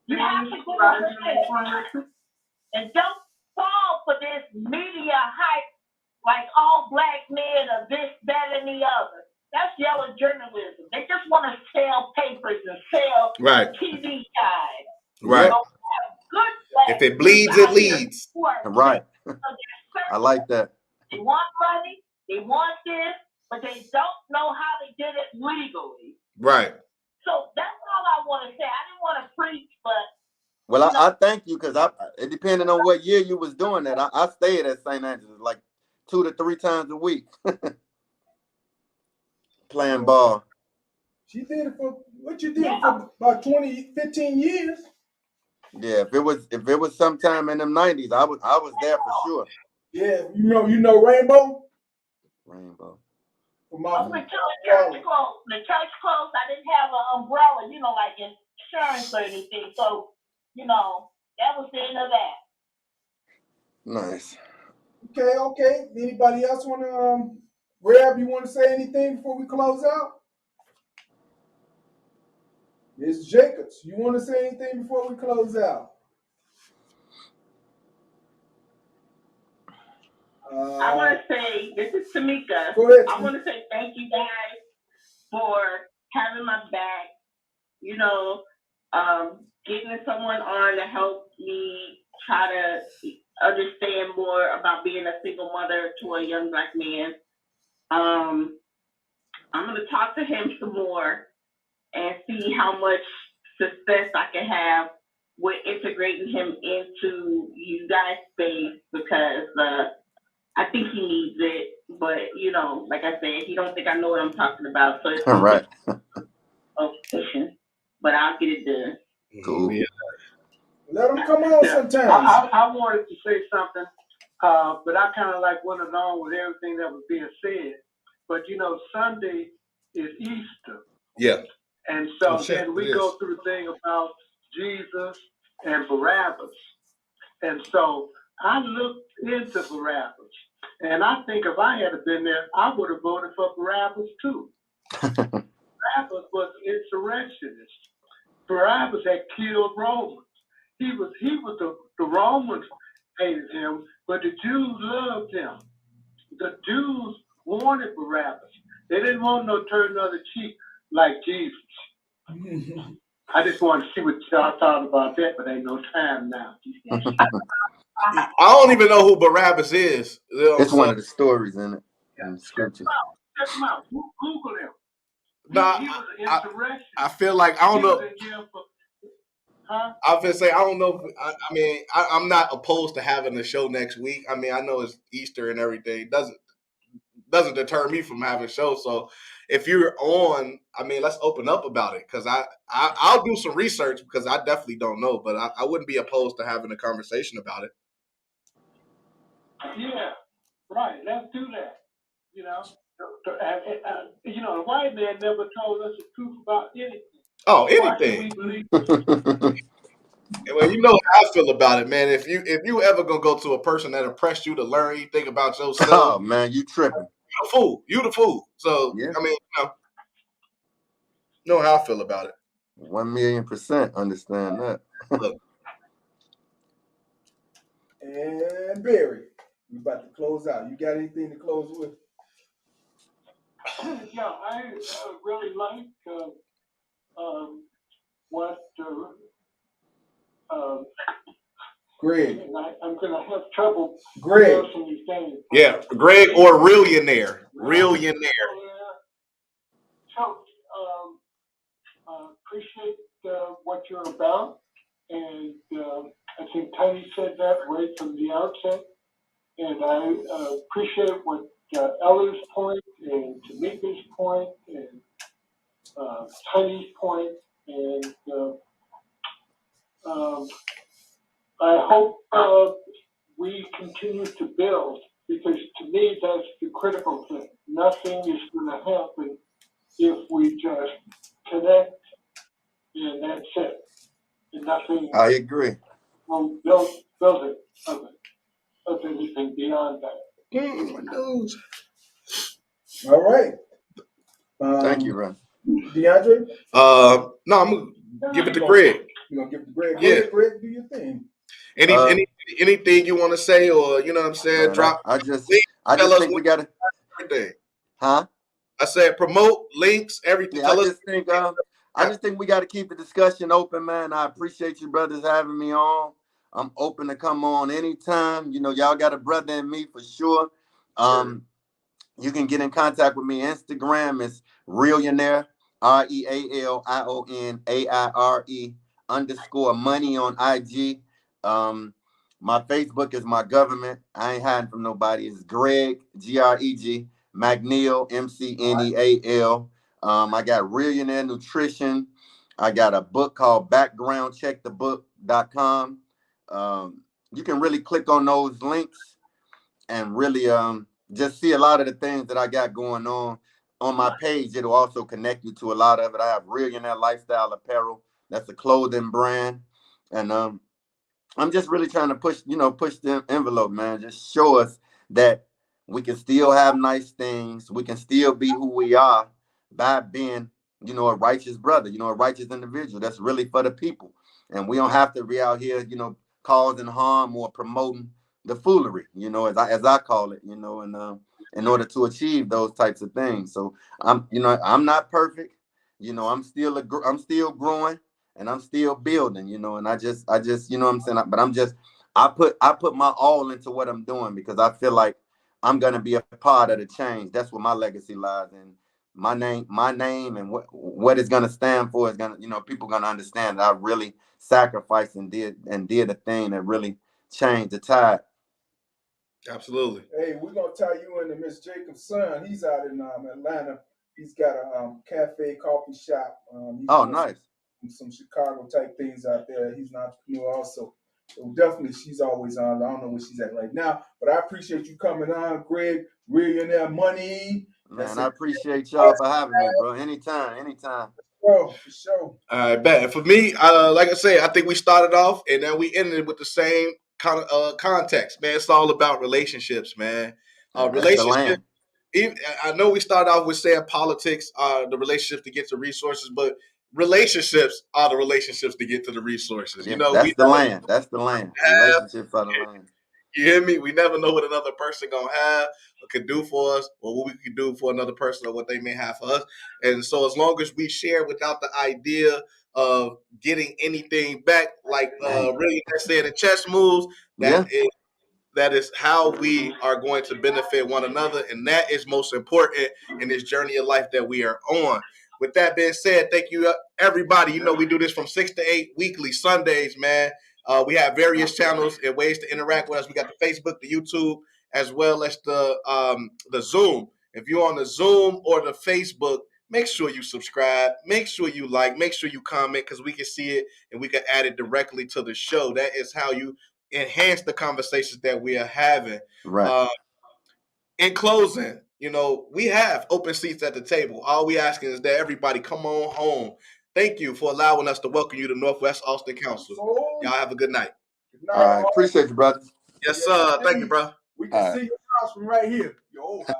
You have to give them a chance. And don't fall for this media hype like all black men are this, that, and the other. That's yellow journalism. They just want to sell papers and sell TV time. Right. Good black If it bleeds, it leads. Right. I like that. They want money, they want this, but they don't know how they did it legally. Right. So that's all I want to say. I didn't want to preach, but well, I thank you because it depending on what year you was doing that. I stayed at St. Angeles like 2 to 3 times a week playing ball. She did it for what you did for about 15 years. Yeah, if it was sometime in them 90s, I was there for sure. Yeah, you know Rainbow? Rainbow. until the church closed. The church closed. I didn't have an umbrella, like insurance or anything. So, that was the end of that. Nice. Okay. Anybody else want to, Reb, you want to say anything before we close out? Ms. Jacobs, you want to say anything before we close out? I want to say, this is Tamika. Go ahead. I want to say thank you guys for having my back, getting someone on to help me try to understand more about being a single mother to a young black man. I'm going to talk to him some more and see how much success I can have with integrating him into you guys' space, because I think he needs it. But, like I said, he don't think I know what I'm talking about. So it's right. But I'll get it done. Cool. Yeah. Let him come on sometime. I wanted to say something, but I kind of went along with everything that was being said. But, Sunday is Easter. Yeah. And so then we go through the thing about Jesus and Barabbas. And so I looked into Barabbas. And I think if I had been there, I would have voted for Barabbas too. Barabbas was an insurrectionist. Barabbas had killed Romans. He was the Romans hated him, but the Jews loved him. The Jews wanted Barabbas. They didn't want no turn the other cheek like Jesus. I just want to see what y'all thought about that, but ain't no time now. I don't even know who Barabbas is. It's one of the stories in it. In the scripture. Check him out. Google him. Nah, He was an insurrectionist. I feel like I don't know. Huh? I was gonna say I don't know. I'm not opposed to having a show next week. I mean, I know it's Easter and everything. Doesn't deter me from having a show. So if you're on, let's open up about it, because I'll do some research, because I definitely don't know, but I wouldn't be opposed to having a conversation about it. Yeah, right. Let's do that. The white man never told us the truth about anything. Oh, anything. Well, you know how I feel about it, man. If you ever gonna go to a person that oppressed you to learn anything about yourself, oh man, you tripping. You the fool. So yeah. You know how I feel about it. 1,000,000% understand that. Look. And Barry, We're about to close out. You got anything to close with? Yeah, I really like what Greg. and I'm going to have trouble Greg. pronouncing his name. Yeah, Greg or Realionaire. Realionaire. So, appreciate what you're about, and I think Tiny said that right from the outset, and I appreciate what Ella's point and Tamika's point and Tiny's point, and I hope we continue to build, because to me that's the critical thing. Nothing is going to happen if we just connect and that's it. And nothing I agree. will build it of anything beyond that. My nose. All right. Thank you, Ron. DeAndre? No, I'm gonna give it to Greg. You're gonna give it to Greg. Yeah. Go ahead, Greg, do your thing. Anything you want to say, or you know what I'm saying? Man, Drop. I just Tell us think we gotta. everything. Huh? I said promote links, everything. Yeah, I just think we got to keep the discussion open, man. I appreciate you brothers having me on. I'm open to come on anytime. You know, y'all got a brother in me for sure. You can get in contact with me. Instagram is Realionaire, RealionAire_money on IG. My Facebook is my government. I ain't hiding from nobody. It's Greg, Greg, McNeil, McNeal. I got Realionaire Nutrition. I got a book called BackgroundCheckTheBook.com. You can really click on those links and really just see a lot of the things that I got going on my page. It'll also connect you to a lot of it. I have Realionaire Lifestyle Apparel. That's a clothing brand. And I'm just really trying to push the envelope, man. Just show us that we can still have nice things. We can still be who we are by being, a righteous brother, a righteous individual that's really for the people. And we don't have to be out here, causing harm or promoting the foolery, as I call it, and in order to achieve those types of things. So I'm not perfect. I'm still growing and I'm still building, and I just, what I'm saying, but I put my all into what I'm doing, because I feel like I'm going to be a part of the change. That's where my legacy lies in. My name and what it's going to stand for is going to, people going to understand that I really sacrificed and did a thing that really changed the tide. Absolutely. Hey, we're going to tie you into Miss Jacob's son. He's out in Atlanta. He's got a cafe, coffee shop. Nice. Some Chicago type things out there. He's an entrepreneur also. So definitely, she's always on. I don't know where she's at right now, but I appreciate you coming on, Greg. Realionaire Money. Man, I appreciate y'all for having me, bro. Anytime. For sure. I bet. And for me, like I said, I think we started off and then we ended with the same kind of context, man. It's all about relationships, man. Relationships. I know we started off with saying politics, the relationships to get to resources, but relationships are the relationships to get to the resources. Yeah, that's the land. Relationships are the land. You hear me? We never know what another person gonna have or can do for us, or what we can do for another person, or what they may have for us. And so, as long as we share without the idea of getting anything back, like really said in chess moves, that is how we are going to benefit one another, and that is most important in this journey of life that we are on. With that being said, thank you, everybody. We do this from 6 to 8 weekly, Sundays, man. We have various channels and ways to interact with us. We got the Facebook, the YouTube, as well as the Zoom. If you're on the Zoom or the Facebook, make sure you subscribe. Make sure you like. Make sure you comment, because we can see it and we can add it directly to the show. That is how you enhance the conversations that we are having. Right. In closing, we have open seats at the table. All we asking is that everybody come on home. Thank you for allowing us to welcome you to Northwest Austin Council. Y'all have a good night. All right. Appreciate you, brother. Yes, sir. Thank you, bro. We can see your house from right here. Your old house.